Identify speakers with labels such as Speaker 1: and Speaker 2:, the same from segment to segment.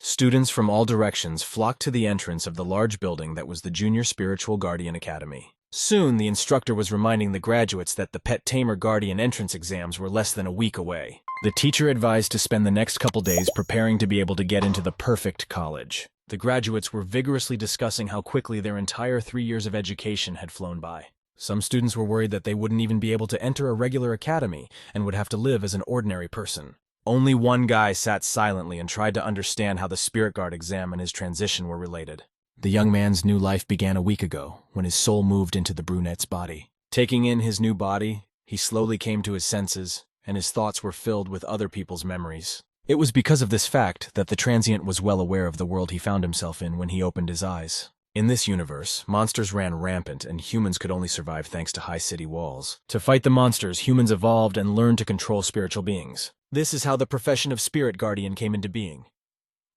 Speaker 1: Students from all directions flocked to the entrance of the large building that was the Junior Spiritual Guardian Academy. Soon, the instructor was reminding the graduates that the Pet Tamer Guardian entrance exams were less than a week away. The teacher advised to spend the next couple days preparing to be able to get into the perfect college. The graduates were vigorously discussing how quickly their entire 3 years of education had flown by. Some students were worried that they wouldn't even be able to enter a regular academy and would have to live as an ordinary person. Only one guy sat silently and tried to understand how the Spirit Guard exam and his transition were related. The young man's new life began a week ago, when his soul moved into the brunette's body. Taking in his new body, he slowly came to his senses, and his thoughts were filled with other people's memories. It was because of this fact that the transient was well aware of the world he found himself in when he opened his eyes. In this universe, monsters ran rampant and humans could only survive thanks to high city walls. To fight the monsters, humans evolved and learned to control spiritual beings. This is how the profession of Spirit Guardian came into being.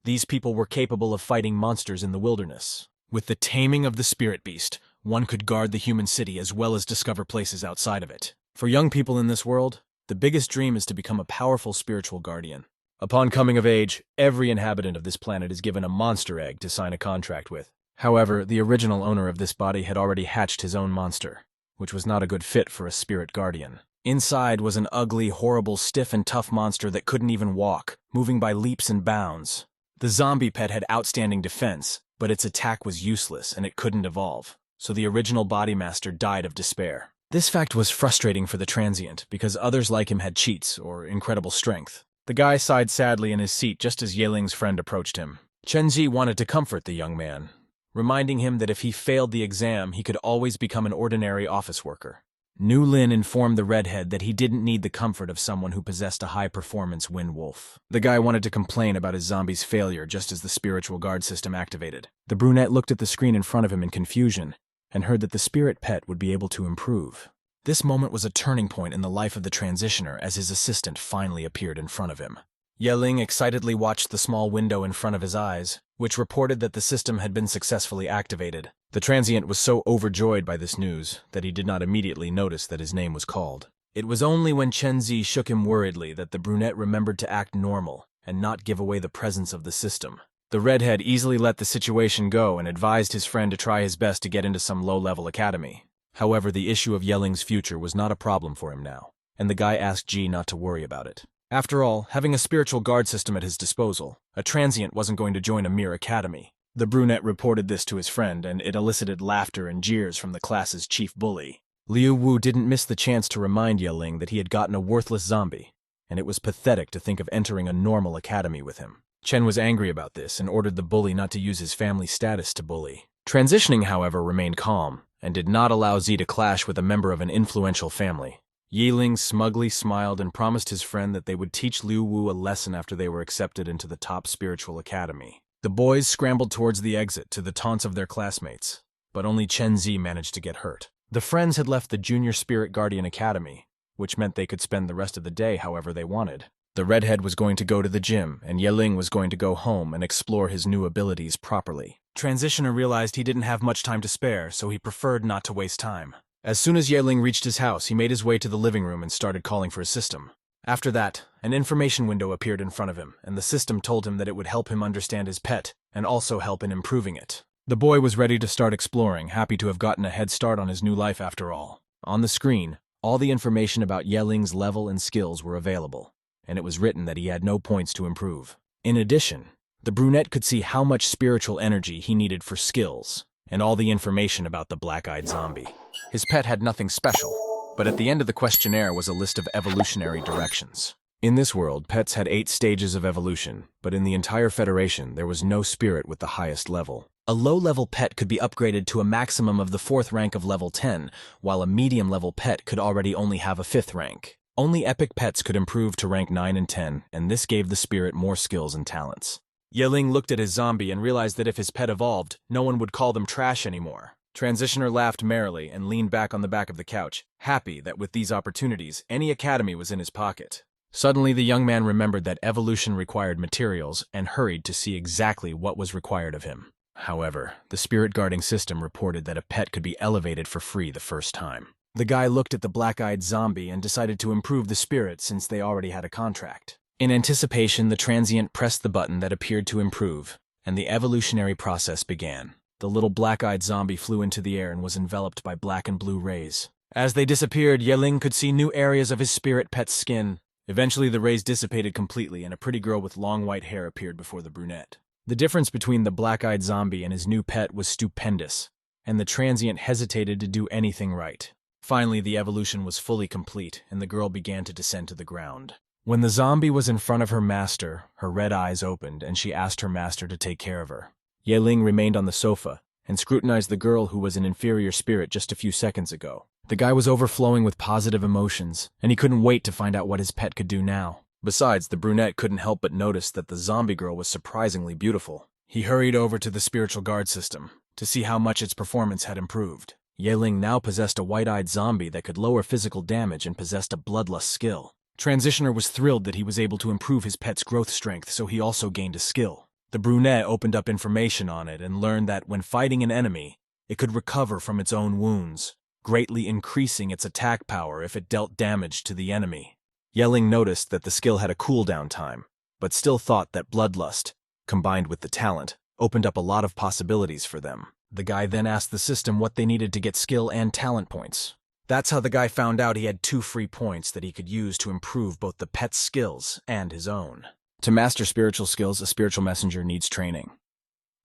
Speaker 1: These people were capable of fighting monsters in the wilderness. With the taming of the spirit beast, one could guard the human city as well as discover places outside of it. For young people in this world, the biggest dream is to become a powerful spiritual guardian. Upon coming of age, every inhabitant of this planet is given a monster egg to sign a contract with. However, the original owner of this body had already hatched his own monster, which was not a good fit for a spirit guardian. Inside was an ugly, horrible, stiff and tough monster that couldn't even walk, moving by leaps and bounds. The zombie pet had outstanding defense, but its attack was useless and it couldn't evolve, so the original body master died of despair. This fact was frustrating for the transient, because others like him had cheats or incredible strength. The guy sighed sadly in his seat just as Yeling's friend approached him. Chenji wanted to comfort the young man, reminding him that if he failed the exam, he could always become an ordinary office worker. Nu Lin informed the redhead that he didn't need the comfort of someone who possessed a high-performance wind wolf. The guy wanted to complain about his zombie's failure just as the spiritual guard system activated. The brunette looked at the screen in front of him in confusion and heard that the spirit pet would be able to improve. This moment was a turning point in the life of the transitioner as his assistant finally appeared in front of him. Yeling excitedly watched the small window in front of his eyes, which reported that the system had been successfully activated. The transient was so overjoyed by this news that he did not immediately notice that his name was called. It was only when Chenzi shook him worriedly that the brunette remembered to act normal and not give away the presence of the system. The redhead easily let the situation go and advised his friend to try his best to get into some low-level academy. However, the issue of Yelling's future was not a problem for him now, and the guy asked G not to worry about it. After all, having a spiritual guard system at his disposal, a transient wasn't going to join a mere academy. The brunette reported this to his friend, and it elicited laughter and jeers from the class's chief bully. Liu Wu didn't miss the chance to remind Yeling that he had gotten a worthless zombie, and it was pathetic to think of entering a normal academy with him. Chen was angry about this and ordered the bully not to use his family status to bully. Transitioning, however, remained calm, and did not allow Z to clash with a member of an influential family. Yeling smugly smiled and promised his friend that they would teach Liu Wu a lesson after they were accepted into the top spiritual academy. The boys scrambled towards the exit to the taunts of their classmates, but only Chen Zi managed to get hurt. The friends had left the Junior Spirit Guardian Academy, which meant they could spend the rest of the day however they wanted. The redhead was going to go to the gym, and Yeling was going to go home and explore his new abilities properly. Transitioner realized he didn't have much time to spare, so he preferred not to waste time. As soon as Yeling reached his house, he made his way to the living room and started calling for his system. After that, an information window appeared in front of him, and the system told him that it would help him understand his pet, and also help in improving it. The boy was ready to start exploring, happy to have gotten a head start on his new life after all. On the screen, all the information about Yelling's level and skills were available, and it was written that he had no points to improve. In addition, the brunette could see how much spiritual energy he needed for skills, and all the information about the black-eyed zombie. His pet had nothing special, but at the end of the questionnaire was a list of evolutionary directions. In this world, pets had 8 stages of evolution, but in the entire Federation, there was no spirit with the highest level. A low-level pet could be upgraded to a maximum of the 4th rank of level 10, while a medium-level pet could already only have a 5th rank. Only epic pets could improve to rank 9 and 10, and this gave the spirit more skills and talents. Yeling looked at his zombie and realized that if his pet evolved, no one would call them trash anymore. Transitioner laughed merrily and leaned back on the back of the couch, happy that with these opportunities, any academy was in his pocket. Suddenly, the young man remembered that evolution required materials and hurried to see exactly what was required of him. However, the spirit guarding system reported that a pet could be elevated for free the first time. The guy looked at the black-eyed zombie and decided to improve the spirit since they already had a contract. In anticipation, the transient pressed the button that appeared to improve, and the evolutionary process began. The little black-eyed zombie flew into the air and was enveloped by black and blue rays. As they disappeared, Yeling could see new areas of his spirit pet's skin. Eventually, the rays dissipated completely, and a pretty girl with long white hair appeared before the brunette. The difference between the black-eyed zombie and his new pet was stupendous, and the transient hesitated to do anything right. Finally, the evolution was fully complete, and the girl began to descend to the ground. When the zombie was in front of her master, her red eyes opened, and she asked her master to take care of her. Yeling remained on the sofa and scrutinized the girl who was an inferior spirit just a few seconds ago. The guy was overflowing with positive emotions, and he couldn't wait to find out what his pet could do now. Besides, the brunette couldn't help but notice that the zombie girl was surprisingly beautiful. He hurried over to the spiritual guard system to see how much its performance had improved. Yeling now possessed a white-eyed zombie that could lower physical damage and possessed a bloodlust skill. Transitioner was thrilled that he was able to improve his pet's growth strength, so he also gained a skill. The brunette opened up information on it and learned that when fighting an enemy, it could recover from its own wounds, greatly increasing its attack power if it dealt damage to the enemy. Yeling noticed that the skill had a cooldown time, but still thought that bloodlust, combined with the talent, opened up a lot of possibilities for them. The guy then asked the system what they needed to get skill and talent points. That's how the guy found out he had 2 free points that he could use to improve both the pet's skills and his own. To master spiritual skills, a spiritual messenger needs training.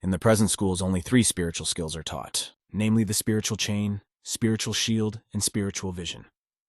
Speaker 1: In the present schools, only 3 spiritual skills are taught, namely the spiritual chain, spiritual shield, and spiritual vision.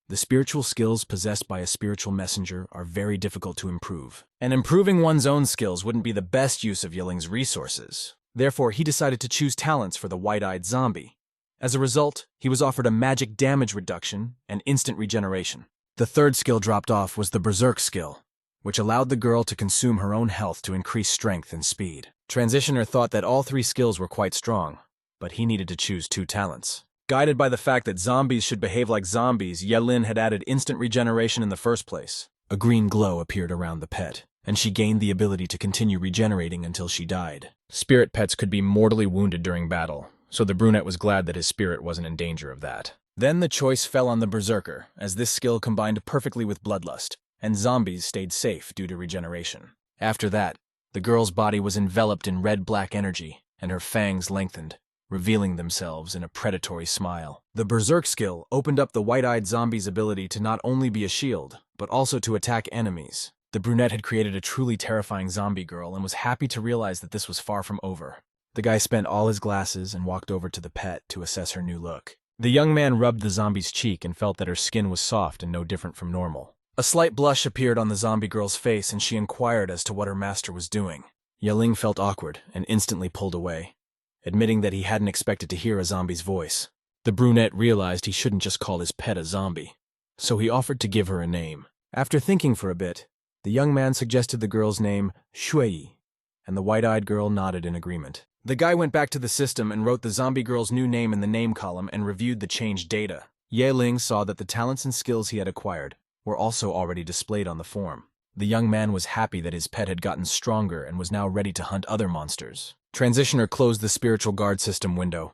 Speaker 1: The spiritual skills possessed by a spiritual messenger are very difficult to improve, and improving one's own skills wouldn't be the best use of Yelling's resources. Therefore, he decided to choose talents for the white-eyed zombie. As a result, he was offered a magic damage reduction and instant regeneration. The third skill dropped off was the Berserk skill, which allowed the girl to consume her own health to increase strength and speed. Transitioner thought that all 3 skills were quite strong, but he needed to choose 2 talents. Guided by the fact that zombies should behave like zombies, Yelin had added instant regeneration in the first place. A green glow appeared around the pet, and she gained the ability to continue regenerating until she died. Spirit pets could be mortally wounded during battle, so the brunette was glad that his spirit wasn't in danger of that. Then the choice fell on the Berserker, as this skill combined perfectly with bloodlust, and zombies stayed safe due to regeneration. After that, the girl's body was enveloped in red-black energy, and her fangs lengthened, revealing themselves in a predatory smile. The Berserk skill opened up the white-eyed zombie's ability to not only be a shield, but also to attack enemies. The brunette had created a truly terrifying zombie girl and was happy to realize that this was far from over. The guy spent all his glasses and walked over to the pet to assess her new look. The young man rubbed the zombie's cheek and felt that her skin was soft and no different from normal. A slight blush appeared on the zombie girl's face and she inquired as to what her master was doing. Yeling felt awkward and instantly pulled away, admitting that he hadn't expected to hear a zombie's voice. The brunette realized he shouldn't just call his pet a zombie, so he offered to give her a name. After thinking for a bit, the young man suggested the girl's name, Shui, and the white-eyed girl nodded in agreement. The guy went back to the system and wrote the zombie girl's new name in the name column and reviewed the changed data. Yeling saw that the talents and skills he had acquired were also already displayed on the form. The young man was happy that his pet had gotten stronger and was now ready to hunt other monsters. Transitioner closed the spiritual guard system window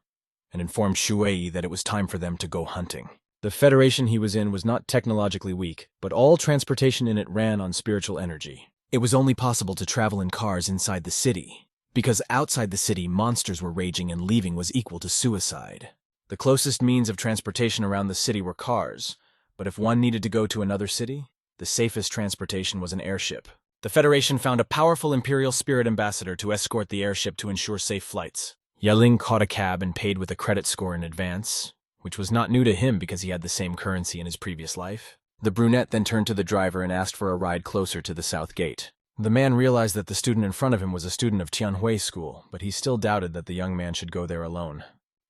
Speaker 1: and informed Shui that it was time for them to go hunting. The Federation he was in was not technologically weak, but all transportation in it ran on spiritual energy. It was only possible to travel in cars inside the city, because outside the city monsters were raging and leaving was equal to suicide. The closest means of transportation around the city were cars, but if one needed to go to another city, the safest transportation was an airship. The Federation found a powerful Imperial Spirit Ambassador to escort the airship to ensure safe flights. Yeling caught a cab and paid with a credit score in advance, which was not new to him because he had the same currency in his previous life. The brunette then turned to the driver and asked for a ride closer to the south gate. The man realized that the student in front of him was a student of Tianhui School, but he still doubted that the young man should go there alone.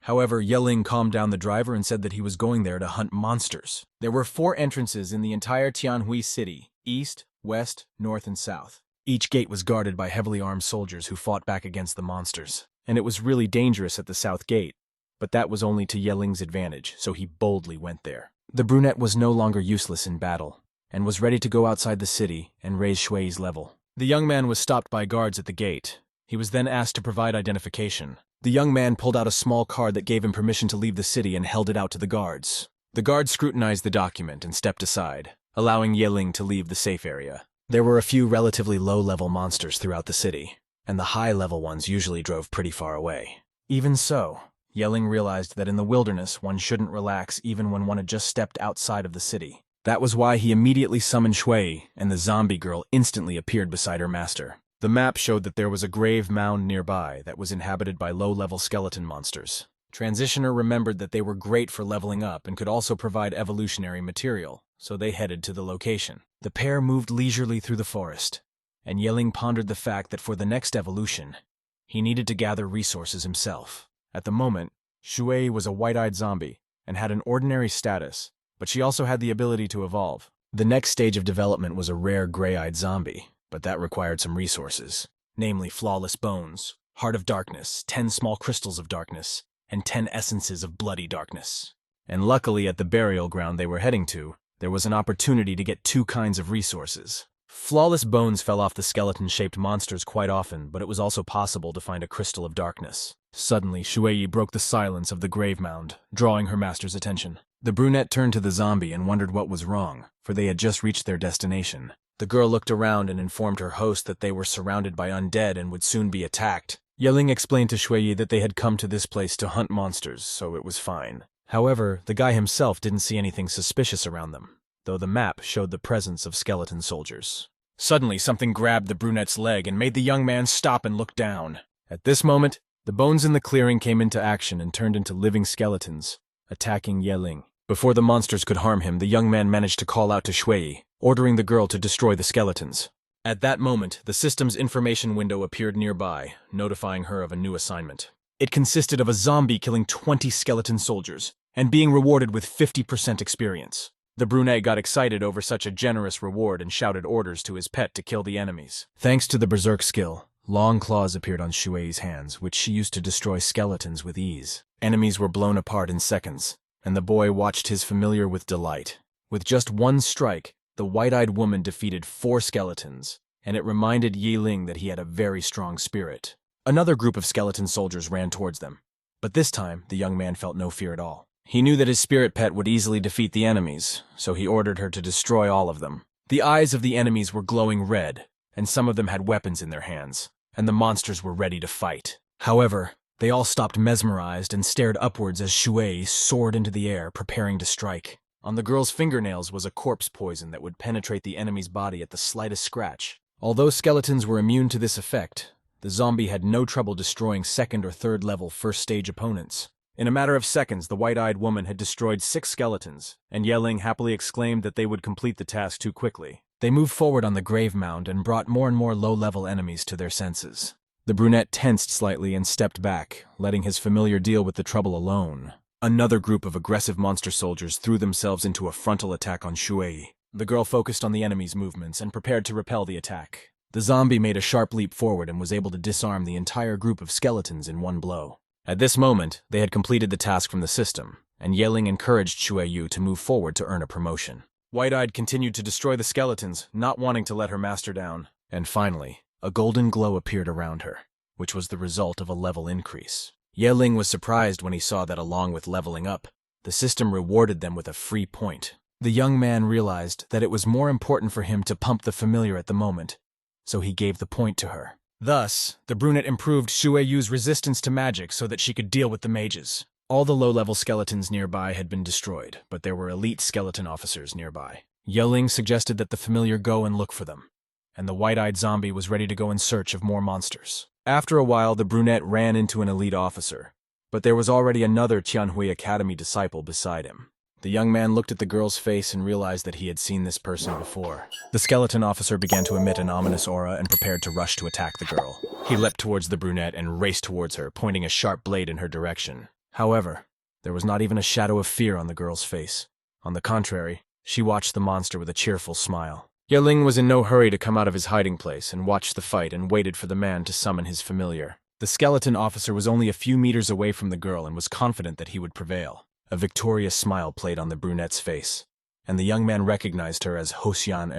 Speaker 1: However, Yeling calmed down the driver and said that he was going there to hunt monsters. There were 4 entrances in the entire Tianhui city: east, west, north, and south. Each gate was guarded by heavily armed soldiers who fought back against the monsters, and it was really dangerous at the south gate, but that was only to Yelling's advantage, so he boldly went there. The brunette was no longer useless in battle, and was ready to go outside the city and raise Shui's level. The young man was stopped by guards at the gate. He was then asked to provide identification. The young man pulled out a small card that gave him permission to leave the city and held it out to the guards. The guards scrutinized the document and stepped aside, allowing Yeling to leave the safe area. There were a few relatively low-level monsters throughout the city, and the high-level ones usually drove pretty far away. Even so, Yelling realized that in the wilderness one shouldn't relax even when one had just stepped outside of the city. That was why he immediately summoned Shui, and the zombie girl instantly appeared beside her master. The map showed that there was a grave mound nearby that was inhabited by low-level skeleton monsters. Transitioner remembered that they were great for leveling up and could also provide evolutionary material, so they headed to the location. The pair moved leisurely through the forest, and Yelling pondered the fact that for the next evolution, he needed to gather resources himself. At the moment, Shui was a white-eyed zombie and had an ordinary status, but she also had the ability to evolve. The next stage of development was a rare gray-eyed zombie, but that required some resources, namely flawless bones, heart of darkness, 10 small crystals of darkness, and 10 essences of bloody darkness. And luckily at the burial ground they were heading to, there was an opportunity to get 2 kinds of resources. Flawless bones fell off the skeleton-shaped monsters quite often, but it was also possible to find a crystal of darkness. Suddenly, Shuei broke the silence of the grave mound, drawing her master's attention. The brunette turned to the zombie and wondered what was wrong, for they had just reached their destination. The girl looked around and informed her host that they were surrounded by undead and would soon be attacked. Yelling explained to Shuei that they had come to this place to hunt monsters, so it was fine. However, the guy himself didn't see anything suspicious around them, though the map showed the presence of skeleton soldiers. Suddenly, something grabbed the brunette's leg and made the young man stop and look down. At this moment, the bones in the clearing came into action and turned into living skeletons, attacking Yelling. Before the monsters could harm him, the young man managed to call out to Shui, ordering the girl to destroy the skeletons. At that moment, the system's information window appeared nearby, notifying her of a new assignment. It consisted of a zombie killing 20 skeleton soldiers, and being rewarded with 50% experience. The brunette got excited over such a generous reward and shouted orders to his pet to kill the enemies. Thanks to the berserk skill, long claws appeared on Shuei's hands, which she used to destroy skeletons with ease. Enemies were blown apart in seconds, and the boy watched his familiar with delight. With just one strike, the white-eyed woman defeated 4 skeletons, and it reminded Yiling that he had a very strong spirit. Another group of skeleton soldiers ran towards them, but this time the young man felt no fear at all. He knew that his spirit pet would easily defeat the enemies, so he ordered her to destroy all of them. The eyes of the enemies were glowing red, and some of them had weapons in their hands, and the monsters were ready to fight. However, they all stopped mesmerized and stared upwards as Shuei soared into the air, preparing to strike. On the girl's fingernails was a corpse poison that would penetrate the enemy's body at the slightest scratch. Although skeletons were immune to this effect, the zombie had no trouble destroying 2nd or 3rd level first-stage opponents. In a matter of seconds, the white-eyed woman had destroyed 6 skeletons, and Yelling happily exclaimed that they would complete the task too quickly. They moved forward on the grave mound and brought more and more low-level enemies to their senses. The brunette tensed slightly and stepped back, letting his familiar deal with the trouble alone. Another group of aggressive monster soldiers threw themselves into a frontal attack on Shuei. The girl focused on the enemy's movements and prepared to repel the attack. The zombie made a sharp leap forward and was able to disarm the entire group of skeletons in one blow. At this moment, they had completed the task from the system, and Yelling encouraged Shuei to move forward to earn a promotion. White-eyed continued to destroy the skeletons, not wanting to let her master down. And finally, a golden glow appeared around her, which was the result of a level increase. Yelling was surprised when he saw that along with leveling up, the system rewarded them with a free point. The young man realized that it was more important for him to pump the familiar at the moment, so he gave the point to her. Thus, the brunette improved Shuei's resistance to magic so that she could deal with the mages. All the low-level skeletons nearby had been destroyed, but there were elite skeleton officers nearby. Yelling suggested that the familiar go and look for them, and the white-eyed zombie was ready to go in search of more monsters. After a while, the brunette ran into an elite officer, but there was already another Tianhui Academy disciple beside him. The young man looked at the girl's face and realized that he had seen this person before. The skeleton officer began to emit an ominous aura and prepared to rush to attack the girl. He leapt towards the brunette and raced towards her, pointing a sharp blade in her direction. However, there was not even a shadow of fear on the girl's face. On the contrary, she watched the monster with a cheerful smile. Yelling was in no hurry to come out of his hiding place and watched the fight and waited for the man to summon his familiar. The skeleton officer was only a few meters away from the girl and was confident that he would prevail. A victorious smile played on the brunette's face, and the young man recognized her as Hoshian.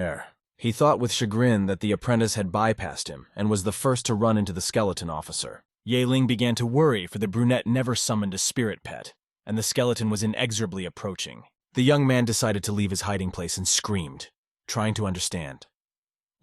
Speaker 1: He thought with chagrin that the apprentice had bypassed him and was the first to run into the skeleton officer. Yelling began to worry, for the brunette never summoned a spirit pet, and the skeleton was inexorably approaching. The young man decided to leave his hiding place and screamed, trying to understand.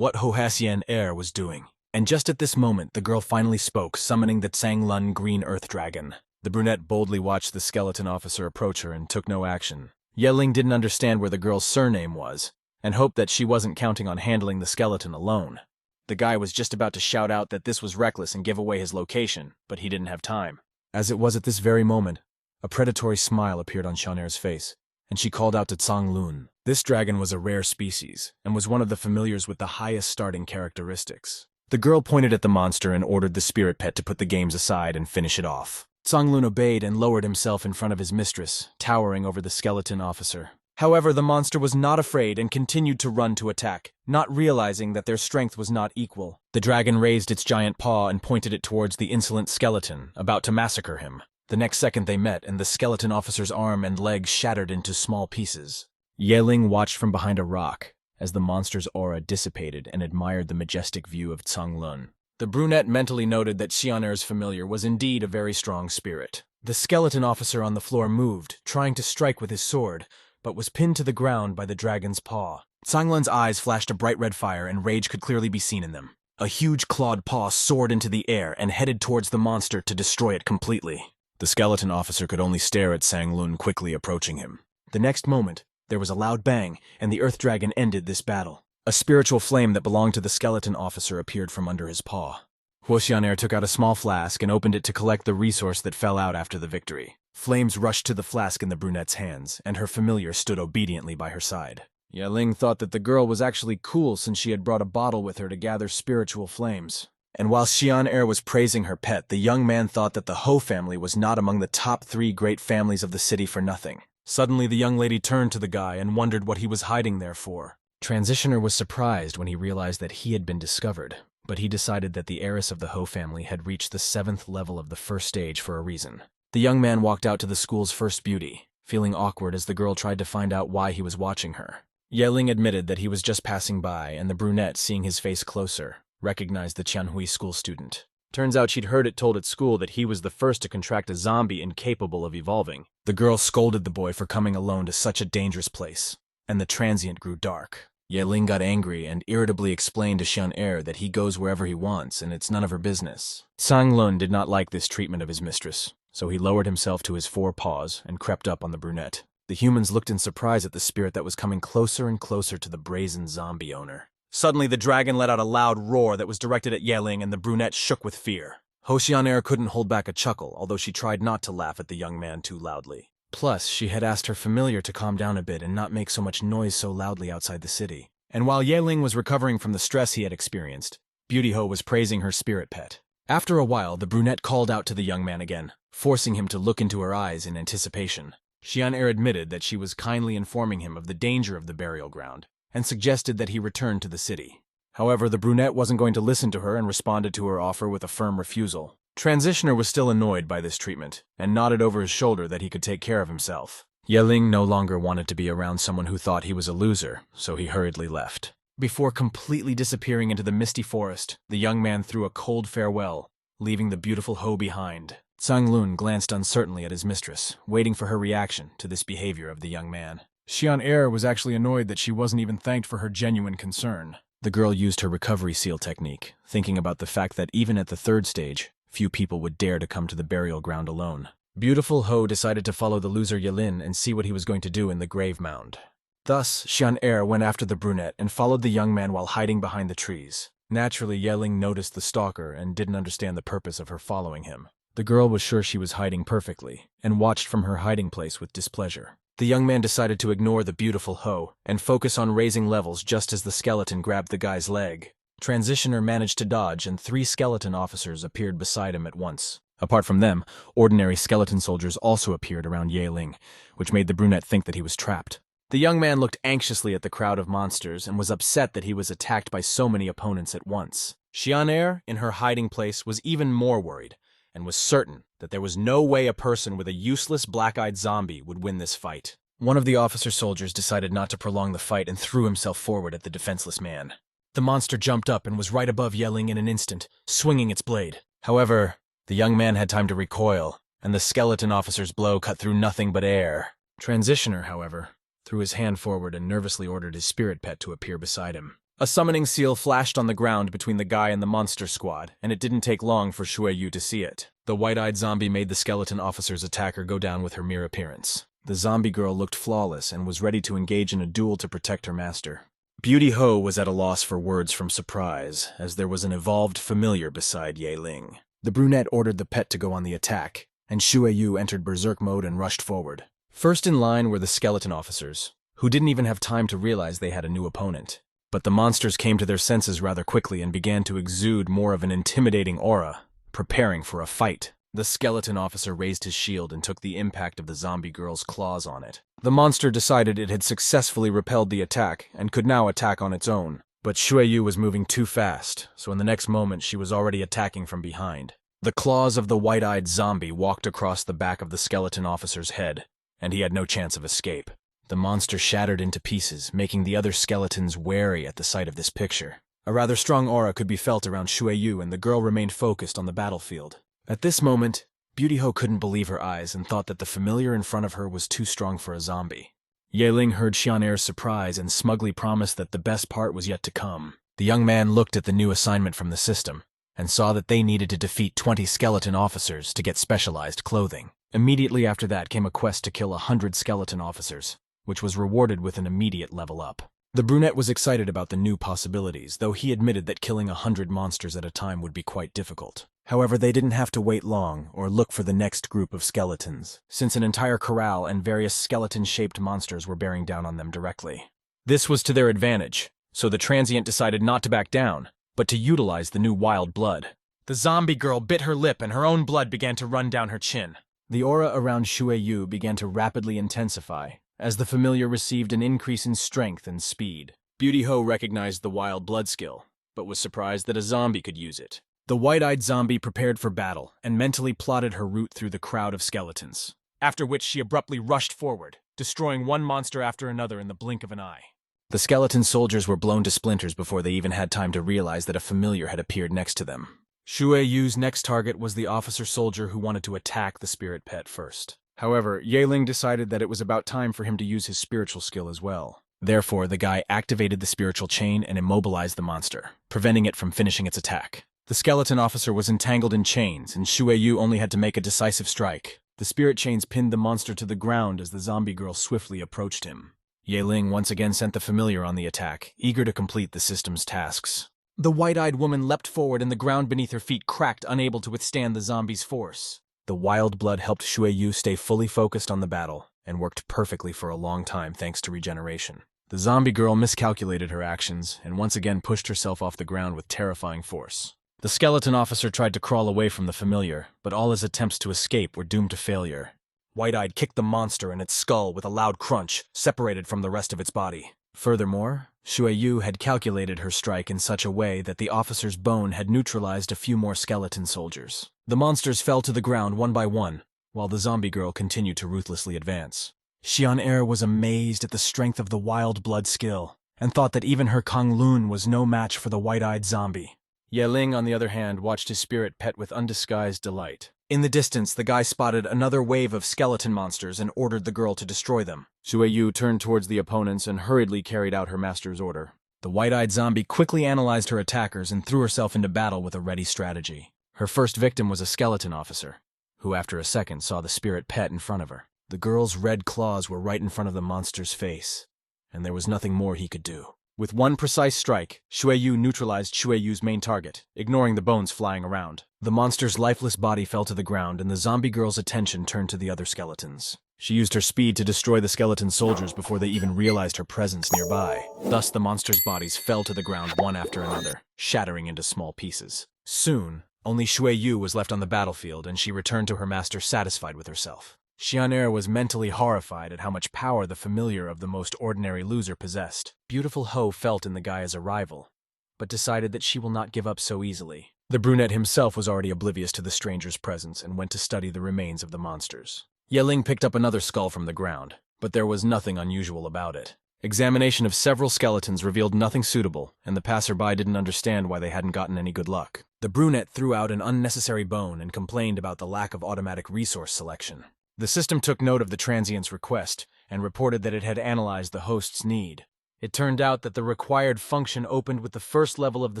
Speaker 1: what Hohasian Air was doing. And just at this moment, the girl finally spoke, summoning the Tsanglun green earth dragon. The brunette boldly watched the skeleton officer approach her and took no action. Yeling didn't understand where the girl's surname was, and hoped that she wasn't counting on handling the skeleton alone. The guy was just about to shout out that this was reckless and give away his location, but he didn't have time. As it was at this very moment, a predatory smile appeared on Shanner's face, and she called out to Tsanglun. This dragon was a rare species, and was one of the familiars with the highest starting characteristics. The girl pointed at the monster and ordered the spirit pet to put the games aside and finish it off. Tsanglun obeyed and lowered himself in front of his mistress, towering over the skeleton officer. However, the monster was not afraid and continued to run to attack, not realizing that their strength was not equal. The dragon raised its giant paw and pointed it towards the insolent skeleton, about to massacre him. The next second they met, and the skeleton officer's arm and leg shattered into small pieces. Yeling watched from behind a rock, as the monster's aura dissipated, and admired the majestic view of Tsanglun. The brunette mentally noted that Xianer's familiar was indeed a very strong spirit. The skeleton officer on the floor moved, trying to strike with his sword, but was pinned to the ground by the dragon's paw. Tsanglun's eyes flashed a bright red fire, and rage could clearly be seen in them. A huge clawed paw soared into the air and headed towards the monster to destroy it completely. The skeleton officer could only stare at Tsanglun quickly approaching him. The next moment, there was a loud bang, and the earth dragon ended this battle. A spiritual flame that belonged to the skeleton officer appeared from under his paw. Xianer took out a small flask and opened it to collect the resource that fell out after the victory. Flames rushed to the flask in the brunette's hands, and her familiar stood obediently by her side. Yeling thought that the girl was actually cool since she had brought a bottle with her to gather spiritual flames. And while Xianer was praising her pet, the young man thought that the Ho family was not among the top 3 great families of the city for nothing. Suddenly the young lady turned to the guy and wondered what he was hiding there for. Transitioner was surprised when he realized that he had been discovered, but he decided that the heiress of the Ho family had reached the 7th level of the first stage for a reason. The young man walked out to the school's first beauty, feeling awkward as the girl tried to find out why he was watching her. Yeling admitted that he was just passing by, and the brunette, seeing his face closer, recognized the Qianhui school student. Turns out she'd heard it told at school that he was the first to contract a zombie incapable of evolving. The girl scolded the boy for coming alone to such a dangerous place, and the transient grew dark. Yeling got angry and irritably explained to Xianer that he goes wherever he wants and it's none of her business. Tsanglun did not like this treatment of his mistress, so he lowered himself to his 4 paws and crept up on the brunette. The humans looked in surprise at the spirit that was coming closer and closer to the brazen zombie owner. Suddenly, the dragon let out a loud roar that was directed at Yeling, and the brunette shook with fear. Xianer couldn't hold back a chuckle, although she tried not to laugh at the young man too loudly. Plus, she had asked her familiar to calm down a bit and not make so much noise so loudly outside the city. And while Yeling was recovering from the stress he had experienced, Beauty Ho was praising her spirit pet. After a while, the brunette called out to the young man again, forcing him to look into her eyes in anticipation. Xianer admitted that she was kindly informing him of the danger of the burial ground, and suggested that he return to the city. However, the brunette wasn't going to listen to her and responded to her offer with a firm refusal. Transitioner was still annoyed by this treatment, and nodded over his shoulder that he could take care of himself. Yeling no longer wanted to be around someone who thought he was a loser, so he hurriedly left. Before completely disappearing into the misty forest, the young man threw a cold farewell, leaving the beautiful Ho behind. Tsanglun glanced uncertainly at his mistress, waiting for her reaction to this behavior of the young man. Xianer was actually annoyed that she wasn't even thanked for her genuine concern. The girl used her recovery seal technique, thinking about the fact that even at the 3rd stage, few people would dare to come to the burial ground alone. Beautiful Ho decided to follow the loser Yelin and see what he was going to do in the grave mound. Thus, Xianer went after the brunette and followed the young man while hiding behind the trees. Naturally, Yeling noticed the stalker and didn't understand the purpose of her following him. The girl was sure she was hiding perfectly, and watched from her hiding place with displeasure. The young man decided to ignore the beautiful Ho and focus on raising levels just as the skeleton grabbed the guy's leg. Transitioner managed to dodge, and 3 skeleton officers appeared beside him at once. Apart from them, ordinary skeleton soldiers also appeared around Yeling, which made the brunette think that he was trapped. The young man looked anxiously at the crowd of monsters and was upset that he was attacked by so many opponents at once. Xianer, in her hiding place, was even more worried, and was certain that there was no way a person with a useless black-eyed zombie would win this fight. One of the officer soldiers decided not to prolong the fight and threw himself forward at the defenseless man. The monster jumped up and was right above Yeling in an instant, swinging its blade. However, the young man had time to recoil, and the skeleton officer's blow cut through nothing but air. Transitioner, however, threw his hand forward and nervously ordered his spirit pet to appear beside him. A summoning seal flashed on the ground between the guy and the monster squad, and it didn't take long for Shueyu to see it. The white-eyed zombie made the skeleton officer's attacker go down with her mere appearance. The zombie girl looked flawless and was ready to engage in a duel to protect her master. Beauty Ho was at a loss for words from surprise, as there was an evolved familiar beside Ye Ling. The brunette ordered the pet to go on the attack, and Shueyu entered berserk mode and rushed forward. First in line were the skeleton officers, who didn't even have time to realize they had a new opponent. But the monsters came to their senses rather quickly and began to exude more of an intimidating aura, preparing for a fight. The skeleton officer raised his shield and took the impact of the zombie girl's claws on it. The monster decided it had successfully repelled the attack and could now attack on its own. But Shueyu was moving too fast, so in the next moment she was already attacking from behind. The claws of the white-eyed zombie walked across the back of the skeleton officer's head, and he had no chance of escape. The monster shattered into pieces, making the other skeletons wary at the sight of this picture. A rather strong aura could be felt around Shueyu, and the girl remained focused on the battlefield. At this moment, Beauty Ho couldn't believe her eyes and thought that the familiar in front of her was too strong for a zombie. Ye Ling heard Shanner's surprise and smugly promised that the best part was yet to come. The young man looked at the new assignment from the system and saw that they needed to defeat 20 skeleton officers to get specialized clothing. Immediately after that came a quest to kill 100 skeleton officers, which was rewarded with an immediate level up. The brunette was excited about the new possibilities, though he admitted that killing 100 monsters at a time would be quite difficult. However, they didn't have to wait long or look for the next group of skeletons, since an entire corral and various skeleton-shaped monsters were bearing down on them directly. This was to their advantage, so the transient decided not to back down, but to utilize the new wild blood. The zombie girl bit her lip and her own blood began to run down her chin. The aura around Shueyu began to rapidly intensify, as the familiar received an increase in strength and speed. Beauty Ho recognized the wild blood skill, but was surprised that a zombie could use it. The white-eyed zombie prepared for battle and mentally plotted her route through the crowd of skeletons, after which she abruptly rushed forward, destroying one monster after another in the blink of an eye. The skeleton soldiers were blown to splinters before they even had time to realize that a familiar had appeared next to them. Shueyu's next target was the officer soldier who wanted to attack the spirit pet first. However, Ye Ling decided that it was about time for him to use his spiritual skill as well. Therefore, the guy activated the spiritual chain and immobilized the monster, preventing it from finishing its attack. The skeleton officer was entangled in chains, and Shueyu only had to make a decisive strike. The spirit chains pinned the monster to the ground as the zombie girl swiftly approached him. Ye Ling once again sent the familiar on the attack, eager to complete the system's tasks. The white-eyed woman leapt forward and the ground beneath her feet cracked, unable to withstand the zombie's force. The wild blood helped Shueyu stay fully focused on the battle, and worked perfectly for a long time thanks to regeneration. The zombie girl miscalculated her actions, and once again pushed herself off the ground with terrifying force. The skeleton officer tried to crawl away from the familiar, but all his attempts to escape were doomed to failure. White-eyed kicked the monster in its skull with a loud crunch, separated from the rest of its body. Furthermore, Shueyu had calculated her strike in such a way that the officer's bone had neutralized a few more skeleton soldiers. The monsters fell to the ground one by one, while the zombie girl continued to ruthlessly advance. Shanner was amazed at the strength of the wild blood skill, and thought that even her Konglun was no match for the white-eyed zombie. Ye Ling, on the other hand, watched his spirit pet with undisguised delight. In the distance, the guy spotted another wave of skeleton monsters and ordered the girl to destroy them. Shueyu turned towards the opponents and hurriedly carried out her master's order. The white-eyed zombie quickly analyzed her attackers and threw herself into battle with a ready strategy. Her first victim was a skeleton officer, who after a second saw the spirit pet in front of her. The girl's red claws were right in front of the monster's face, and there was nothing more he could do. With one precise strike, Shueyu neutralized Shueyu's main target, ignoring the bones flying around. The monster's lifeless body fell to the ground, and the zombie girl's attention turned to the other skeletons. She used her speed to destroy the skeleton soldiers before they even realized her presence nearby. Thus, the monster's bodies fell to the ground one after another, shattering into small pieces. Soon, only Shueyu was left on the battlefield, and she returned to her master satisfied with herself. Shanner was mentally horrified at how much power the familiar of the most ordinary loser possessed. Beautiful Ho felt in the guy as a rival, but decided that she will not give up so easily. The brunette himself was already oblivious to the stranger's presence and went to study the remains of the monsters. Ye Ling picked up another skull from the ground, but there was nothing unusual about it. Examination of several skeletons revealed nothing suitable, and the passerby didn't understand why they hadn't gotten any good luck. The brunette threw out an unnecessary bone and complained about the lack of automatic resource selection. The system took note of the transient's request and reported that it had analyzed the host's need, It turned out that the required function opened with the first level of the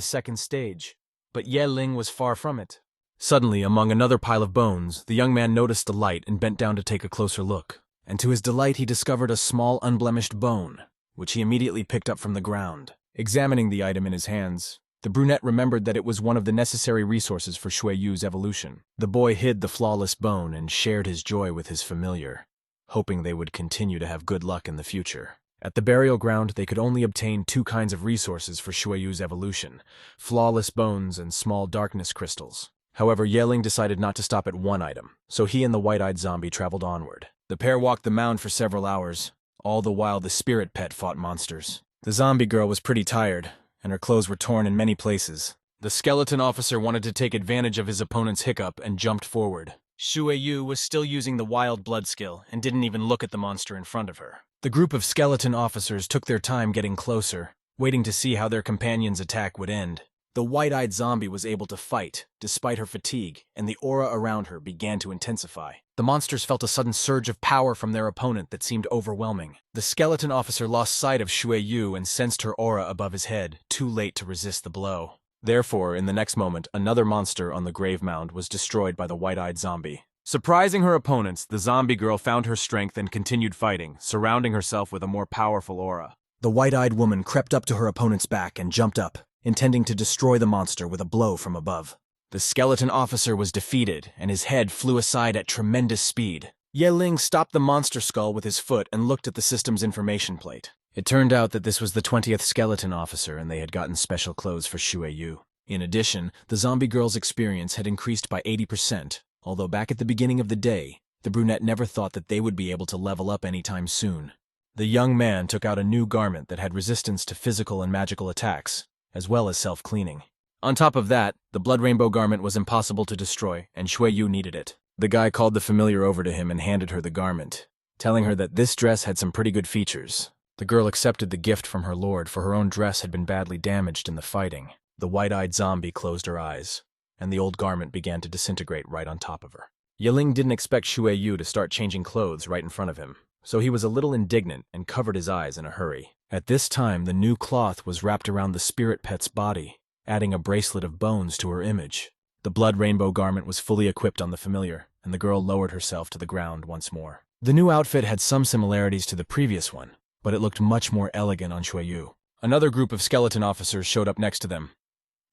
Speaker 1: second stage, but Ye Ling was far from it. Suddenly, among another pile of bones, the young man noticed a light and bent down to take a closer look. And to his delight, he discovered a small, unblemished bone, which he immediately picked up from the ground. Examining the item in his hands, the brunette remembered that it was one of the necessary resources for Shui Yu's evolution. The boy hid the flawless bone and shared his joy with his familiar, hoping they would continue to have good luck in the future. At the burial ground, they could only obtain two kinds of resources for Shui Yu's evolution: flawless bones and small darkness crystals. However, Ye Ling decided not to stop at one item, so he and the white-eyed zombie traveled onward. The pair walked the mound for several hours, all the while the spirit pet fought monsters. The zombie girl was pretty tired, and her clothes were torn in many places. The skeleton officer wanted to take advantage of his opponent's hiccup and jumped forward. Shui Yu was still using the wild blood skill and didn't even look at the monster in front of her. The group of skeleton officers took their time getting closer, waiting to see how their companion's attack would end. The white-eyed zombie was able to fight, despite her fatigue, and the aura around her began to intensify. The monsters felt a sudden surge of power from their opponent that seemed overwhelming. The skeleton officer lost sight of Shui Yu and sensed her aura above his head, too late to resist the blow. Therefore, in the next moment, another monster on the grave mound was destroyed by the white-eyed zombie. Surprising her opponents, the zombie girl found her strength and continued fighting, surrounding herself with a more powerful aura. The white-eyed woman crept up to her opponent's back and jumped up, intending to destroy the monster with a blow from above. The skeleton officer was defeated, and his head flew aside at tremendous speed. Ye Ling stopped the monster skull with his foot and looked at the system's information plate. It turned out that this was the 20th skeleton officer, and they had gotten special clothes for Shui Yu. In addition, the zombie girl's experience had increased by 80%, although back at the beginning of the day, the brunette never thought that they would be able to level up anytime soon. The young man took out a new garment that had resistance to physical and magical attacks, as well as self-cleaning. On top of that, the blood rainbow garment was impossible to destroy, and Shui Yu needed it. The guy called the familiar over to him and handed her the garment, telling her that this dress had some pretty good features. The girl accepted the gift from her lord, for her own dress had been badly damaged in the fighting. The white-eyed zombie closed her eyes, and the old garment began to disintegrate right on top of her. Ye Ling didn't expect Shui Yu to start changing clothes right in front of him, so he was a little indignant and covered his eyes in a hurry. At this time, the new cloth was wrapped around the spirit pet's body, adding a bracelet of bones to her image. The blood rainbow garment was fully equipped on the familiar, and the girl lowered herself to the ground once more. The new outfit had some similarities to the previous one, but it looked much more elegant on Shui Yu. Another group of skeleton officers showed up next to them,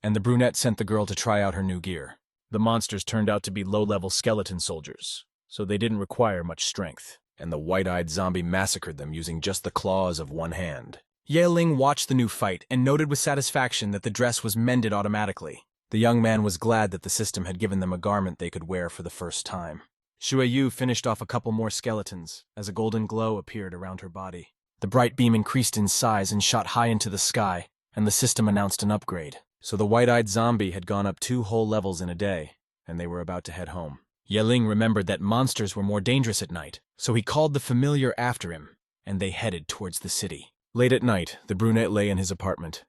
Speaker 1: and the brunette sent the girl to try out her new gear. The monsters turned out to be low-level skeleton soldiers, so they didn't require much strength, and the white-eyed zombie massacred them using just the claws of one hand. Ye Ling watched the new fight and noted with satisfaction that the dress was mended automatically. The young man was glad that the system had given them a garment they could wear for the first time. Shui Yu finished off a couple more skeletons as a golden glow appeared around her body. The bright beam increased in size and shot high into the sky, and the system announced an upgrade. So the white-eyed zombie had gone up 2 whole levels in a day, and they were about to head home. Ye Ling remembered that monsters were more dangerous at night, so he called the familiar after him, and they headed towards the city. Late at night, the brunette lay in his apartment,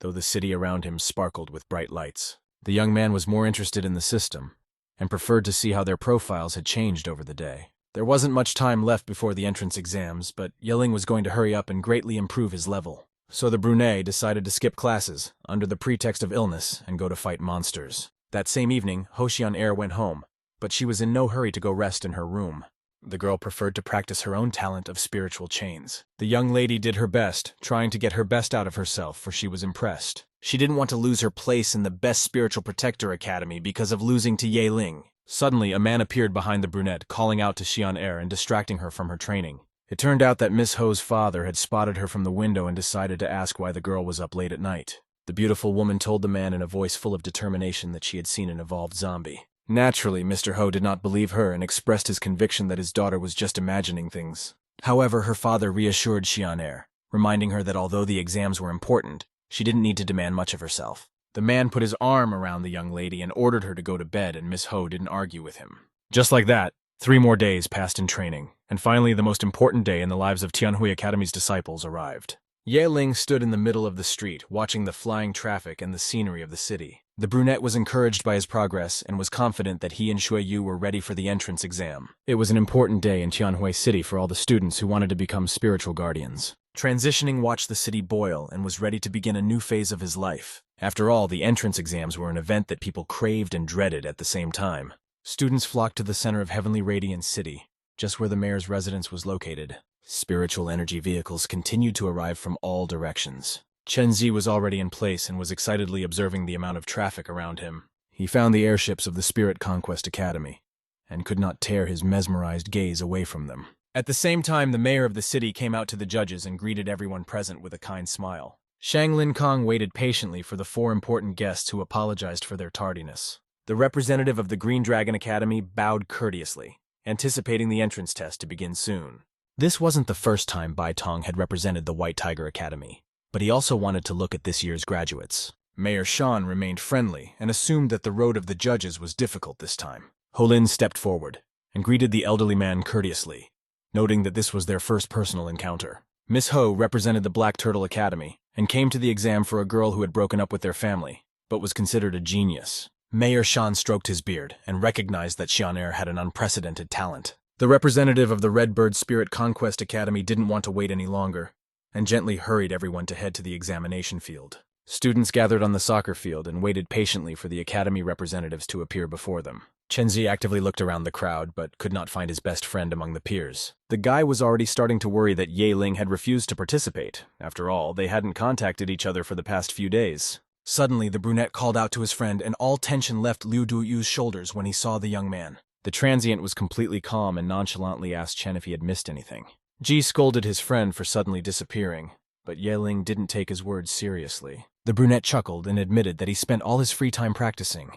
Speaker 1: though the city around him sparkled with bright lights. The young man was more interested in the system, and preferred to see how their profiles had changed over the day. There wasn't much time left before the entrance exams, but Ye Ling was going to hurry up and greatly improve his level. So the brunette decided to skip classes, under the pretext of illness, and go to fight monsters. That same evening, Shannel went home, but she was in no hurry to go rest in her room. The girl preferred to practice her own talent of spiritual chains. The young lady did her best, trying to get her best out of herself, for she was impressed. She didn't want to lose her place in the best spiritual protector academy because of losing to Ye Ling. Suddenly, a man appeared behind the brunette, calling out to Shannel and distracting her from her training. It turned out that Miss Ho's father had spotted her from the window and decided to ask why the girl was up late at night. The beautiful woman told the man in a voice full of determination that she had seen an evolved zombie. Naturally, Mr. Ho did not believe her and expressed his conviction that his daughter was just imagining things. However, her father reassured Shannel, reminding her that although the exams were important, she didn't need to demand much of herself. The man put his arm around the young lady and ordered her to go to bed, and Miss Ho didn't argue with him. Just like that, 3 more days passed in training, and finally the most important day in the lives of Tianhui Academy's disciples arrived. Ye Ling stood in the middle of the street, watching the flying traffic and the scenery of the city. The brunette was encouraged by his progress and was confident that he and Shuiyu were ready for the entrance exam. It was an important day in Tianhui City for all the students who wanted to become spiritual guardians. Transitioning watched the city boil and was ready to begin a new phase of his life. After all, the entrance exams were an event that people craved and dreaded at the same time. Students flocked to the center of Heavenly Radiance City, just where the mayor's residence was located. Spiritual energy vehicles continued to arrive from all directions. Chen Zi was already in place and was excitedly observing the amount of traffic around him. He found the airships of the Spirit Conquest Academy, and could not tear his mesmerized gaze away from them. At the same time, the mayor of the city came out to the judges and greeted everyone present with a kind smile. Shang Lin Kong waited patiently for the 4 important guests who apologized for their tardiness. The representative of the Green Dragon Academy bowed courteously, anticipating the entrance test to begin soon. This wasn't the first time Bai Tong had represented the White Tiger Academy, but he also wanted to look at this year's graduates. Mayor Shan remained friendly and assumed that the road of the judges was difficult this time. Holin stepped forward and greeted the elderly man courteously, noting that this was their first personal encounter. Miss Ho represented the Black Turtle Academy and came to the exam for a girl who had broken up with their family, but was considered a genius. Mayor Shan stroked his beard and recognized that Xianer had an unprecedented talent. The representative of the Redbird Spirit Conquest Academy didn't want to wait any longer, and gently hurried everyone to head to the examination field. Students gathered on the soccer field and waited patiently for the academy representatives to appear before them. Chenzi actively looked around the crowd, but could not find his best friend among the peers. The guy was already starting to worry that Ye Ling had refused to participate. After all, they hadn't contacted each other for the past few days. Suddenly, the brunette called out to his friend, and all tension left Liu Duyu's shoulders when he saw the young man. The transient was completely calm and nonchalantly asked Chen if he had missed anything. Ji scolded his friend for suddenly disappearing, but Ye Ling didn't take his words seriously. The brunette chuckled and admitted that he spent all his free time practicing.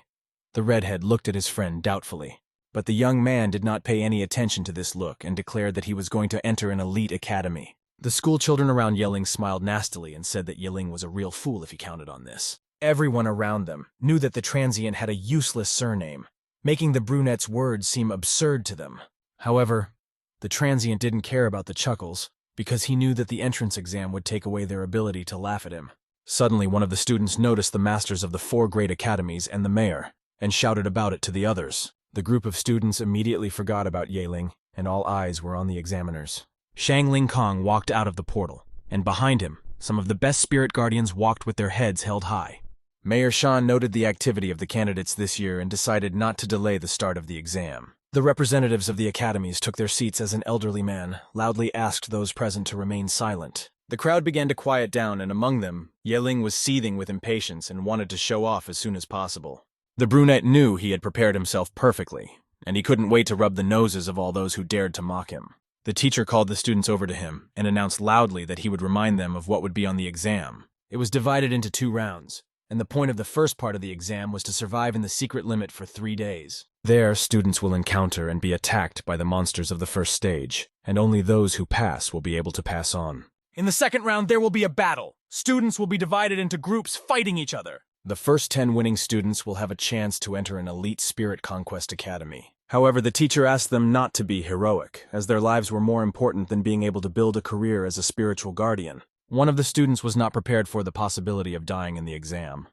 Speaker 1: The redhead looked at his friend doubtfully, but the young man did not pay any attention to this look and declared that he was going to enter an elite academy. The school children around Ye Ling smiled nastily and said that Ye Ling was a real fool if he counted on this. Everyone around them knew that the transient had a useless surname, making the brunette's words seem absurd to them. However, the transient didn't care about the chuckles, because he knew that the entrance exam would take away their ability to laugh at him. Suddenly, one of the students noticed the masters of the 4 great academies and the mayor, and shouted about it to the others. The group of students immediately forgot about Ye Ling, and all eyes were on the examiners. Shang Ling Kong walked out of the portal, and behind him, some of the best spirit guardians walked with their heads held high. Mayor Shan noted the activity of the candidates this year and decided not to delay the start of the exam. The representatives of the academies took their seats as an elderly man loudly asked those present to remain silent. The crowd began to quiet down, and among them, Ye Ling was seething with impatience and wanted to show off as soon as possible. The brunette knew he had prepared himself perfectly, and he couldn't wait to rub the noses of all those who dared to mock him. The teacher called the students over to him and announced loudly that he would remind them of what would be on the exam. It was divided into 2 rounds, and the point of the first part of the exam was to survive in the secret limit for 3 days. There, students will encounter and be attacked by the monsters of the first stage, and only those who pass will be able to pass on. In the second round, there will be a battle. Students will be divided into groups fighting each other. The first 10 winning students will have a chance to enter an elite Spirit Conquest Academy. However, the teacher asked them not to be heroic, as their lives were more important than being able to build a career as a spiritual guardian. One of the students was not prepared for the possibility of dying in the exam.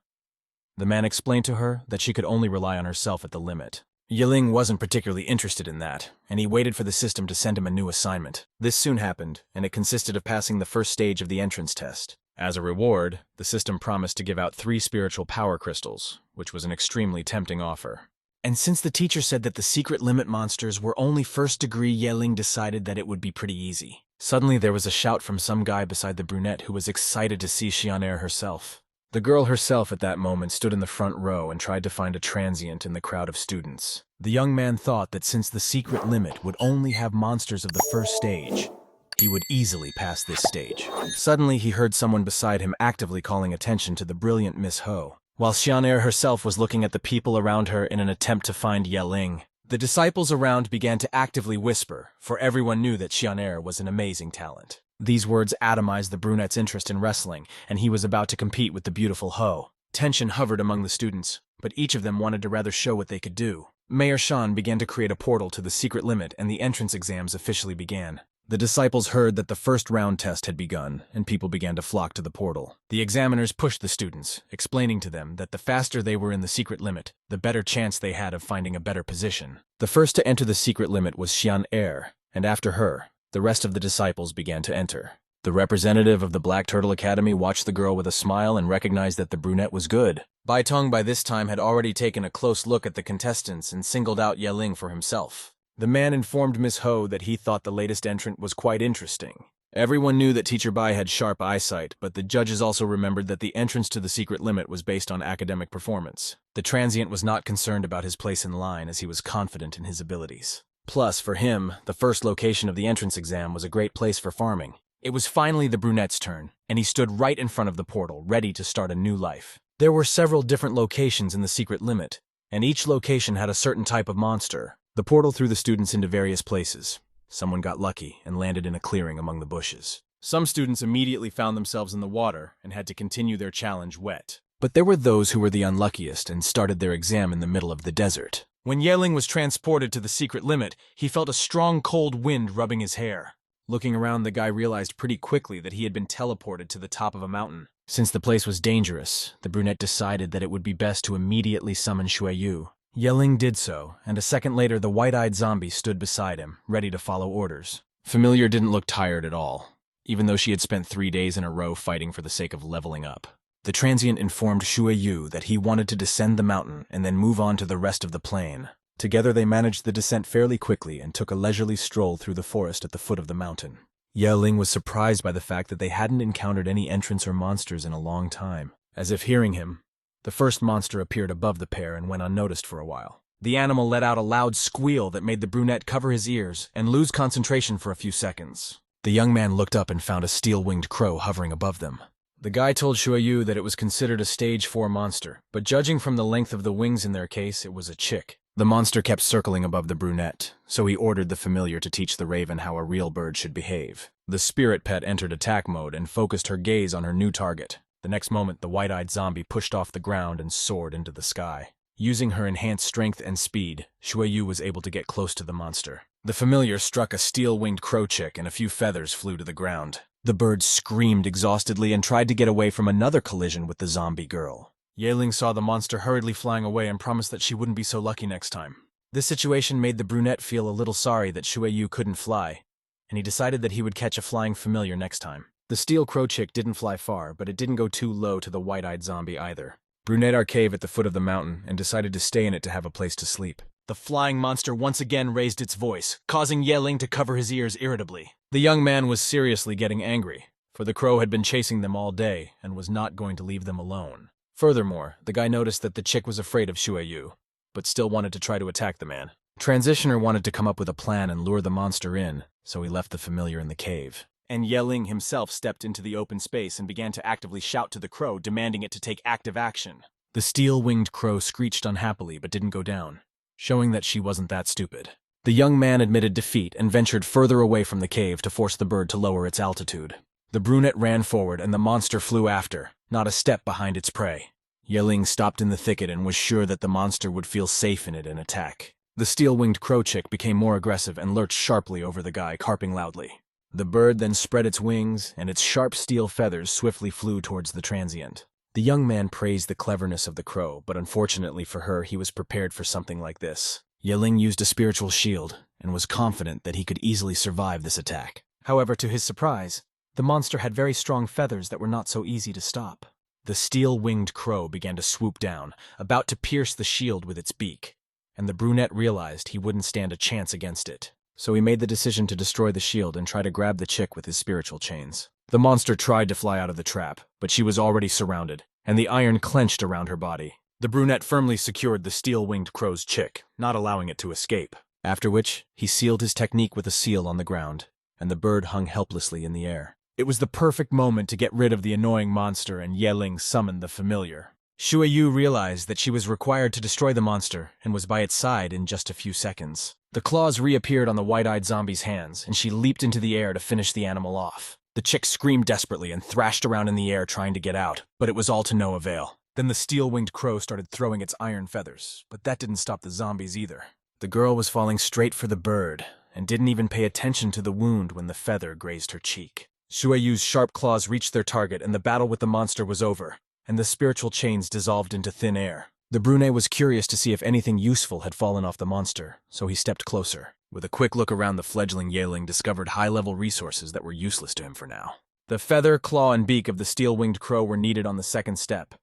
Speaker 1: The man explained to her that she could only rely on herself at the limit. Ye Ling wasn't particularly interested in that, and he waited for the system to send him a new assignment. This soon happened, and it consisted of passing the first stage of the entrance test. As a reward, the system promised to give out 3 spiritual power crystals, which was an extremely tempting offer. And since the teacher said that the secret limit monsters were only first degree, Ye Ling decided that it would be pretty easy. Suddenly there was a shout from some guy beside the brunette who was excited to see Xianer herself. The girl herself at that moment stood in the front row and tried to find a transient in the crowd of students. The young man thought that since the secret limit would only have monsters of the first stage, he would easily pass this stage. Suddenly he heard someone beside him actively calling attention to the brilliant Miss Ho, while Xianer herself was looking at the people around her in an attempt to find Ye Ling. The disciples around began to actively whisper, for everyone knew that Xianer was an amazing talent. These words atomized the brunette's interest in wrestling, and he was about to compete with the beautiful Ho. Tension hovered among the students, but each of them wanted to rather show what they could do. Mayor Shan began to create a portal to the secret limit, and the entrance exams officially began. The disciples heard that the first round test had begun, and people began to flock to the portal. The examiners pushed the students, explaining to them that the faster they were in the secret limit, the better chance they had of finding a better position. The first to enter the secret limit was Shannel, and after her, the rest of the disciples began to enter. The representative of the Black Turtle Academy watched the girl with a smile and recognized that the brunette was good. Baitong by this time had already taken a close look at the contestants and singled out Yeling for himself. The man informed Miss Ho that he thought the latest entrant was quite interesting. Everyone knew that Teacher Bai had sharp eyesight, but the judges also remembered that the entrance to the secret limit was based on academic performance. The transient was not concerned about his place in line as he was confident in his abilities. Plus, for him, the first location of the entrance exam was a great place for farming. It was finally the brunette's turn, and he stood right in front of the portal, ready to start a new life. There were several different locations in the secret limit, and each location had a certain type of monster. The portal threw the students into various places. Someone got lucky and landed in a clearing among the bushes. Some students immediately found themselves in the water and had to continue their challenge wet. But there were those who were the unluckiest and started their exam in the middle of the desert. When Yeling was transported to the secret limit, he felt a strong cold wind rubbing his hair. Looking around, the guy realized pretty quickly that he had been teleported to the top of a mountain. Since the place was dangerous, the brunette decided that it would be best to immediately summon Shuiyu. Yeling did so, and a second later the white-eyed zombie stood beside him, ready to follow orders. Familiar didn't look tired at all, even though she had spent 3 days in a row fighting for the sake of leveling up. The transient informed Shuiyu that he wanted to descend the mountain and then move on to the rest of the plain. Together they managed the descent fairly quickly and took a leisurely stroll through the forest at the foot of the mountain. Yeling was surprised by the fact that they hadn't encountered any entrants or monsters in a long time. As if hearing him, the first monster appeared above the pair and went unnoticed for a while. The animal let out a loud squeal that made the brunette cover his ears and lose concentration for a few seconds. The young man looked up and found a steel-winged crow hovering above them. The guy told Shuiyu that it was considered a stage 4 monster, but judging from the length of the wings in their case, it was a chick. The monster kept circling above the brunette, so he ordered the familiar to teach the raven how a real bird should behave. The spirit pet entered attack mode and focused her gaze on her new target. The next moment, the white-eyed zombie pushed off the ground and soared into the sky. Using her enhanced strength and speed, Shuiyu was able to get close to the monster. The familiar struck a steel-winged crow chick and a few feathers flew to the ground. The bird screamed exhaustedly and tried to get away from another collision with the zombie girl. Yeling saw the monster hurriedly flying away and promised that she wouldn't be so lucky next time. This situation made the brunette feel a little sorry that Shuiyu couldn't fly, and he decided that he would catch a flying familiar next time. The steel crow chick didn't fly far, but it didn't go too low to the white-eyed zombie either. Brunette our cave at the foot of the mountain and decided to stay in it to have a place to sleep. The flying monster once again raised its voice, causing Yeling to cover his ears irritably. The young man was seriously getting angry, for the crow had been chasing them all day and was not going to leave them alone. Furthermore, the guy noticed that the chick was afraid of Shuiyu, but still wanted to try to attack the man. Transitioner wanted to come up with a plan and lure the monster in, so he left the familiar in the cave. And Yeling himself stepped into the open space and began to actively shout to the crow, demanding it to take active action. The steel-winged crow screeched unhappily but didn't go down, showing that she wasn't that stupid. The young man admitted defeat and ventured further away from the cave to force the bird to lower its altitude. The brunette ran forward and the monster flew after, not a step behind its prey. Yeling stopped in the thicket and was sure that the monster would feel safe in it and attack. The steel-winged crow chick became more aggressive and lurched sharply over the guy, carping loudly. The bird then spread its wings, and its sharp steel feathers swiftly flew towards the transient. The young man praised the cleverness of the crow, but unfortunately for her, he was prepared for something like this. Yeling used a spiritual shield, and was confident that he could easily survive this attack. However, to his surprise, the monster had very strong feathers that were not so easy to stop. The steel-winged crow began to swoop down, about to pierce the shield with its beak, and the brunette realized he wouldn't stand a chance against it. So he made the decision to destroy the shield and try to grab the chick with his spiritual chains. The monster tried to fly out of the trap, but she was already surrounded, and the iron clenched around her body. The brunette firmly secured the steel-winged crow's chick, not allowing it to escape. After which, he sealed his technique with a seal on the ground, and the bird hung helplessly in the air. It was the perfect moment to get rid of the annoying monster, and Yeling summoned the familiar. Shuiyu realized that she was required to destroy the monster and was by its side in just a few seconds. The claws reappeared on the white-eyed zombie's hands, and she leaped into the air to finish the animal off. The chick screamed desperately and thrashed around in the air trying to get out, but it was all to no avail. Then the steel-winged crow started throwing its iron feathers, but that didn't stop the zombies either. The girl was falling straight for the bird, and didn't even pay attention to the wound when the feather grazed her cheek. Shueyu's sharp claws reached their target, and the battle with the monster was over, and the spiritual chains dissolved into thin air. The brunette was curious to see if anything useful had fallen off the monster, so he stepped closer. With a quick look around, the fledgling Yeling discovered high-level resources that were useless to him for now. The feather, claw, and beak of the steel-winged crow were needed on the second step,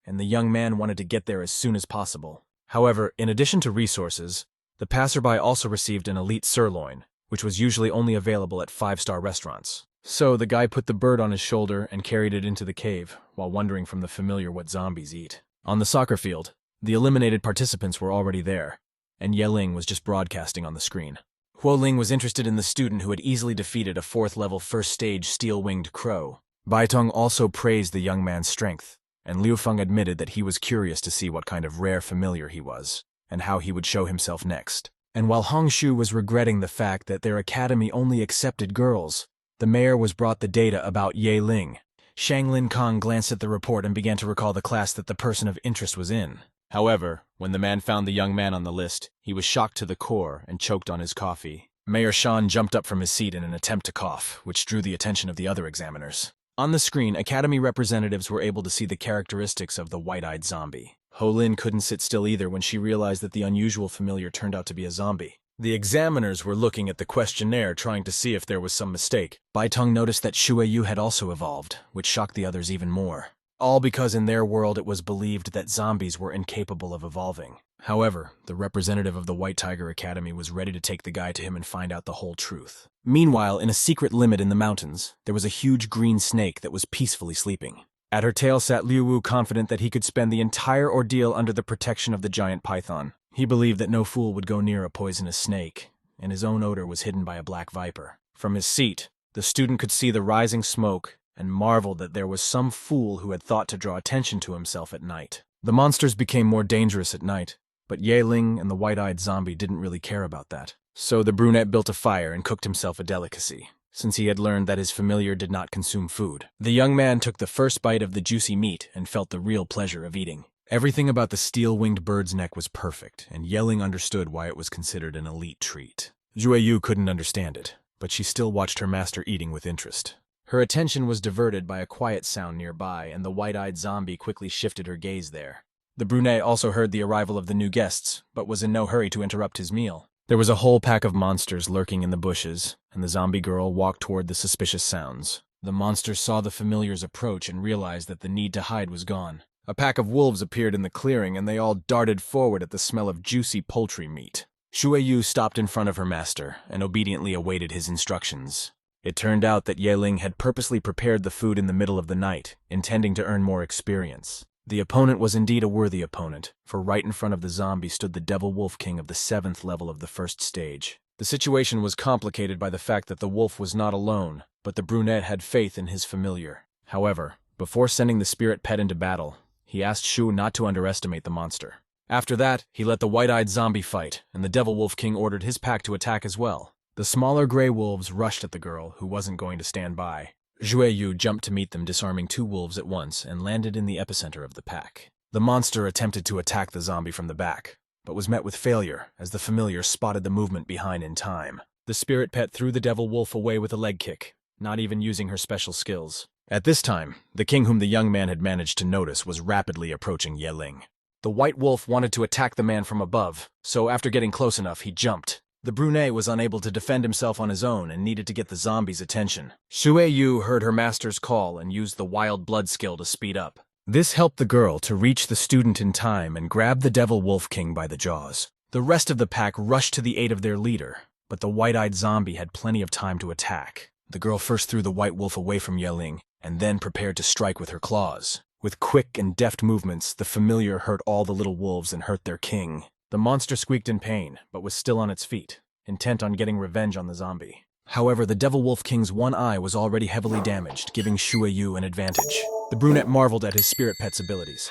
Speaker 1: and the young man wanted to get there as soon as possible. However, in addition to resources, the passerby also received an elite sirloin, which was usually only available at 5-star restaurants. So the guy put the bird on his shoulder and carried it into the cave, while wondering from the familiar what zombies eat. On the soccer field, the eliminated participants were already there, and Yeling was just broadcasting on the screen. Huoling was interested in the student who had easily defeated a 4th-level first-stage steel-winged crow. Baitong also praised the young man's strength, and Liu Feng admitted that he was curious to see what kind of rare familiar he was, and how he would show himself next. And while Hongshu was regretting the fact that their academy only accepted girls, the mayor was brought the data about Ye Ling. Shang Lin Kong glanced at the report and began to recall the class that the person of interest was in. However, when the man found the young man on the list, he was shocked to the core and choked on his coffee. Mayor Shan jumped up from his seat in an attempt to cough, which drew the attention of the other examiners. On the screen, academy representatives were able to see the characteristics of the white-eyed zombie. Ho Lin couldn't sit still either when she realized that the unusual familiar turned out to be a zombie. The examiners were looking at the questionnaire, trying to see if there was some mistake. Baitong noticed that Shueyu had also evolved, which shocked the others even more. All because in their world it was believed that zombies were incapable of evolving. However, the representative of the White Tiger Academy was ready to take the guy to him and find out the whole truth. Meanwhile, in a secret limit in the mountains, there was a huge green snake that was peacefully sleeping. At her tail sat Liu Wu, confident that he could spend the entire ordeal under the protection of the giant python. He believed that no fool would go near a poisonous snake, and his own odor was hidden by a black viper. From his seat, the student could see the rising smoke and marveled that there was some fool who had thought to draw attention to himself at night. The monsters became more dangerous at night, but Ye Ling and the white-eyed zombie didn't really care about that. So the brunette built a fire and cooked himself a delicacy, since he had learned that his familiar did not consume food. The young man took the first bite of the juicy meat and felt the real pleasure of eating. Everything about the steel-winged bird's neck was perfect, and Yeling understood why it was considered an elite treat. Jueyu couldn't understand it, but she still watched her master eating with interest. Her attention was diverted by a quiet sound nearby, and the white-eyed zombie quickly shifted her gaze there. The brunette also heard the arrival of the new guests, but was in no hurry to interrupt his meal. There was a whole pack of monsters lurking in the bushes, and the zombie girl walked toward the suspicious sounds. The monsters saw the familiars approach and realized that the need to hide was gone. A pack of wolves appeared in the clearing, and they all darted forward at the smell of juicy poultry meat. Shueyu stopped in front of her master and obediently awaited his instructions. It turned out that Yeling had purposely prepared the food in the middle of the night, intending to earn more experience. The opponent was indeed a worthy opponent, for right in front of the zombie stood the Devil Wolf King of the 7th level of the first stage. The situation was complicated by the fact that the wolf was not alone, but the brunette had faith in his familiar. However, before sending the spirit pet into battle, he asked Shu not to underestimate the monster. After that, he let the white-eyed zombie fight, and the Devil Wolf King ordered his pack to attack as well. The smaller gray wolves rushed at the girl, who wasn't going to stand by. Jueyu jumped to meet them, disarming 2 wolves at once, and landed in the epicenter of the pack. The monster attempted to attack the zombie from the back, but was met with failure, as the familiar spotted the movement behind in time. The spirit pet threw the devil wolf away with a leg kick, not even using her special skills. At this time, the king whom the young man had managed to notice was rapidly approaching Yeling. The white wolf wanted to attack the man from above, so after getting close enough, he jumped. The brunette was unable to defend himself on his own and needed to get the zombie's attention. Shueyu heard her master's call and used the wild blood skill to speed up. This helped the girl to reach the student in time and grab the Devil Wolf King by the jaws. The rest of the pack rushed to the aid of their leader, but the white-eyed zombie had plenty of time to attack. The girl first threw the white wolf away from Yeling, and then prepared to strike with her claws. With quick and deft movements, the familiar hurt all the little wolves and hurt their king. The monster squeaked in pain, but was still on its feet, intent on getting revenge on the zombie. However, the Devil Wolf King's one eye was already heavily damaged, giving Shueyu an advantage. The brunette marveled at his spirit pet's abilities,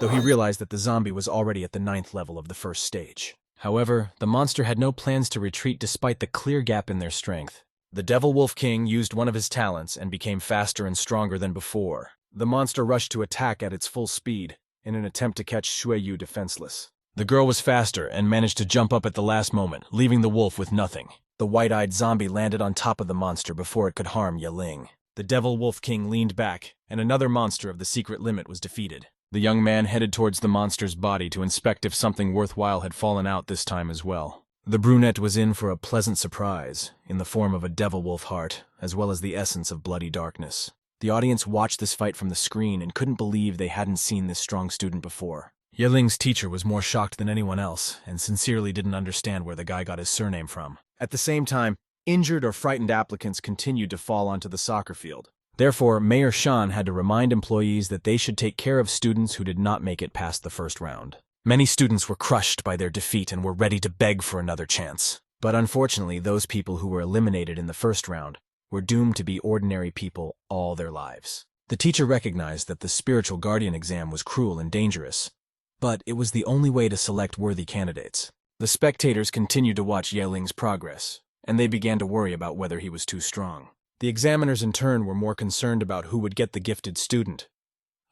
Speaker 1: though he realized that the zombie was already at the 9th level of the first stage. However, the monster had no plans to retreat despite the clear gap in their strength. The Devil Wolf King used one of his talents and became faster and stronger than before. The monster rushed to attack at its full speed in an attempt to catch Shueyu defenseless. The girl was faster and managed to jump up at the last moment, leaving the wolf with nothing. The white-eyed zombie landed on top of the monster before it could harm Yeling. The Devil Wolf King leaned back, and another monster of the secret limit was defeated. The young man headed towards the monster's body to inspect if something worthwhile had fallen out this time as well. The brunette was in for a pleasant surprise, in the form of a devil wolf heart, as well as the essence of bloody darkness. The audience watched this fight from the screen and couldn't believe they hadn't seen this strong student before. Yeling's teacher was more shocked than anyone else, and sincerely didn't understand where the guy got his surname from. At the same time, injured or frightened applicants continued to fall onto the soccer field. Therefore, Mayor Shan had to remind employees that they should take care of students who did not make it past the first round. Many students were crushed by their defeat and were ready to beg for another chance. But unfortunately, those people who were eliminated in the first round were doomed to be ordinary people all their lives. The teacher recognized that the spiritual guardian exam was cruel and dangerous, but it was the only way to select worthy candidates. The spectators continued to watch Yeling's progress, and they began to worry about whether he was too strong. The examiners in turn were more concerned about who would get the gifted student,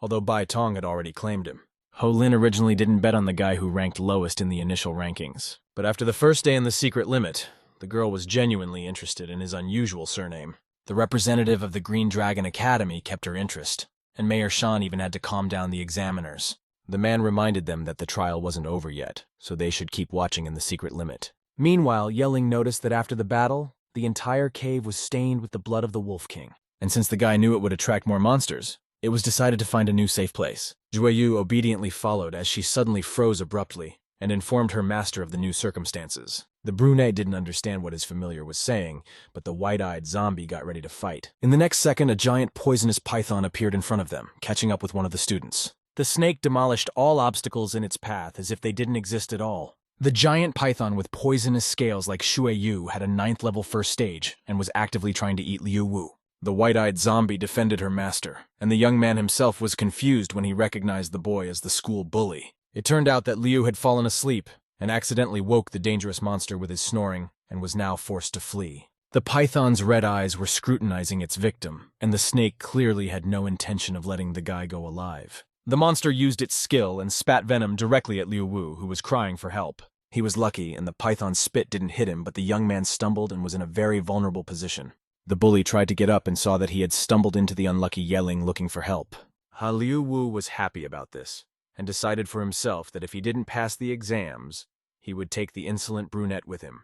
Speaker 1: although Bai Tong had already claimed him. Ho Lin originally didn't bet on the guy who ranked lowest in the initial rankings, but after the first day in the secret limit, the girl was genuinely interested in his unusual surname. The representative of the Green Dragon Academy kept her interest, and Mayor Shan even had to calm down the examiners. The man reminded them that the trial wasn't over yet, so they should keep watching in the secret limit. Meanwhile, Yeling noticed that after the battle, the entire cave was stained with the blood of the Wolf King. And since the guy knew it would attract more monsters, it was decided to find a new safe place. Jueyu obediently followed as she suddenly froze abruptly and informed her master of the new circumstances. The brunette didn't understand what his familiar was saying, but the white-eyed zombie got ready to fight. In the next second, a giant poisonous python appeared in front of them, catching up with one of the students. The snake demolished all obstacles in its path as if they didn't exist at all. The giant python with poisonous scales like Shueyu had a 9th level first stage and was actively trying to eat Liu Wu. The white-eyed zombie defended her master, and the young man himself was confused when he recognized the boy as the school bully. It turned out that Liu had fallen asleep and accidentally woke the dangerous monster with his snoring and was now forced to flee. The python's red eyes were scrutinizing its victim, and the snake clearly had no intention of letting the guy go alive. The monster used its skill and spat venom directly at Liu Wu, who was crying for help. He was lucky, and the python's spit didn't hit him, but the young man stumbled and was in a very vulnerable position. The bully tried to get up and saw that he had stumbled into the unlucky Yeling looking for help. Liu Wu was happy about this, and decided for himself that if he didn't pass the exams, he would take the insolent brunette with him.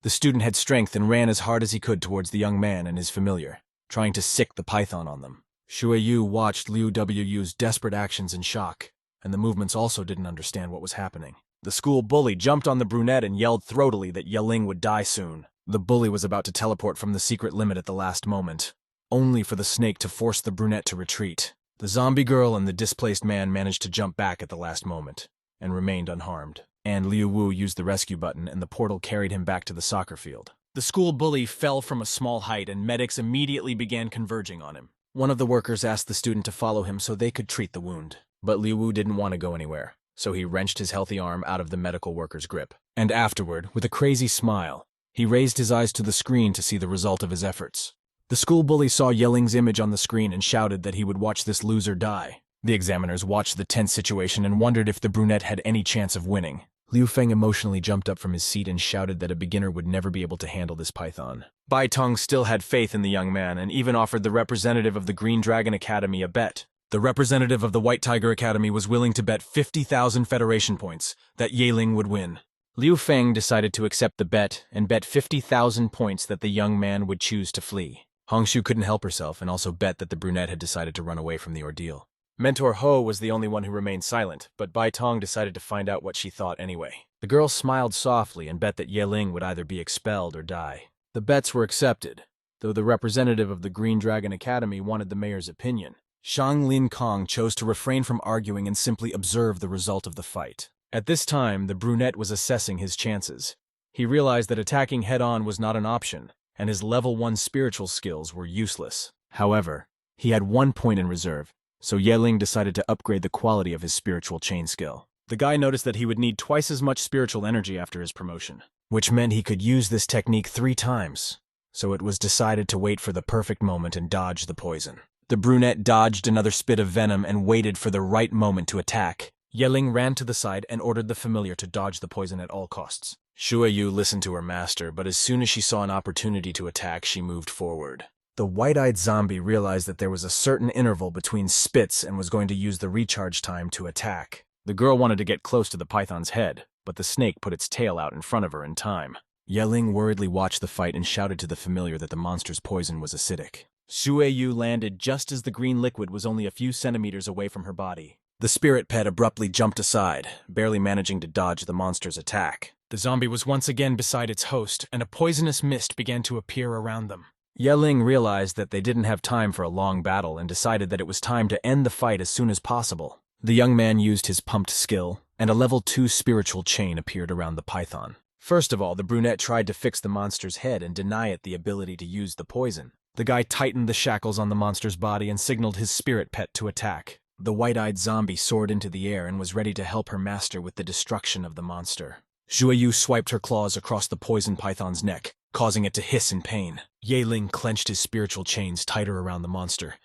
Speaker 1: The student had strength and ran as hard as he could towards the young man and his familiar, trying to sick the python on them. Shueyu watched Liu Wu's desperate actions in shock, and the movements also didn't understand what was happening. The school bully jumped on the brunette and yelled throatily that Yeling would die soon. The bully was about to teleport from the secret limit at the last moment, only for the snake to force the brunette to retreat. The zombie girl and the displaced man managed to jump back at the last moment, and remained unharmed. And Liu Wu used the rescue button, and the portal carried him back to the soccer field. The school bully fell from a small height, and medics immediately began converging on him. One of the workers asked the student to follow him so they could treat the wound. But Liu Wu didn't want to go anywhere, so he wrenched his healthy arm out of the medical worker's grip. And afterward, with a crazy smile, he raised his eyes to the screen to see the result of his efforts. The school bully saw Yeling's image on the screen and shouted that he would watch this loser die. The examiners watched the tense situation and wondered if the brunette had any chance of winning. Liu Feng emotionally jumped up from his seat and shouted that a beginner would never be able to handle this python. Bai Tong still had faith in the young man and even offered the representative of the Green Dragon Academy a bet. The representative of the White Tiger Academy was willing to bet 50,000 Federation points that Yeling would win. Liu Feng decided to accept the bet and bet 50,000 points that the young man would choose to flee. Hongshu couldn't help herself and also bet that the brunette had decided to run away from the ordeal. Mentor Ho was the only one who remained silent, but Bai Tong decided to find out what she thought anyway. The girl smiled softly and bet that Yeling would either be expelled or die. The bets were accepted, though the representative of the Green Dragon Academy wanted the mayor's opinion. Shang Lin Kong chose to refrain from arguing and simply observe the result of the fight. At this time, the brunette was assessing his chances. He realized that attacking head-on was not an option, and his level 1 spiritual skills were useless. However, he had 1 point in reserve, so Yeling decided to upgrade the quality of his spiritual chain skill. The guy noticed that he would need twice as much spiritual energy after his promotion, which meant he could use this technique 3 times. So it was decided to wait for the perfect moment and dodge the poison. The brunette dodged another spit of venom and waited for the right moment to attack. Yeling ran to the side and ordered the familiar to dodge the poison at all costs. Shueyu listened to her master, but as soon as she saw an opportunity to attack, she moved forward. The white-eyed zombie realized that there was a certain interval between spits and was going to use the recharge time to attack. The girl wanted to get close to the python's head, but the snake put its tail out in front of her in time. Yeling worriedly watched the fight and shouted to the familiar that the monster's poison was acidic. Shueyu landed just as the green liquid was only a few centimeters away from her body. The spirit pet abruptly jumped aside, barely managing to dodge the monster's attack. The zombie was once again beside its host, and a poisonous mist began to appear around them. Yeling realized that they didn't have time for a long battle and decided that it was time to end the fight as soon as possible. The young man used his pumped skill, and a level 2 spiritual chain appeared around the python. First of all, the brunette tried to fix the monster's head and deny it the ability to use the poison. The guy tightened the shackles on the monster's body and signaled his spirit pet to attack. The white-eyed zombie soared into the air and was ready to help her master with the destruction of the monster. Shueyu swiped her claws across the poison python's neck, causing it to hiss in pain. Yeling clenched his spiritual chains tighter around the monster,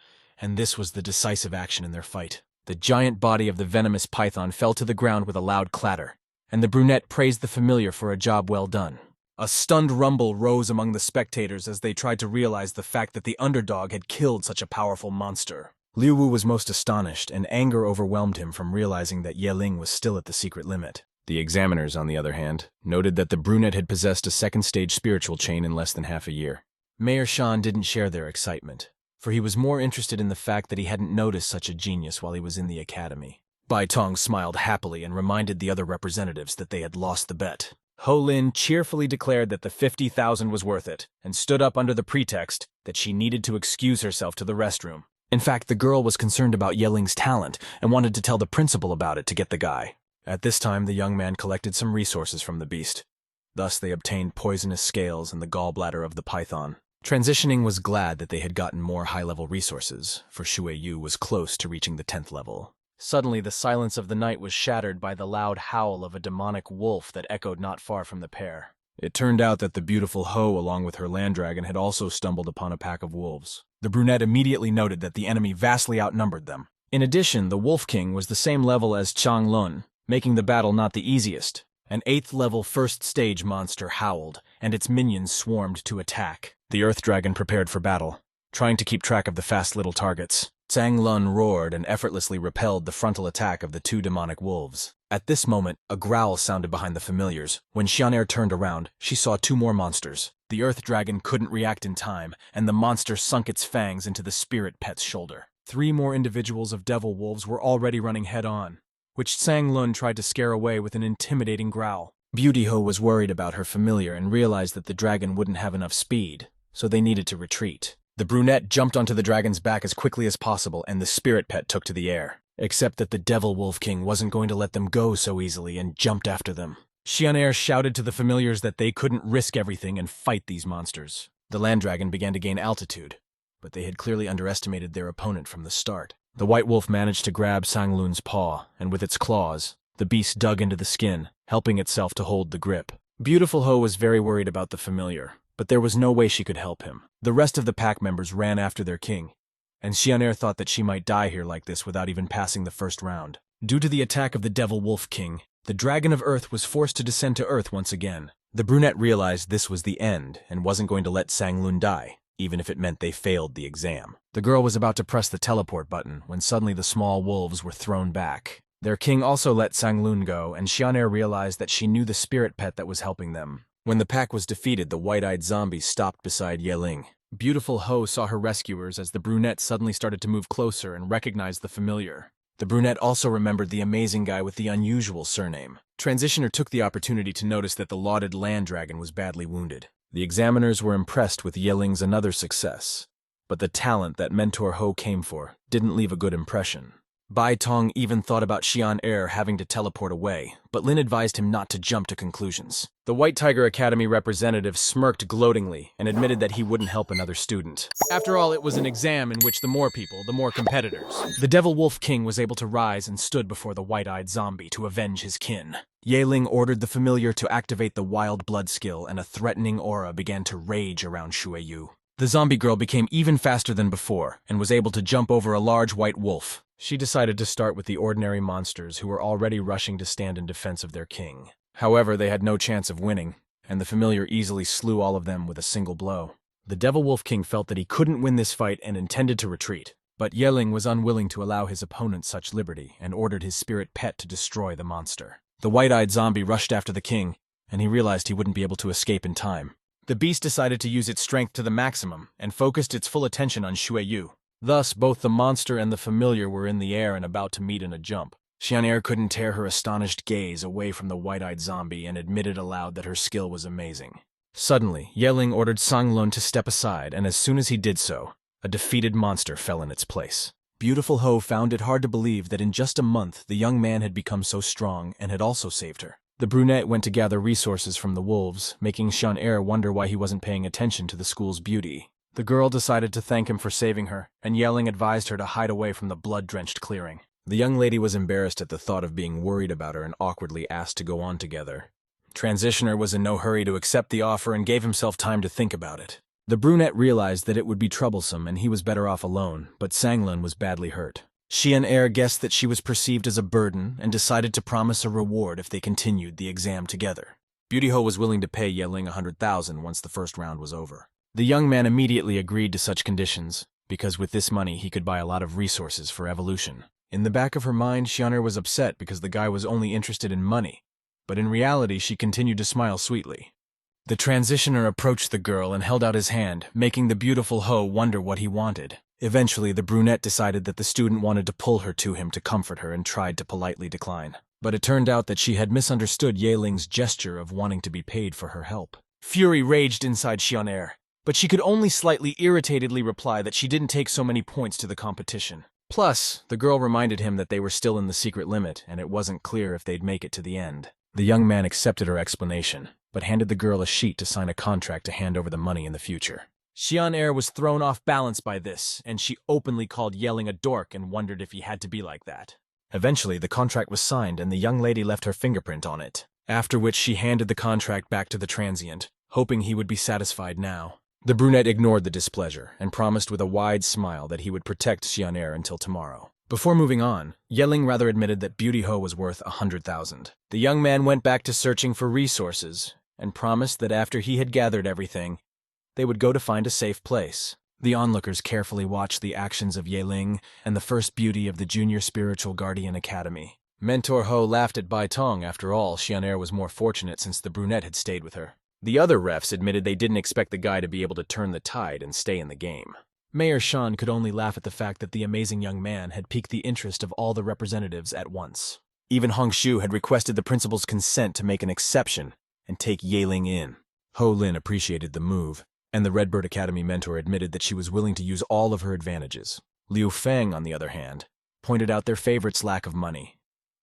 Speaker 1: and this was the decisive action in their fight. The giant body of the venomous python fell to the ground with a loud clatter, and the brunette praised the familiar for a job well done. A stunned rumble rose among the spectators as they tried to realize the fact that the underdog had killed such a powerful monster. Liu Wu was most astonished, and anger overwhelmed him from realizing that Yeling was still at the secret limit. The examiners, on the other hand, noted that the brunette had possessed a second-stage spiritual chain in less than half a year. Mayor Shan didn't share their excitement, for he was more interested in the fact that he hadn't noticed such a genius while he was in the academy. Bai Tong smiled happily and reminded the other representatives that they had lost the bet. Ho Lin cheerfully declared that the 50,000 was worth it, and stood up under the pretext that she needed to excuse herself to the restroom. In fact, the girl was concerned about Yeling's talent and wanted to tell the principal about it to get the guy. At this time, the young man collected some resources from the beast. Thus, they obtained poisonous scales and the gallbladder of the python. Transitioning was glad that they had gotten more high-level resources, for Shueyu was close to reaching the 10th level. Suddenly, the silence of the night was shattered by the loud howl of a demonic wolf that echoed not far from the pair. It turned out that the beautiful Ho, along with her land dragon, had also stumbled upon a pack of wolves. The brunette immediately noted that the enemy vastly outnumbered them. In addition, the Wolf King was the same level as Chang Lun, making the battle not the easiest. An 8th-level first-stage monster howled, and its minions swarmed to attack. The Earth Dragon prepared for battle, trying to keep track of the fast little targets. Tsang Lun roared and effortlessly repelled the frontal attack of the 2 demonic wolves. At this moment, a growl sounded behind the familiars. When Shan'er turned around, she saw 2 more monsters. The Earth Dragon couldn't react in time, and the monster sunk its fangs into the spirit pet's shoulder. 3 more individuals of devil wolves were already running head-on, which Tsang Lun tried to scare away with an intimidating growl. Beauty Ho was worried about her familiar and realized that the dragon wouldn't have enough speed, so they needed to retreat. The brunette jumped onto the dragon's back as quickly as possible, and the spirit pet took to the air. Except that the Devil Wolf King wasn't going to let them go so easily and jumped after them. Shan'er shouted to the familiars that they couldn't risk everything and fight these monsters. The land dragon began to gain altitude, but they had clearly underestimated their opponent from the start. The white wolf managed to grab Sang Lun's paw, and with its claws, the beast dug into the skin, helping itself to hold the grip. Beautiful Ho was very worried about the familiar, but there was no way she could help him. The rest of the pack members ran after their king, and Shan'er thought that she might die here like this without even passing the first round. Due to the attack of the Devil Wolf King, the Dragon of Earth was forced to descend to Earth once again. The brunette realized this was the end and wasn't going to let Sang Lun die, even if it meant they failed the exam. The girl was about to press the teleport button when suddenly the small wolves were thrown back. Their king also let Sang Lun go, and Shan'er realized that she knew the spirit pet that was helping them. When the pack was defeated, the white-eyed zombie stopped beside Yeling. Beautiful Ho saw her rescuers as the brunette suddenly started to move closer and recognized the familiar. The brunette also remembered the amazing guy with the unusual surname. Transitioner took the opportunity to notice that the lauded land dragon was badly wounded. The examiners were impressed with Yeling's another success, but the talent that Mentor Ho came for didn't leave a good impression. Bai Tong even thought about Shan'er having to teleport away, but Lin advised him not to jump to conclusions. The White Tiger Academy representative smirked gloatingly and admitted that he wouldn't help another student. After all, it was an exam in which the more people, the more competitors. The Devil Wolf King was able to rise and stood before the white-eyed zombie to avenge his kin. Yeling ordered the familiar to activate the wild blood skill, and a threatening aura began to rage around Shueyu. The zombie girl became even faster than before and was able to jump over a large white wolf. She decided to start with the ordinary monsters who were already rushing to stand in defense of their king. However, they had no chance of winning, and the familiar easily slew all of them with a single blow. The Devil Wolf King felt that he couldn't win this fight and intended to retreat, but Yeling was unwilling to allow his opponent such liberty and ordered his spirit pet to destroy the monster. The white-eyed zombie rushed after the king, and he realized he wouldn't be able to escape in time. The beast decided to use its strength to the maximum and focused its full attention on Shueyu. Thus, both the monster and the familiar were in the air and about to meet in a jump. Shannel couldn't tear her astonished gaze away from the white-eyed zombie and admitted aloud that her skill was amazing. Suddenly, Yeling ordered Sanglun to step aside, and as soon as he did so, a defeated monster fell in its place. Beautiful Ho found it hard to believe that in just a month the young man had become so strong and had also saved her. The brunette went to gather resources from the wolves, making Shan-Er wonder why he wasn't paying attention to the school's beauty. The girl decided to thank him for saving her, and Yeling advised her to hide away from the blood-drenched clearing. The young lady was embarrassed at the thought of being worried about her and awkwardly asked to go on together. Transitioner was in no hurry to accept the offer and gave himself time to think about it. The brunette realized that it would be troublesome and he was better off alone, but Sanglun was badly hurt. Shan-Er guessed that she was perceived as a burden and decided to promise a reward if they continued the exam together. Beauty Ho was willing to pay Yeling 100,000 once the first round was over. The young man immediately agreed to such conditions, because with this money he could buy a lot of resources for evolution. In the back of her mind, Shan-Er was upset because the guy was only interested in money, but in reality she continued to smile sweetly. The transitioner approached the girl and held out his hand, making the beautiful Ho wonder what he wanted. Eventually, the brunette decided that the student wanted to pull her to him to comfort her and tried to politely decline. But it turned out that she had misunderstood Yeling's gesture of wanting to be paid for her help. Fury raged inside Shan-Er, but she could only slightly irritatedly reply that she didn't take so many points to the competition. Plus, the girl reminded him that they were still in the secret limit and it wasn't clear if they'd make it to the end. The young man accepted her explanation, but handed the girl a sheet to sign a contract to hand over the money in the future. Shan-Er was thrown off balance by this, and she openly called Yeling a dork and wondered if he had to be like that. Eventually, the contract was signed and the young lady left her fingerprint on it, after which she handed the contract back to the transient, hoping he would be satisfied now. The brunette ignored the displeasure and promised with a wide smile that he would protect Shan-Er until tomorrow. Before moving on, Yeling rather admitted that Beauty Ho was worth 100,000. The young man went back to searching for resources and promised that after he had gathered everything, they would go to find a safe place. The onlookers carefully watched the actions of Yeling and the first beauty of the Junior Spiritual Guardian Academy. Mentor Ho laughed at Bai Tong. After all, Shan-Er was more fortunate since the brunette had stayed with her. The other refs admitted they didn't expect the guy to be able to turn the tide and stay in the game. Mayor Shan could only laugh at the fact that the amazing young man had piqued the interest of all the representatives at once. Even Hong Shu had requested the principal's consent to make an exception and take Yeling in. Ho Lin appreciated the move, and the Redbird Academy mentor admitted that she was willing to use all of her advantages. Liu Feng, on the other hand, pointed out their favorite's lack of money.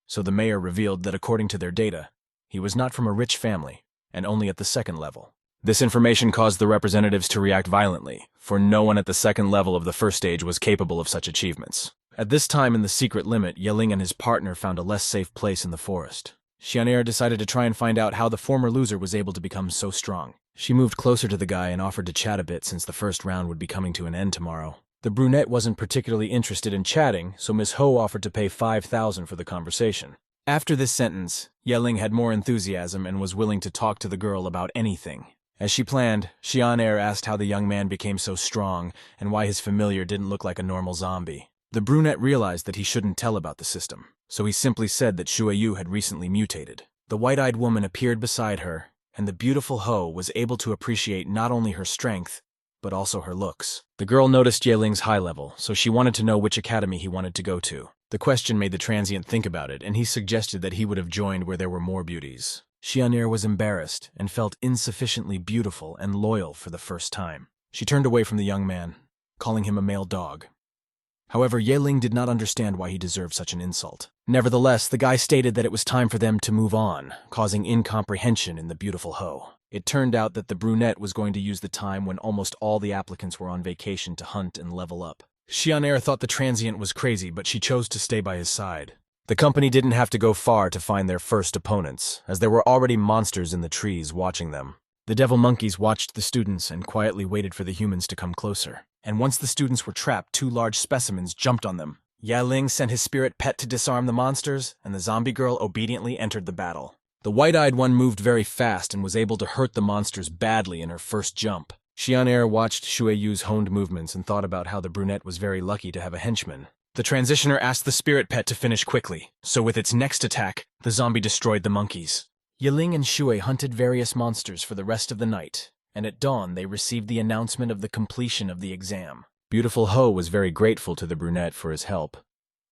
Speaker 1: So the mayor revealed that according to their data, he was not from a rich family, and only at the second level. This information caused the representatives to react violently, for no one at the second level of the first stage was capable of such achievements. At this time in the secret limit, Yeling and his partner found a less safe place in the forest. Shan-Er decided to try and find out how the former loser was able to become so strong. She moved closer to the guy and offered to chat a bit since the first round would be coming to an end tomorrow. The brunette wasn't particularly interested in chatting, so Miss Ho offered to pay 5,000 for the conversation. After this sentence, Yeling had more enthusiasm and was willing to talk to the girl about anything. As she planned, Shan-Er asked how the young man became so strong and why his familiar didn't look like a normal zombie. The brunette realized that he shouldn't tell about the system, so he simply said that Shueyu had recently mutated. The white-eyed woman appeared beside her, and the beautiful Ho was able to appreciate not only her strength, but also her looks. The girl noticed Yeling's high level, so she wanted to know which academy he wanted to go to. The question made the transient think about it, and he suggested that he would have joined where there were more beauties. Shan-Er was embarrassed and felt insufficiently beautiful and loyal for the first time. She turned away from the young man, calling him a male dog. However, Yeling did not understand why he deserved such an insult. Nevertheless, the guy stated that it was time for them to move on, causing incomprehension in the beautiful Ho. It turned out that the brunette was going to use the time when almost all the applicants were on vacation to hunt and level up. Shan-Er thought the transient was crazy, but she chose to stay by his side. The company didn't have to go far to find their first opponents, as there were already monsters in the trees watching them. The devil monkeys watched the students and quietly waited for the humans to come closer. And once the students were trapped, 2 large specimens jumped on them. Yeling sent his spirit pet to disarm the monsters, and the zombie girl obediently entered the battle. The white-eyed one moved very fast and was able to hurt the monsters badly in her first jump. Shan'er watched Shueyu's honed movements and thought about how the brunette was very lucky to have a henchman. The transitioner asked the spirit pet to finish quickly, so with its next attack, the zombie destroyed the monkeys. Yiling and Shuey hunted various monsters for the rest of the night, and at dawn they received the announcement of the completion of the exam. Beautiful Ho was very grateful to the brunette for his help,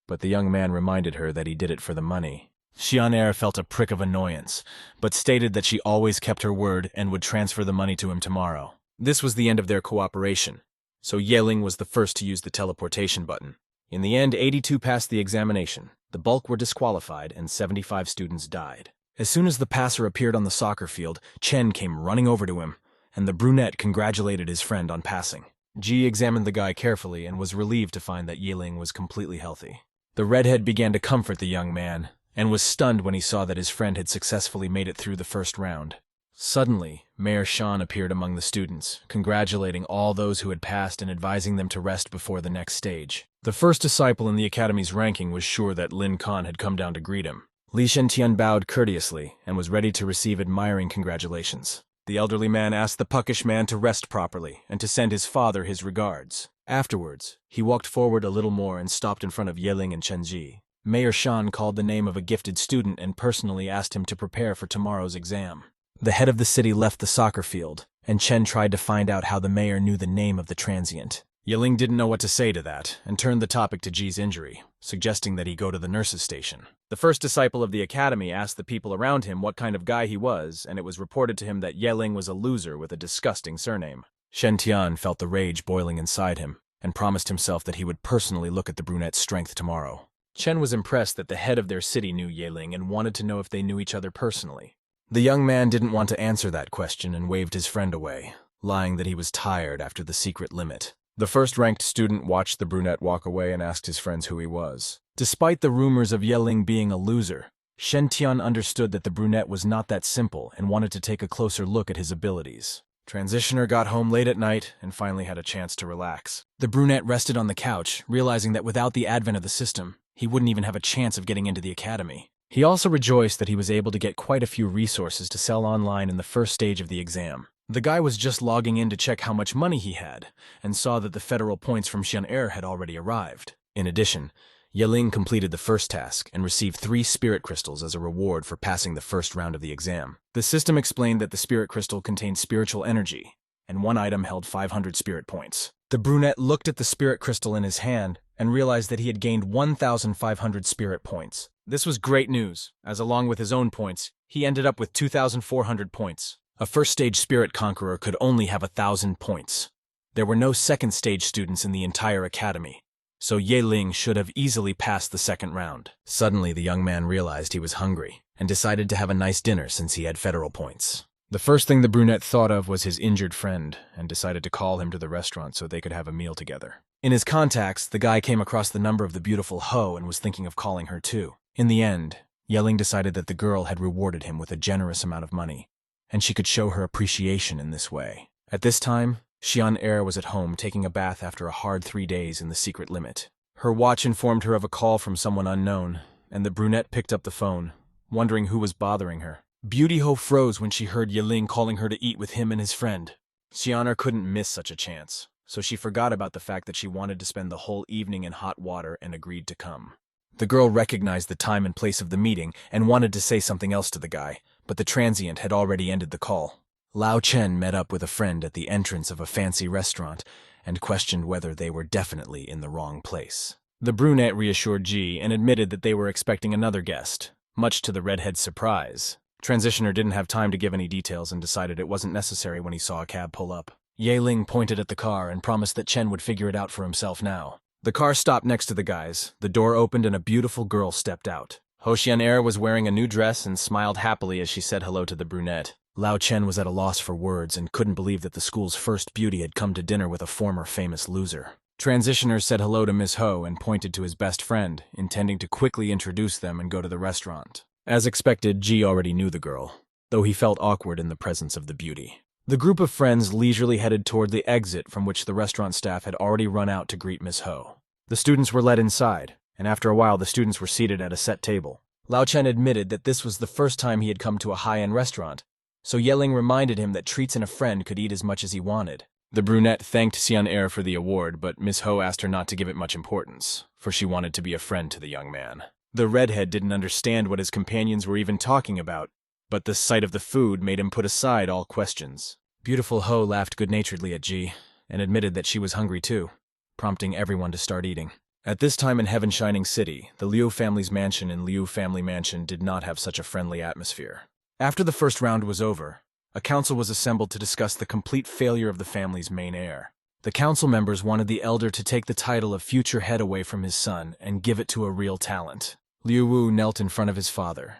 Speaker 1: but the young man reminded her that he did it for the money. Shan'er felt a prick of annoyance, but stated that she always kept her word and would transfer the money to him tomorrow. This was the end of their cooperation, so Yiling was the first to use the teleportation button. In the end, 82 passed the examination, the bulk were disqualified, and 75 students died. As soon as the passer appeared on the soccer field, Chen came running over to him, and the brunette congratulated his friend on passing. Ji examined the guy carefully and was relieved to find that Yiling was completely healthy. The redhead began to comfort the young man, and was stunned when he saw that his friend had successfully made it through the first round. Suddenly, Mayor Shan appeared among the students, congratulating all those who had passed and advising them to rest before the next stage. The first disciple in the academy's ranking was sure that Lin Kan had come down to greet him. Li Shentian bowed courteously and was ready to receive admiring congratulations. The elderly man asked the puckish man to rest properly and to send his father his regards. Afterwards, he walked forward a little more and stopped in front of Yiling and Chenji. Mayor Shan called the name of a gifted student and personally asked him to prepare for tomorrow's exam. The head of the city left the soccer field, and Chen tried to find out how the mayor knew the name of the transient. Yiling didn't know what to say to that, and turned the topic to Ji's injury, suggesting that he go to the nurse's station. The first disciple of the academy asked the people around him what kind of guy he was, and it was reported to him that Yiling was a loser with a disgusting surname. Shen Tian felt the rage boiling inside him, and promised himself that he would personally look at the brunette's strength tomorrow. Chen was impressed that the head of their city knew Yiling and wanted to know if they knew each other personally. The young man didn't want to answer that question and waved his friend away, lying that he was tired after the secret limit. The first-ranked student watched the brunette walk away and asked his friends who he was. Despite the rumors of Yiling being a loser, Shen Tian understood that the brunette was not that simple and wanted to take a closer look at his abilities. Transitioner got home late at night and finally had a chance to relax. The brunette rested on the couch, realizing that without the advent of the system, he wouldn't even have a chance of getting into the academy. He also rejoiced that he was able to get quite a few resources to sell online in the first stage of the exam. The guy was just logging in to check how much money he had, and saw that the federal points from Shan'er had already arrived. In addition, Yiling completed the first task and received 3 spirit crystals as a reward for passing the first round of the exam. The system explained that the spirit crystal contained spiritual energy, and one item held 500 spirit points. The brunette looked at the spirit crystal in his hand and realized that he had gained 1,500 spirit points. This was great news, as along with his own points, he ended up with 2,400 points. A first-stage spirit conqueror could only have 1,000 points. There were no second-stage students in the entire academy, so Yiling should have easily passed the second round. Suddenly, the young man realized he was hungry and decided to have a nice dinner since he had federal points. The first thing the brunette thought of was his injured friend and decided to call him to the restaurant so they could have a meal together. In his contacts, the guy came across the number of the beautiful Ho and was thinking of calling her too. In the end, Yiling decided that the girl had rewarded him with a generous amount of money, and she could show her appreciation in this way. At this time, Shan'er was at home taking a bath after a hard 3 days in the secret limit. Her watch informed her of a call from someone unknown, and the brunette picked up the phone, wondering who was bothering her. Beauty Ho froze when she heard Yiling calling her to eat with him and his friend. Shan'er couldn't miss such a chance, so she forgot about the fact that she wanted to spend the whole evening in hot water and agreed to come. The girl recognized the time and place of the meeting and wanted to say something else to the guy, but the transient had already ended the call. Lao Chen met up with a friend at the entrance of a fancy restaurant and questioned whether they were definitely in the wrong place. The brunette reassured Ji and admitted that they were expecting another guest, much to the redhead's surprise. Transitioner didn't have time to give any details and decided it wasn't necessary when he saw a cab pull up. Yiling pointed at the car and promised that Chen would figure it out for himself now. The car stopped next to the guys, the door opened and a beautiful girl stepped out. Ho Shan'er was wearing a new dress and smiled happily as she said hello to the brunette. Lao Chen was at a loss for words and couldn't believe that the school's first beauty had come to dinner with a former famous loser. Transitioner said hello to Miss Ho and pointed to his best friend, intending to quickly introduce them and go to the restaurant. As expected, Ji already knew the girl, though he felt awkward in the presence of the beauty. The group of friends leisurely headed toward the exit from which the restaurant staff had already run out to greet Miss Ho. The students were led inside, and after a while the students were seated at a set table. Lao Chen admitted that this was the first time he had come to a high-end restaurant, so Yeling reminded him that treats and a friend could eat as much as he wanted. The brunette thanked Xian for the award, but Miss Ho asked her not to give it much importance, for she wanted to be a friend to the young man. The redhead didn't understand what his companions were even talking about, but the sight of the food made him put aside all questions. Beautiful Ho laughed good-naturedly at Ji, and admitted that she was hungry too, prompting everyone to start eating. At this time in Heaven Shining City, the Liu family's mansion and Liu family mansion did not have such a friendly atmosphere. After the first round was over, a council was assembled to discuss the complete failure of the family's main heir. The council members wanted the elder to take the title of future head away from his son and give it to a real talent. Liu Wu knelt in front of his father,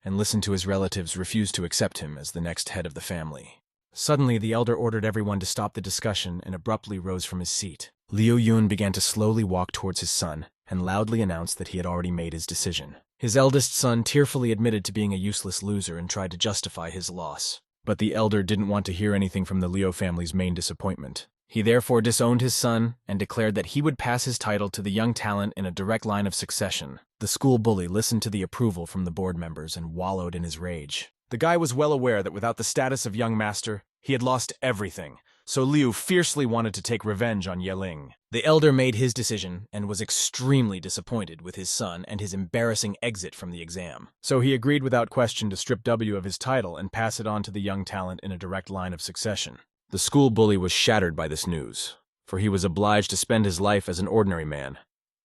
Speaker 1: and listened to his relatives refuse to accept him as the next head of the family. Suddenly, the elder ordered everyone to stop the discussion and abruptly rose from his seat. Liu Yun began to slowly walk towards his son and loudly announced that he had already made his decision. His eldest son tearfully admitted to being a useless loser and tried to justify his loss. But the elder didn't want to hear anything from the Liu family's main disappointment. He therefore disowned his son and declared that he would pass his title to the young talent in a direct line of succession. The school bully listened to the approval from the board members and wallowed in his rage. The guy was well aware that without the status of young master, he had lost everything, so Liu fiercely wanted to take revenge on Yeling. The elder made his decision and was extremely disappointed with his son and his embarrassing exit from the exam. So he agreed without question to strip W of his title and pass it on to the young talent in a direct line of succession. The school bully was shattered by this news, for he was obliged to spend his life as an ordinary man,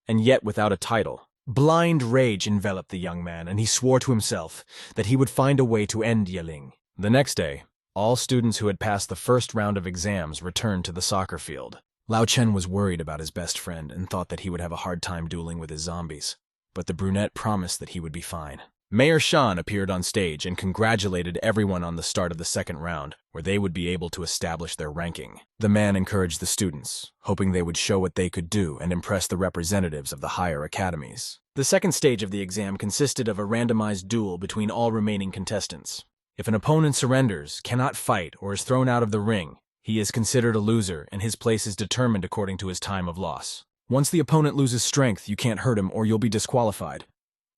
Speaker 1: and yet without a title. Blind rage enveloped the young man, and he swore to himself that he would find a way to end Yeling. The next day, all students who had passed the first round of exams returned to the soccer field. Lao Chen was worried about his best friend and thought that he would have a hard time dueling with his zombies, but the brunette promised that he would be fine. Mayor Shan appeared on stage and congratulated everyone on the start of the second round, where they would be able to establish their ranking. The man encouraged the students, hoping they would show what they could do and impress the representatives of the higher academies. The second stage of the exam consisted of a randomized duel between all remaining contestants. If an opponent surrenders, cannot fight, or is thrown out of the ring, he is considered a loser and his place is determined according to his time of loss. Once the opponent loses strength, you can't hurt him or you'll be disqualified.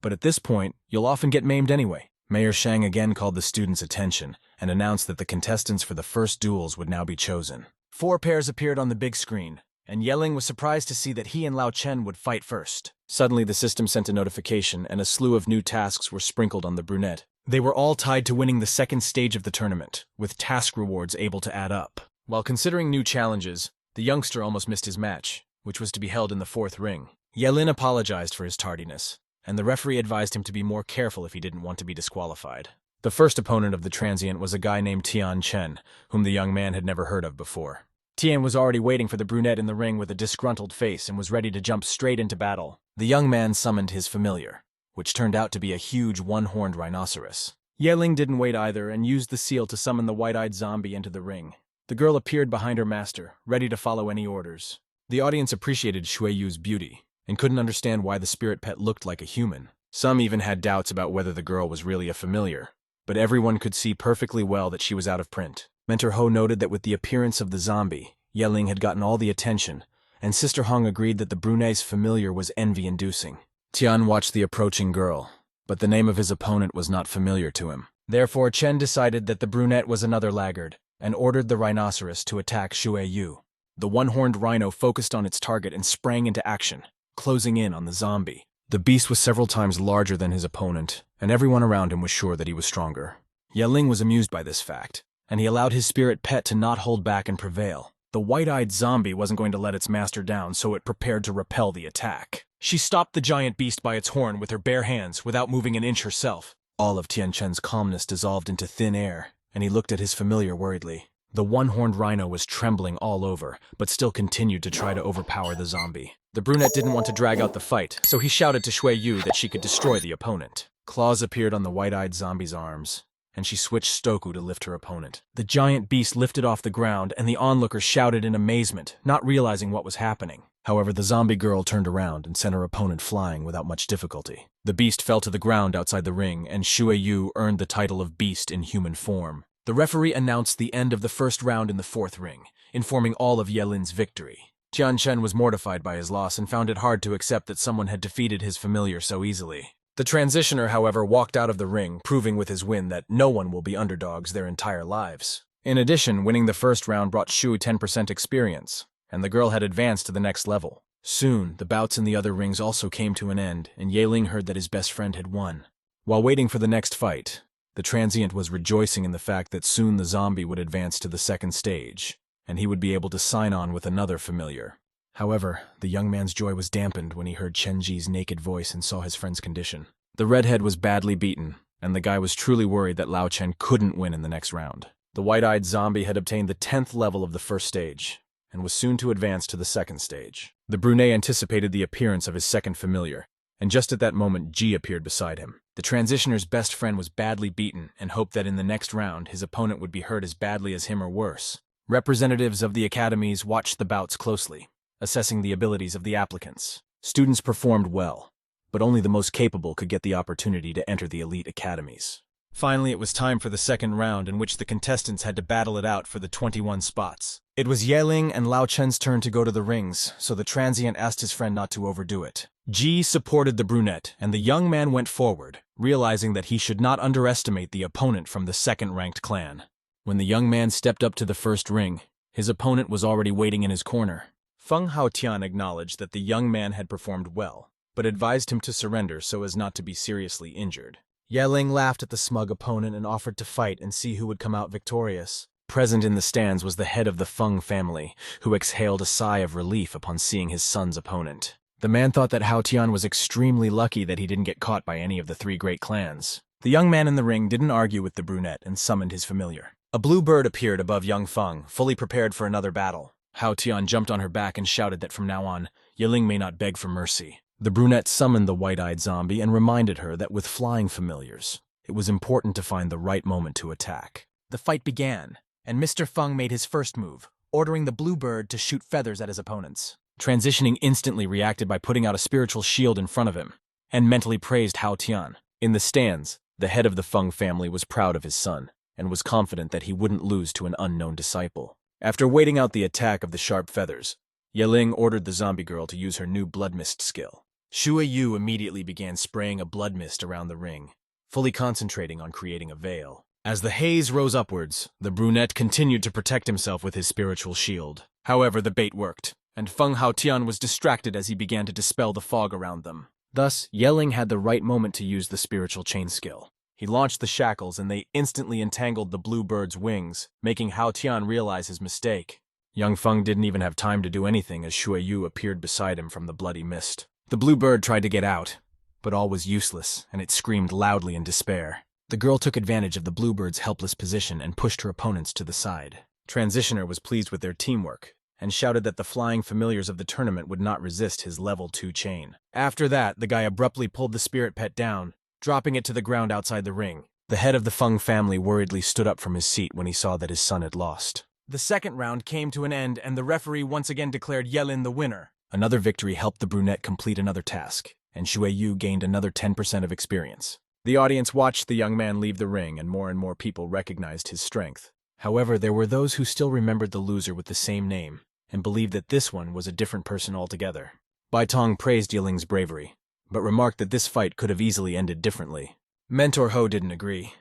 Speaker 1: But at this point, you'll often get maimed anyway. Mayor Shang again called the students' attention and announced that the contestants for the first duels would now be chosen. 4 pairs appeared on the big screen, and Yeling was surprised to see that he and Lao Chen would fight first. Suddenly, the system sent a notification and a slew of new tasks were sprinkled on the brunette. They were all tied to winning the second stage of the tournament, with task rewards able to add up. While considering new challenges, the youngster almost missed his match, which was to be held in the 4th ring. Yelin apologized for his tardiness, and the referee advised him to be more careful if he didn't want to be disqualified. The first opponent of the transient was a guy named Tian Chen, whom the young man had never heard of before. Tian was already waiting for the brunette in the ring with a disgruntled face and was ready to jump straight into battle. The young man summoned his familiar, which turned out to be a huge one-horned rhinoceros. Yeling didn't wait either and used the seal to summon the white-eyed zombie into the ring. The girl appeared behind her master, ready to follow any orders. The audience appreciated Shui Yu's beauty and couldn't understand why the spirit pet looked like a human. Some even had doubts about whether the girl was really a familiar, but everyone could see perfectly well that she was out of print. Mentor Ho noted that with the appearance of the zombie, Yeling had gotten all the attention, and Sister Hong agreed that the brunette's familiar was envy-inducing. Tian watched the approaching girl, but the name of his opponent was not familiar to him. Therefore, Chen decided that the brunette was another laggard, and ordered the rhinoceros to attack Shui Yu. The one-horned rhino focused on its target and sprang into action, closing in on the zombie. The beast was several times larger than his opponent, and everyone around him was sure that he was stronger. Yeling was amused by this fact, and he allowed his spirit pet to not hold back and prevail. The white-eyed zombie wasn't going to let its master down, so it prepared to repel the attack. She stopped the giant beast by its horn with her bare hands without moving an inch herself. All of Tian Chen's calmness dissolved into thin air, and he looked at his familiar worriedly. The one-horned rhino was trembling all over, but still continued to try to overpower the zombie. The brunette didn't want to drag out the fight, so he shouted to Shui Yu that she could destroy the opponent. Claws appeared on the white-eyed zombie's arms, and she switched Stoku to lift her opponent. The giant beast lifted off the ground, and the onlookers shouted in amazement, not realizing what was happening. However, the zombie girl turned around and sent her opponent flying without much difficulty. The beast fell to the ground outside the ring, and Shui Yu earned the title of Beast in human form. The referee announced the end of the first round in the 4th ring, informing all of Yelin's victory. Tian Chen was mortified by his loss and found it hard to accept that someone had defeated his familiar so easily. The transitioner, however, walked out of the ring, proving with his win that no one will be underdogs their entire lives. In addition, winning the first round brought Shu 10% experience, and the girl had advanced to the next level. Soon, the bouts in the other rings also came to an end, and Yeling heard that his best friend had won. While waiting for the next fight, the transient was rejoicing in the fact that soon the zombie would advance to the second stage, and he would be able to sign on with another familiar. However, the young man's joy was dampened when he heard Chen Ji's naked voice and saw his friend's condition. The redhead was badly beaten, and the guy was truly worried that Lao Chen couldn't win in the next round. The white-eyed zombie had obtained the 10th level of the first stage, and was soon to advance to the second stage. The brunette anticipated the appearance of his second familiar, and just at that moment Ji appeared beside him. The transitioner's best friend was badly beaten and hoped that in the next round his opponent would be hurt as badly as him or worse. Representatives of the academies watched the bouts closely, assessing the abilities of the applicants. Students performed well, but only the most capable could get the opportunity to enter the elite academies. Finally, it was time for the second round, in which the contestants had to battle it out for the 21 spots. It was Yeling and Lao Chen's turn to go to the rings, so the transient asked his friend not to overdo it. Ji supported the brunette, and the young man went forward, realizing that he should not underestimate the opponent from the second-ranked clan. When the young man stepped up to the first ring, his opponent was already waiting in his corner. Feng Haotian acknowledged that the young man had performed well, but advised him to surrender so as not to be seriously injured. Yeling laughed at the smug opponent and offered to fight and see who would come out victorious. Present in the stands was the head of the Feng family, who exhaled a sigh of relief upon seeing his son's opponent. The man thought that Haotian was extremely lucky that he didn't get caught by any of the three great clans. The young man in the ring didn't argue with the brunette and summoned his familiar. A blue bird appeared above young Feng, fully prepared for another battle. Haotian jumped on her back and shouted that from now on, Yeling may not beg for mercy. The brunette summoned the white-eyed zombie and reminded her that with flying familiars, it was important to find the right moment to attack. The fight began, and Mr. Feng made his first move, ordering the blue bird to shoot feathers at his opponents. Transitioning instantly reacted by putting out a spiritual shield in front of him, and mentally praised Haotian. In the stands, the head of the Feng family was proud of his son, and was confident that he wouldn't lose to an unknown disciple. After waiting out the attack of the sharp feathers, Yeling ordered the zombie girl to use her new blood mist skill. Shu Yu immediately began spraying a blood mist around the ring, fully concentrating on creating a veil. As the haze rose upwards, the brunette continued to protect himself with his spiritual shield. However, the bait worked, and Feng Haotian was distracted as he began to dispel the fog around them. Thus, Yeling had the right moment to use the spiritual chain skill. He launched the shackles and they instantly entangled the blue bird's wings, making Haotian realize his mistake. Young Feng didn't even have time to do anything as Shu Yu appeared beside him from the bloody mist. The blue bird tried to get out, but all was useless, and it screamed loudly in despair. The girl took advantage of the blue bird's helpless position and pushed her opponents to the side. Transitioner was pleased with their teamwork, and shouted that the flying familiars of the tournament would not resist his level 2 chain. After that, the guy abruptly pulled the spirit pet down, dropping it to the ground outside the ring. The head of the Feng family worriedly stood up from his seat when he saw that his son had lost. The second round came to an end, and the referee once again declared Yeling the winner. Another victory helped the brunette complete another task, and Shu Yu gained another 10% of experience. The audience watched the young man leave the ring, and more people recognized his strength. However, there were those who still remembered the loser with the same name, and believed that this one was a different person altogether. Bai Tong praised Yeling's bravery, but remarked that this fight could have easily ended differently. Mentor Ho didn't agree,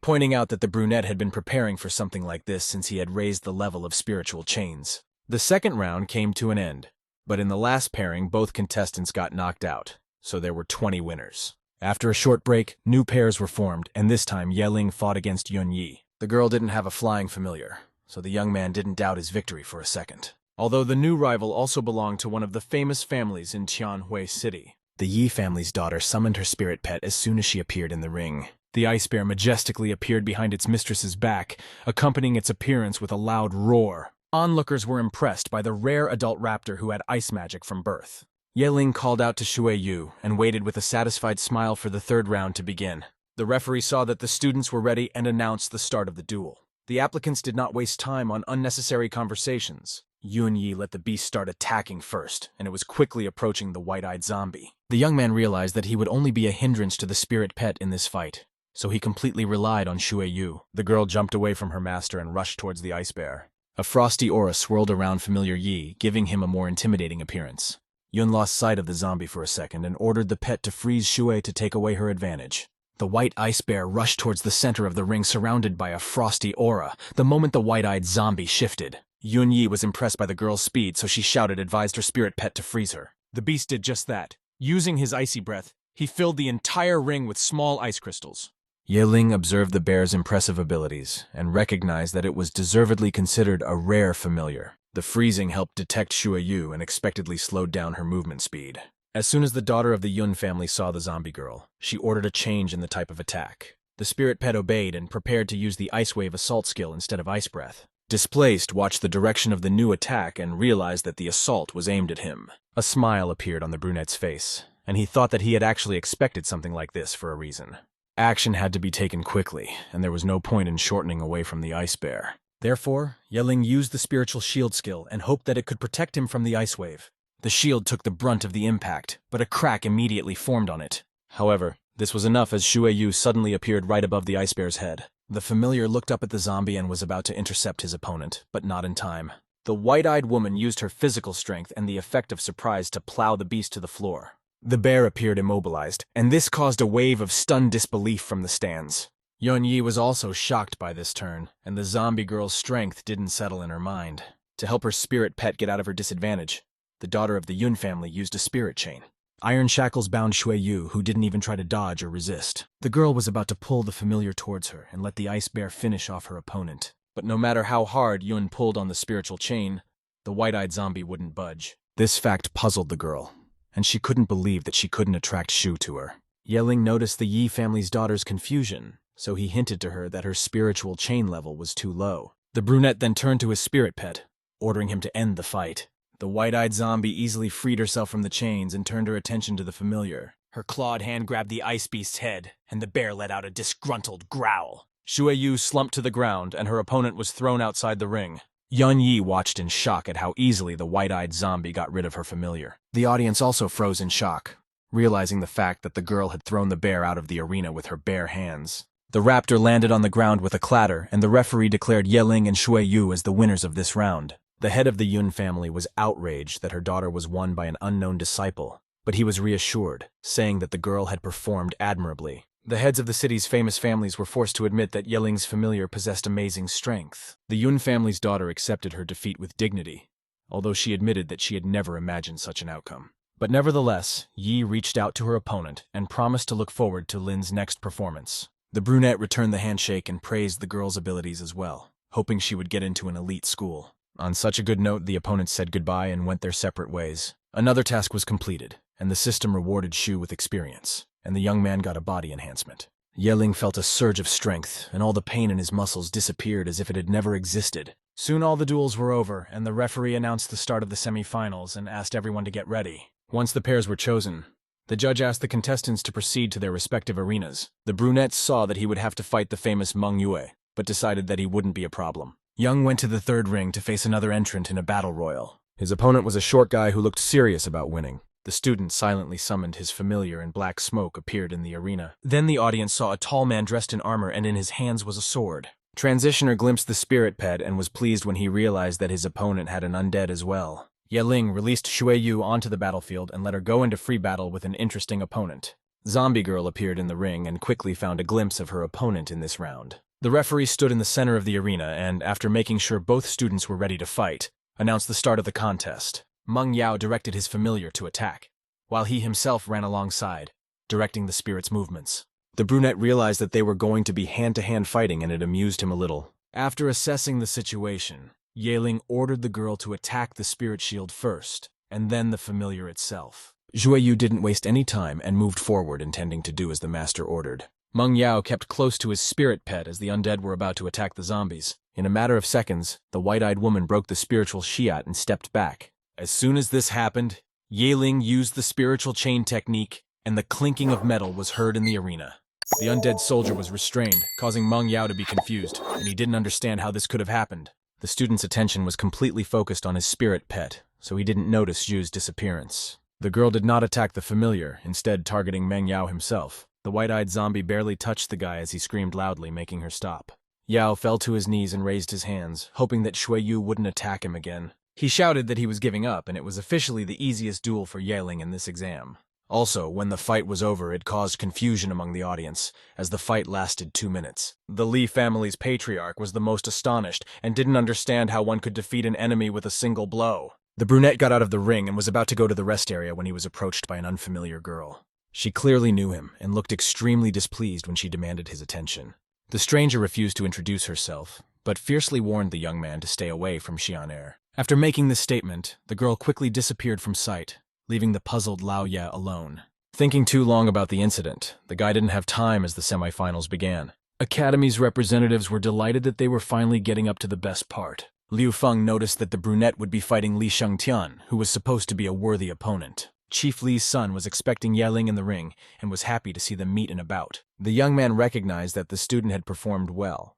Speaker 1: pointing out that the brunette had been preparing for something like this since he had raised the level of spiritual chains. The second round came to an end, but in the last pairing both contestants got knocked out, so there were 20 winners. After a short break, new pairs were formed, and this time Yeling fought against Yun Yi. The girl didn't have a flying familiar, so the young man didn't doubt his victory for a second. Although the new rival also belonged to one of the famous families in Tianhui City. The Yi family's daughter summoned her spirit pet as soon as she appeared in the ring. The ice bear majestically appeared behind its mistress's back, accompanying its appearance with a loud roar. Onlookers were impressed by the rare adult raptor who had ice magic from birth. Yeling called out to Shu Yu and waited with a satisfied smile for the third round to begin. The referee saw that the students were ready and announced the start of the duel. The applicants did not waste time on unnecessary conversations. Yun Yi let the beast start attacking first, and it was quickly approaching the white-eyed zombie. The young man realized that he would only be a hindrance to the spirit pet in this fight, so he completely relied on Shu Yu. The girl jumped away from her master and rushed towards the ice bear. A frosty aura swirled around familiar Yi, giving him a more intimidating appearance. Yun lost sight of the zombie for a second and ordered the pet to freeze Shui to take away her advantage. The white ice bear rushed towards the center of the ring surrounded by a frosty aura. The moment the white-eyed zombie shifted, Yun Yi was impressed by the girl's speed, so she advised her spirit pet to freeze her. The beast did just that. Using his icy breath, he filled the entire ring with small ice crystals. Yeling observed the bear's impressive abilities and recognized that it was deservedly considered a rare familiar. The freezing helped detect Shui Yu and expectedly slowed down her movement speed. As soon as the daughter of the Yun family saw the zombie girl, she ordered a change in the type of attack. The spirit pet obeyed and prepared to use the Ice Wave assault skill instead of Ice Breath. Displaced watched the direction of the new attack and realized that the assault was aimed at him. A smile appeared on the brunette's face, and he thought that he had actually expected something like this for a reason. Action had to be taken quickly, and there was no point in shortening away from the ice bear. Therefore, Yeling used the spiritual shield skill and hoped that it could protect him from the ice wave. The shield took the brunt of the impact, but a crack immediately formed on it. However, this was enough as Shui Yu suddenly appeared right above the ice bear's head. The familiar looked up at the zombie and was about to intercept his opponent, but not in time. The white-eyed woman used her physical strength and the effect of surprise to plow the beast to the floor. The bear appeared immobilized, and this caused a wave of stunned disbelief from the stands. Yun Yi was also shocked by this turn, and the zombie girl's strength didn't settle in her mind. To help her spirit pet get out of her disadvantage, the daughter of the Yun family used a spirit chain. Iron shackles bound Shui Yu, who didn't even try to dodge or resist. The girl was about to pull the familiar towards her and let the ice bear finish off her opponent. But no matter how hard Yun pulled on the spiritual chain, the white-eyed zombie wouldn't budge. This fact puzzled the girl, and she couldn't believe that she couldn't attract Shu to her. Yeling noticed the Yi family's daughter's confusion, so he hinted to her that her spiritual chain level was too low. The brunette then turned to his spirit pet, ordering him to end the fight. The white-eyed zombie easily freed herself from the chains and turned her attention to the familiar. Her clawed hand grabbed the ice beast's head, and the bear let out a disgruntled growl. Shui Yu slumped to the ground, and her opponent was thrown outside the ring. Yun Yi watched in shock at how easily the white-eyed zombie got rid of her familiar. The audience also froze in shock, realizing the fact that the girl had thrown the bear out of the arena with her bare hands. The raptor landed on the ground with a clatter, and the referee declared Yeling and Shui Yu as the winners of this round. The head of the Yun family was outraged that her daughter was won by an unknown disciple, but he was reassured, saying that the girl had performed admirably. The heads of the city's famous families were forced to admit that Yeling's familiar possessed amazing strength. The Yun family's daughter accepted her defeat with dignity, although she admitted that she had never imagined such an outcome. But nevertheless, Yi reached out to her opponent and promised to look forward to Lin's next performance. The brunette returned the handshake and praised the girl's abilities as well, hoping she would get into an elite school. On such a good note, the opponents said goodbye and went their separate ways. Another task was completed, and the system rewarded Shu with experience, and the young man got a body enhancement. Yeling felt a surge of strength, and all the pain in his muscles disappeared as if it had never existed. Soon all the duels were over, and the referee announced the start of the semi-finals and asked everyone to get ready. Once the pairs were chosen, the judge asked the contestants to proceed to their respective arenas. The brunette saw that he would have to fight the famous Meng Yue, but decided that he wouldn't be a problem. Young went to the third ring to face another entrant in a battle royal. His opponent was a short guy who looked serious about winning. The student silently summoned his familiar and black smoke appeared in the arena. Then the audience saw a tall man dressed in armor and in his hands was a sword. Transitioner glimpsed the spirit pet and was pleased when he realized that his opponent had an undead as well. Yeling released Shui Yu onto the battlefield and let her go into free battle with an interesting opponent. Zombie Girl appeared in the ring and quickly found a glimpse of her opponent in this round. The referee stood in the center of the arena and, after making sure both students were ready to fight, announced the start of the contest. Meng Yao directed his familiar to attack, while he himself ran alongside, directing the spirit's movements. The brunette realized that they were going to be hand-to-hand fighting and it amused him a little. After assessing the situation, Yeling ordered the girl to attack the spirit shield first, and then the familiar itself. Shui Yu didn't waste any time and moved forward, intending to do as the master ordered. Meng Yao kept close to his spirit pet as the undead were about to attack the zombies. In a matter of seconds, the white-eyed woman broke the spiritual shiat and stepped back. As soon as this happened, Yeling used the spiritual chain technique, and the clinking of metal was heard in the arena. The undead soldier was restrained, causing Meng Yao to be confused, and he didn't understand how this could have happened. The student's attention was completely focused on his spirit pet, so he didn't notice Zhu's disappearance. The girl did not attack the familiar, instead targeting Meng Yao himself. The white-eyed zombie barely touched the guy as he screamed loudly, making her stop. Yao fell to his knees and raised his hands, hoping that Shui Yu wouldn't attack him again. He shouted that he was giving up, and it was officially the easiest duel for Yeling in this exam. Also, when the fight was over, it caused confusion among the audience, as the fight lasted 2 minutes. The Li family's patriarch was the most astonished and didn't understand how one could defeat an enemy with a single blow. The brunette got out of the ring and was about to go to the rest area when he was approached by an unfamiliar girl. She clearly knew him and looked extremely displeased when she demanded his attention. The stranger refused to introduce herself, but fiercely warned the young man to stay away from Shannel. After making this statement, the girl quickly disappeared from sight, leaving the puzzled Lao Ye alone. Thinking too long about the incident, the guy didn't have time as the semifinals began. Academy's representatives were delighted that they were finally getting up to the best part. Liu Feng noticed that the brunette would be fighting Li Shengtian, who was supposed to be a worthy opponent. Chief Li's son was expecting Yeling in the ring and was happy to see them meet in a bout. The young man recognized that the student had performed well,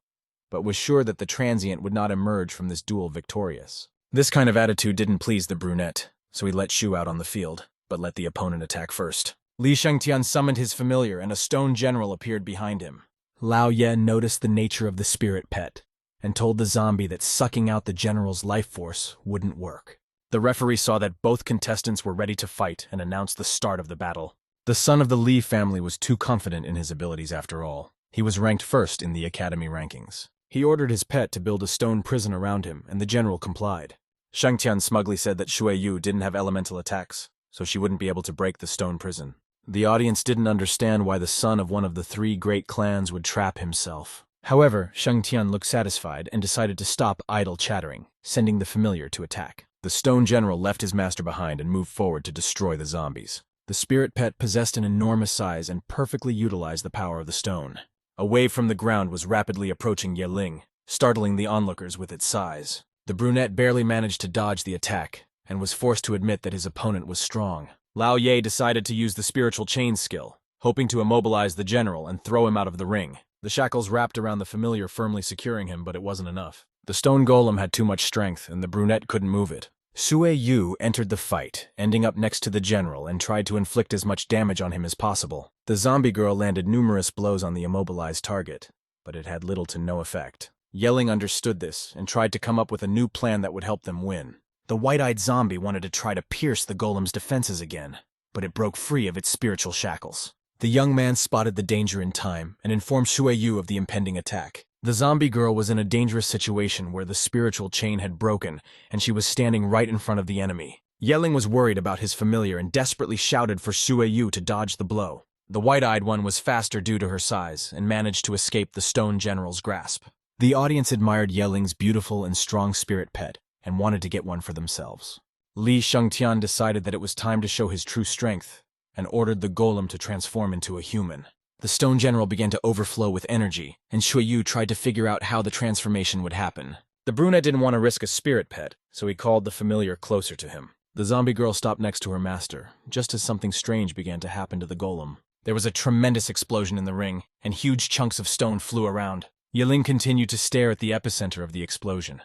Speaker 1: but was sure that the transient would not emerge from this duel victorious. This kind of attitude didn't please the brunette, so he let Shu out on the field, but let the opponent attack first. Li Shengtian summoned his familiar, and a stone general appeared behind him. Lao Ye noticed the nature of the spirit pet, and told the zombie that sucking out the general's life force wouldn't work. The referee saw that both contestants were ready to fight and announced the start of the battle. The son of the Li family was too confident in his abilities after all. He was ranked first in the academy rankings. He ordered his pet to build a stone prison around him, and the general complied. Shengtian smugly said that Shui Yu didn't have elemental attacks, so she wouldn't be able to break the stone prison. The audience didn't understand why the son of one of the 3 great clans would trap himself. However, Shengtian looked satisfied and decided to stop idle chattering, sending the familiar to attack. The stone general left his master behind and moved forward to destroy the zombies. The spirit pet possessed an enormous size and perfectly utilized the power of the stone. A wave from the ground was rapidly approaching Yeling, startling the onlookers with its size. The brunette barely managed to dodge the attack, and was forced to admit that his opponent was strong. Lao Ye decided to use the spiritual chain skill, hoping to immobilize the general and throw him out of the ring. The shackles wrapped around the familiar, firmly securing him, but it wasn't enough. The stone golem had too much strength, and the brunette couldn't move it. Sui Yu entered the fight, ending up next to the general, and tried to inflict as much damage on him as possible. The zombie girl landed numerous blows on the immobilized target, but it had little to no effect. Yeling understood this and tried to come up with a new plan that would help them win. The white-eyed zombie wanted to try to pierce the golem's defenses again, but it broke free of its spiritual shackles. The young man spotted the danger in time and informed Shui Yu of the impending attack. The zombie girl was in a dangerous situation where the spiritual chain had broken, and she was standing right in front of the enemy. Yeling was worried about his familiar and desperately shouted for Shui Yu to dodge the blow. The white-eyed one was faster due to her size and managed to escape the stone general's grasp. The audience admired Yeling's beautiful and strong spirit pet and wanted to get one for themselves. Li Shengtian decided that it was time to show his true strength and ordered the golem to transform into a human. The stone general began to overflow with energy, and Shui Yu tried to figure out how the transformation would happen. The brunette didn't want to risk a spirit pet, so he called the familiar closer to him. The zombie girl stopped next to her master, just as something strange began to happen to the golem. There was a tremendous explosion in the ring, and huge chunks of stone flew around. Yeling continued to stare at the epicenter of the explosion,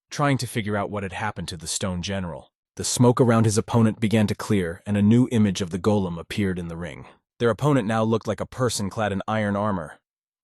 Speaker 1: trying to figure out what had happened to the stone general. The smoke around his opponent began to clear, and a new image of the golem appeared in the ring. Their opponent now looked like a person clad in iron armor.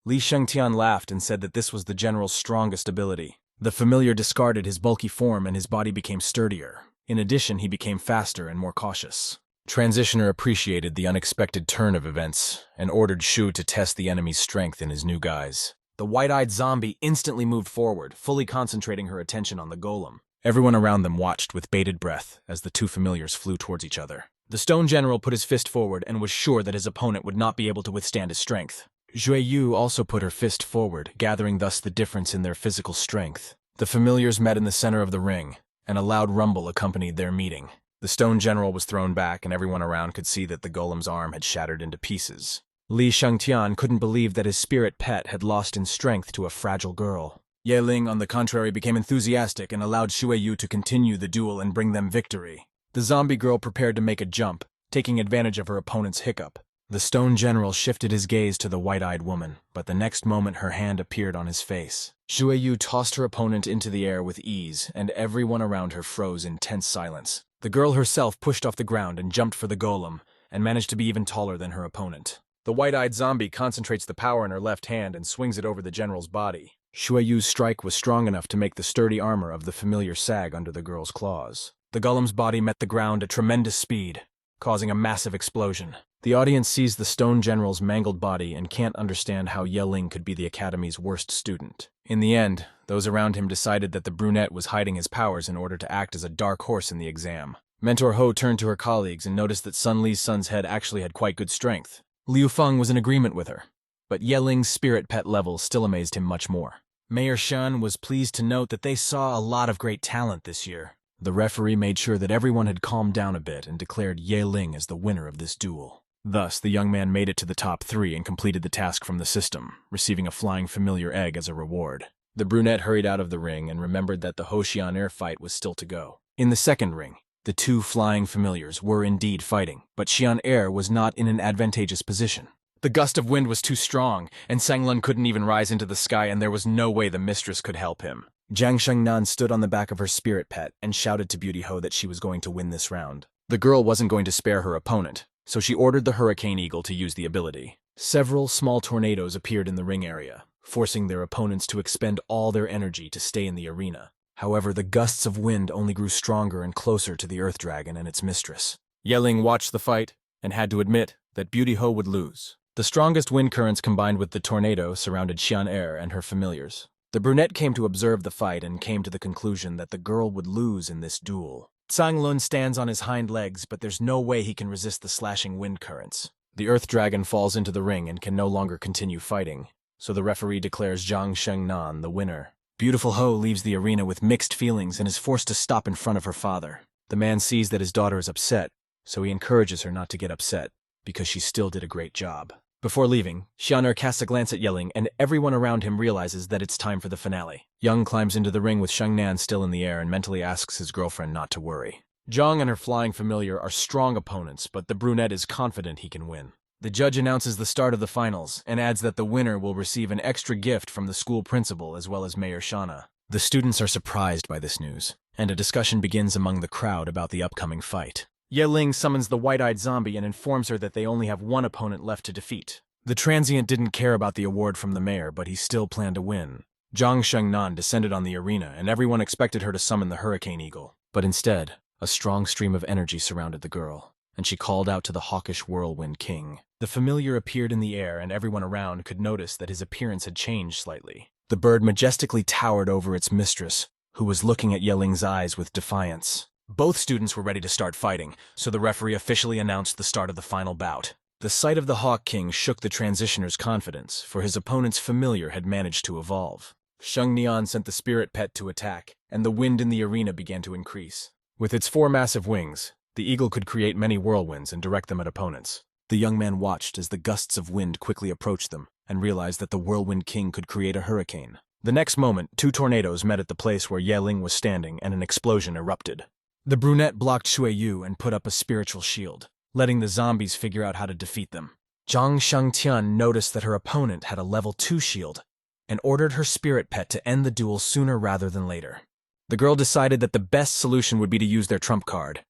Speaker 1: Li Shengtian laughed and said that this was the general's strongest ability. The familiar discarded his bulky form and his body became sturdier. In addition, he became faster and more cautious. Transitioner appreciated the unexpected turn of events and ordered Shu to test the enemy's strength in his new guise. The white-eyed zombie instantly moved forward, fully concentrating her attention on the golem. Everyone around them watched with bated breath as the two familiars flew towards each other. The stone general put his fist forward and was sure that his opponent would not be able to withstand his strength. Shui Yu also put her fist forward, gathering thus the difference in their physical strength. The familiars met in the center of the ring, and a loud rumble accompanied their meeting. The stone general was thrown back, and everyone around could see that the golem's arm had shattered into pieces. Li Shengtian couldn't believe that his spirit pet had lost in strength to a fragile girl. Yeling, on the contrary, became enthusiastic and allowed Shui Yu to continue the duel and bring them victory. The zombie girl prepared to make a jump, taking advantage of her opponent's hiccup. The stone general shifted his gaze to the white-eyed woman, but the next moment her hand appeared on his face. Shui Yu tossed her opponent into the air with ease, and everyone around her froze in tense silence. The girl herself pushed off the ground and jumped for the golem, and managed to be even taller than her opponent. The white-eyed zombie concentrates the power in her left hand and swings it over the general's body. Shueyu's strike was strong enough to make the sturdy armor of the familiar sag under the girl's claws. The golem's body met the ground at tremendous speed, causing a massive explosion. The audience sees the stone general's mangled body and can't understand how Ye Ling could be the academy's worst student. In the end, those around him decided that the brunette was hiding his powers in order to act as a dark horse in the exam. Mentor Ho turned to her colleagues and noticed that Sun Li's son's head actually had quite good strength. Liu Feng was in agreement with her, but Ye Ling's spirit pet level still amazed him much more. Mayor Shen was pleased to note that they saw a lot of great talent this year. The referee made sure that everyone had calmed down a bit and declared Ye Ling as the winner of this duel. Thus, the young man made it to the top 3 and completed the task from the system, receiving a flying familiar egg as a reward. The brunette hurried out of the ring and remembered that the Hoshian-er fight was still to go. In the second ring, the 2 flying familiars were indeed fighting, but Xian-er was not in an advantageous position. The gust of wind was too strong, and Sanglun couldn't even rise into the sky, and there was no way the mistress could help him. Jiang Shengnan stood on the back of her spirit pet and shouted to Beauty Ho that she was going to win this round. The girl wasn't going to spare her opponent, so she ordered the Hurricane Eagle to use the ability. Several small tornadoes appeared in the ring area, forcing their opponents to expend all their energy to stay in the arena. However, the gusts of wind only grew stronger and closer to the Earth Dragon and its mistress. Ye Ling watched the fight and had to admit that Beauty Ho would lose. The strongest wind currents combined with the tornado surrounded Xian-er and her familiars. The brunette came to observe the fight and came to the conclusion that the girl would lose in this duel. Sanglun stands on his hind legs, but there's no way he can resist the slashing wind currents. The Earth Dragon falls into the ring and can no longer continue fighting, so the referee declares Jiang Shengnan the winner. Beautiful Ho leaves the arena with mixed feelings and is forced to stop in front of her father. The man sees that his daughter is upset, so he encourages her not to get upset, because she still did a great job. Before leaving, Xian-er casts a glance at Ye Ling, and everyone around him realizes that it's time for the finale. Young climbs into the ring with Shengnan still in the air and mentally asks his girlfriend not to worry. Zhang and her flying familiar are strong opponents, but the brunette is confident he can win. The judge announces the start of the finals and adds that the winner will receive an extra gift from the school principal as well as Mayor Shana. The students are surprised by this news, and a discussion begins among the crowd about the upcoming fight. Ye Ling summons the white-eyed zombie and informs her that they only have one opponent left to defeat. The transient didn't care about the award from the mayor, but he still planned to win. Jiang Shengnan descended on the arena, and everyone expected her to summon the Hurricane Eagle. But instead, a strong stream of energy surrounded the girl, and she called out to the hawkish Whirlwind King. The familiar appeared in the air, and everyone around could notice that his appearance had changed slightly. The bird majestically towered over its mistress, who was looking at Ye Ling's eyes with defiance. Both students were ready to start fighting, so the referee officially announced the start of the final bout. The sight of the Hawk King shook the transitioner's confidence, for his opponent's familiar had managed to evolve. Sheng Nian sent the spirit pet to attack, and the wind in the arena began to increase. With its 4 massive wings, the eagle could create many whirlwinds and direct them at opponents. The young man watched as the gusts of wind quickly approached them, and realized that the Whirlwind King could create a hurricane. The next moment, 2 tornadoes met at the place where Ye Ling was standing, and an explosion erupted. The brunette blocked Shueyu and put up a spiritual shield, letting the zombies figure out how to defeat them. Zhang Shengtian noticed that her opponent had a level 2 shield, and ordered her spirit pet to end the duel sooner rather than later. The girl decided that the best solution would be to use their trump card,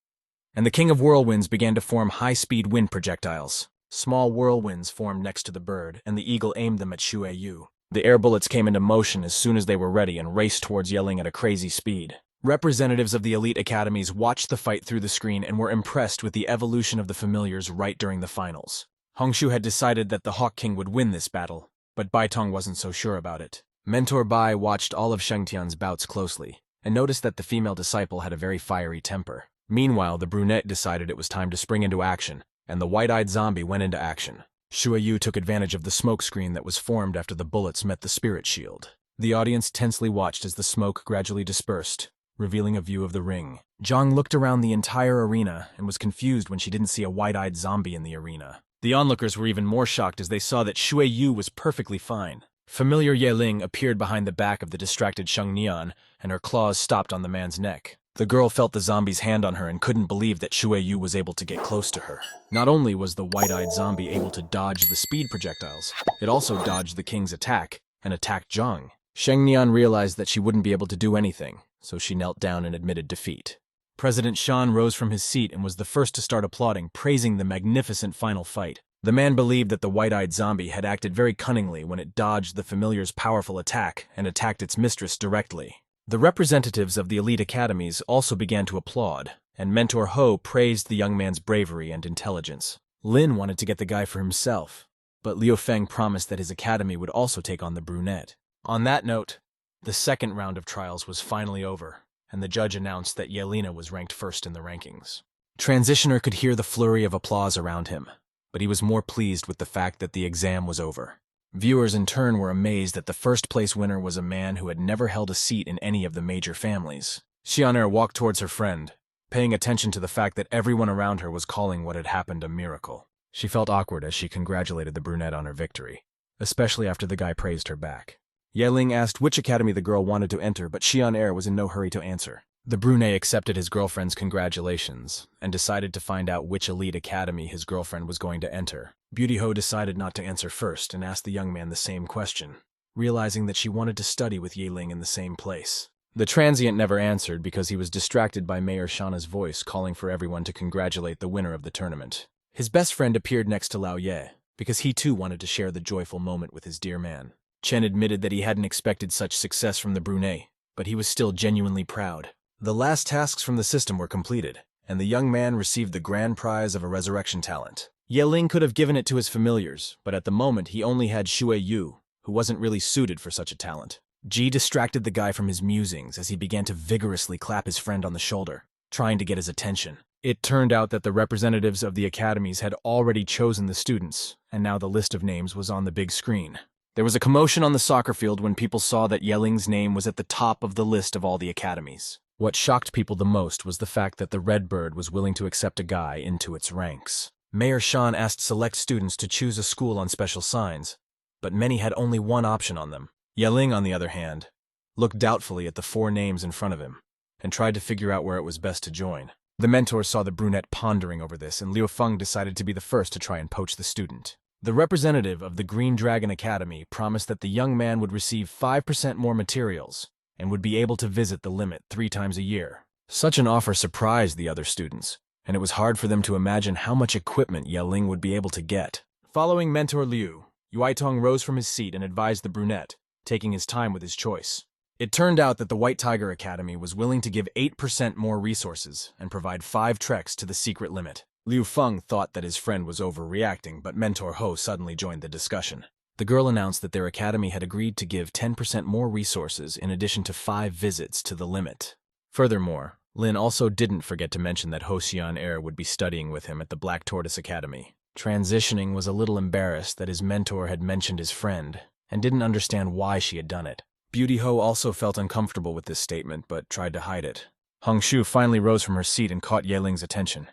Speaker 1: and the King of Whirlwinds began to form high-speed wind projectiles. Small whirlwinds formed next to the bird, and the eagle aimed them at Shueyu. The air bullets came into motion as soon as they were ready and raced towards Ye Ling at a crazy speed. Representatives of the elite academies watched the fight through the screen and were impressed with the evolution of the familiars right during the finals. Hongshu had decided that the Hawk King would win this battle, but Baitong wasn't so sure about it. Mentor Bai watched all of Shengtian's bouts closely, and noticed that the female disciple had a very fiery temper. Meanwhile, the brunette decided it was time to spring into action, and the white-eyed zombie went into action. Shueyu took advantage of the smoke screen that was formed after the bullets met the spirit shield. The audience tensely watched as the smoke gradually dispersed, revealing a view of the ring. Zhang looked around the entire arena and was confused when she didn't see a white-eyed zombie in the arena. The onlookers were even more shocked as they saw that Shueyu was perfectly fine. Familiar Ye Ling appeared behind the back of the distracted Sheng Nian, and her claws stopped on the man's neck. The girl felt the zombie's hand on her and couldn't believe that Shueyu was able to get close to her. Not only was the white-eyed zombie able to dodge the speed projectiles, it also dodged the king's attack and attacked Zhang. Sheng Nian realized that she wouldn't be able to do anything, so she knelt down and admitted defeat. President Shan rose from his seat and was the first to start applauding, praising the magnificent final fight. The man believed that the white-eyed zombie had acted very cunningly when it dodged the familiar's powerful attack and attacked its mistress directly. The representatives of the elite academies also began to applaud, and Mentor Ho praised the young man's bravery and intelligence. Lin wanted to get the guy for himself, but Liu Feng promised that his academy would also take on the brunette. On that note, the second round of trials was finally over, and the judge announced that Yelena was ranked first in the rankings. Transitioner could hear the flurry of applause around him, but he was more pleased with the fact that the exam was over. Viewers in turn were amazed that the first-place winner was a man who had never held a seat in any of the major families. Shannel walked towards her friend, paying attention to the fact that everyone around her was calling what had happened a miracle. She felt awkward as she congratulated the brunette on her victory, especially after the guy praised her back. Yeling asked which academy the girl wanted to enter, but Shan'er was in no hurry to answer. The brunette accepted his girlfriend's congratulations and decided to find out which elite academy his girlfriend was going to enter. Beauty Ho decided not to answer first and asked the young man the same question, realizing that she wanted to study with Yeling in the same place. The transient never answered because he was distracted by Mayor Shauna's voice calling for everyone to congratulate the winner of the tournament. His best friend appeared next to Lao Ye because he too wanted to share the joyful moment with his dear man. Chen admitted that he hadn't expected such success from the brunette, but he was still genuinely proud. The last tasks from the system were completed, and the young man received the grand prize of a resurrection talent. Yeling could have given it to his familiars, but at the moment he only had Shui Yu, who wasn't really suited for such a talent. Ji distracted the guy from his musings as he began to vigorously clap his friend on the shoulder, trying to get his attention. It turned out that the representatives of the academies had already chosen the students, and now the list of names was on the big screen. There was a commotion on the soccer field when people saw that Yeling's name was at the top of the list of all the academies. What shocked people the most was the fact that the Red Bird was willing to accept a guy into its ranks. Mayor Shan asked select students to choose a school on special signs, but many had only one option on them. Yeling, on the other hand, looked doubtfully at the 4 names in front of him and tried to figure out where it was best to join. The mentor saw the brunette pondering over this, and Liu Feng decided to be the first to try and poach the student. The representative of the Green Dragon Academy promised that the young man would receive 5% more materials and would be able to visit the limit 3 times a year. Such an offer surprised the other students, and it was hard for them to imagine how much equipment Yeling would be able to get. Following Mentor Liu, Yuaitong rose from his seat and advised the brunette, taking his time with his choice. It turned out that the White Tiger Academy was willing to give 8% more resources and provide 5 treks to the secret limit. Liu Feng thought that his friend was overreacting, but Mentor Ho suddenly joined the discussion. The girl announced that their academy had agreed to give 10% more resources in addition to 5 visits to the limit. Furthermore, Lin also didn't forget to mention that Ho Xian-er would be studying with him at the Black Tortoise Academy. Transitioning was a little embarrassed that his mentor had mentioned his friend and didn't understand why she had done it. Beauty Ho also felt uncomfortable with this statement but tried to hide it. Hong Shu finally rose from her seat and caught Yeling's attention.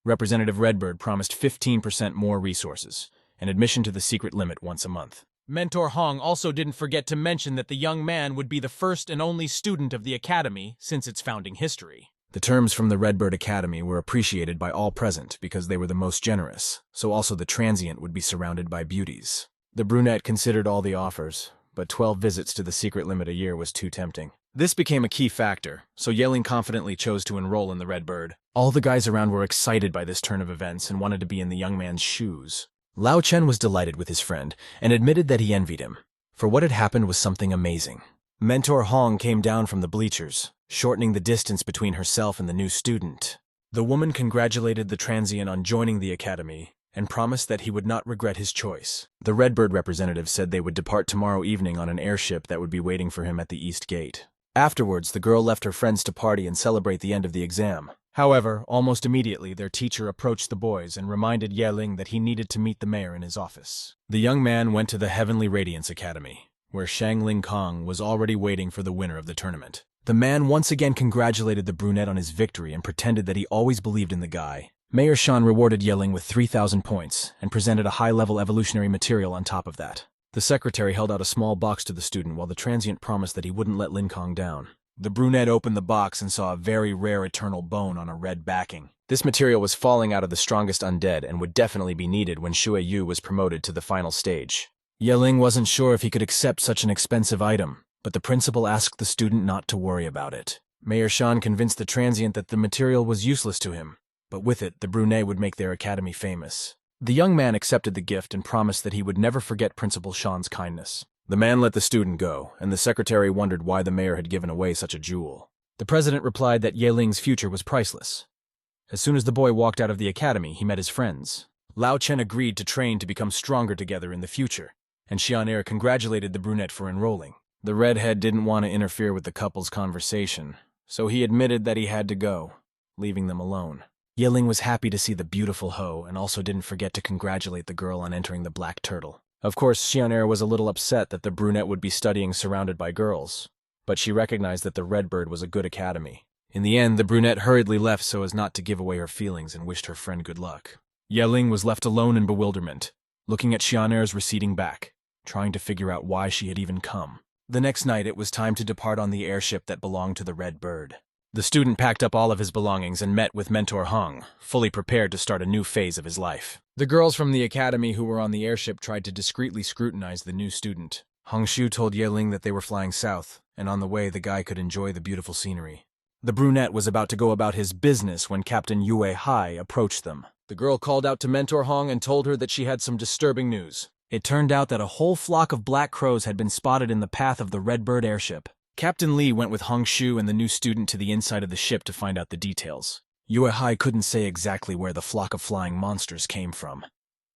Speaker 1: Representative Redbird promised 15% more resources and admission to the secret limit once a month. Mentor Hong also didn't forget to mention that the young man would be the first and only student of the academy since its founding history. The terms from the Redbird Academy were appreciated by all present because they were the most generous, so also the transient would be surrounded by beauties. The brunette considered all the offers, but 12 visits to the secret limit a year was too tempting. This became a key factor, so Yeling confidently chose to enroll in the Redbird. All the guys around were excited by this turn of events and wanted to be in the young man's shoes. Lao Chen was delighted with his friend and admitted that he envied him, for what had happened was something amazing. Mentor Hong came down from the bleachers, shortening the distance between herself and the new student. The woman congratulated the transient on joining the academy and promised that he would not regret his choice. The Redbird representative said they would depart tomorrow evening on an airship that would be waiting for him at the East Gate. Afterwards, the girl left her friends to party and celebrate the end of the exam. However, almost immediately, their teacher approached the boys and reminded Yeling that he needed to meet the mayor in his office. The young man went to the Heavenly Radiance Academy, where Shangling Kong was already waiting for the winner of the tournament. The man once again congratulated the brunette on his victory and pretended that he always believed in the guy. Mayor Shan rewarded Yeling with 3,000 points and presented a high-level evolutionary material on top of that. The secretary held out a small box to the student while the transient promised that he wouldn't let Lin Kong down. The brunette opened the box and saw a very rare eternal bone on a red backing. This material was falling out of the strongest undead and would definitely be needed when Shui Yu was promoted to the final stage. Yeling wasn't sure if he could accept such an expensive item, but the principal asked the student not to worry about it. Mayor Shan convinced the transient that the material was useless to him, but with it, the brunette would make their academy famous. The young man accepted the gift and promised that he would never forget Principal Sean's kindness. The man let the student go, and the secretary wondered why the mayor had given away such a jewel. The president replied that Yeling's future was priceless. As soon as the boy walked out of the academy, he met his friends. Lao Chen agreed to train to become stronger together in the future, and Xian'er congratulated the brunette for enrolling. The redhead didn't want to interfere with the couple's conversation, so he admitted that he had to go, leaving them alone. Yeling was happy to see the beautiful Ho and also didn't forget to congratulate the girl on entering the Black Turtle. Of course, Xian'er was a little upset that the brunette would be studying surrounded by girls, but she recognized that the Redbird was a good academy. In the end, the brunette hurriedly left so as not to give away her feelings and wished her friend good luck. Yeling was left alone in bewilderment, looking at Xian'er's receding back, trying to figure out why she had even come. The next night, it was time to depart on the airship that belonged to the Red Bird. The student packed up all of his belongings and met with Mentor Hong, fully prepared to start a new phase of his life. The girls from the academy who were on the airship tried to discreetly scrutinize the new student. Hongshu told Yeling that they were flying south, and on the way the guy could enjoy the beautiful scenery. The brunette was about to go about his business when Captain Yue Hai approached them. The girl called out to Mentor Hong and told her that she had some disturbing news. It turned out that a whole flock of black crows had been spotted in the path of the Redbird airship. Captain Lee went with Hongshu and the new student to the inside of the ship to find out the details. Yue Hai couldn't say exactly where the flock of flying monsters came from,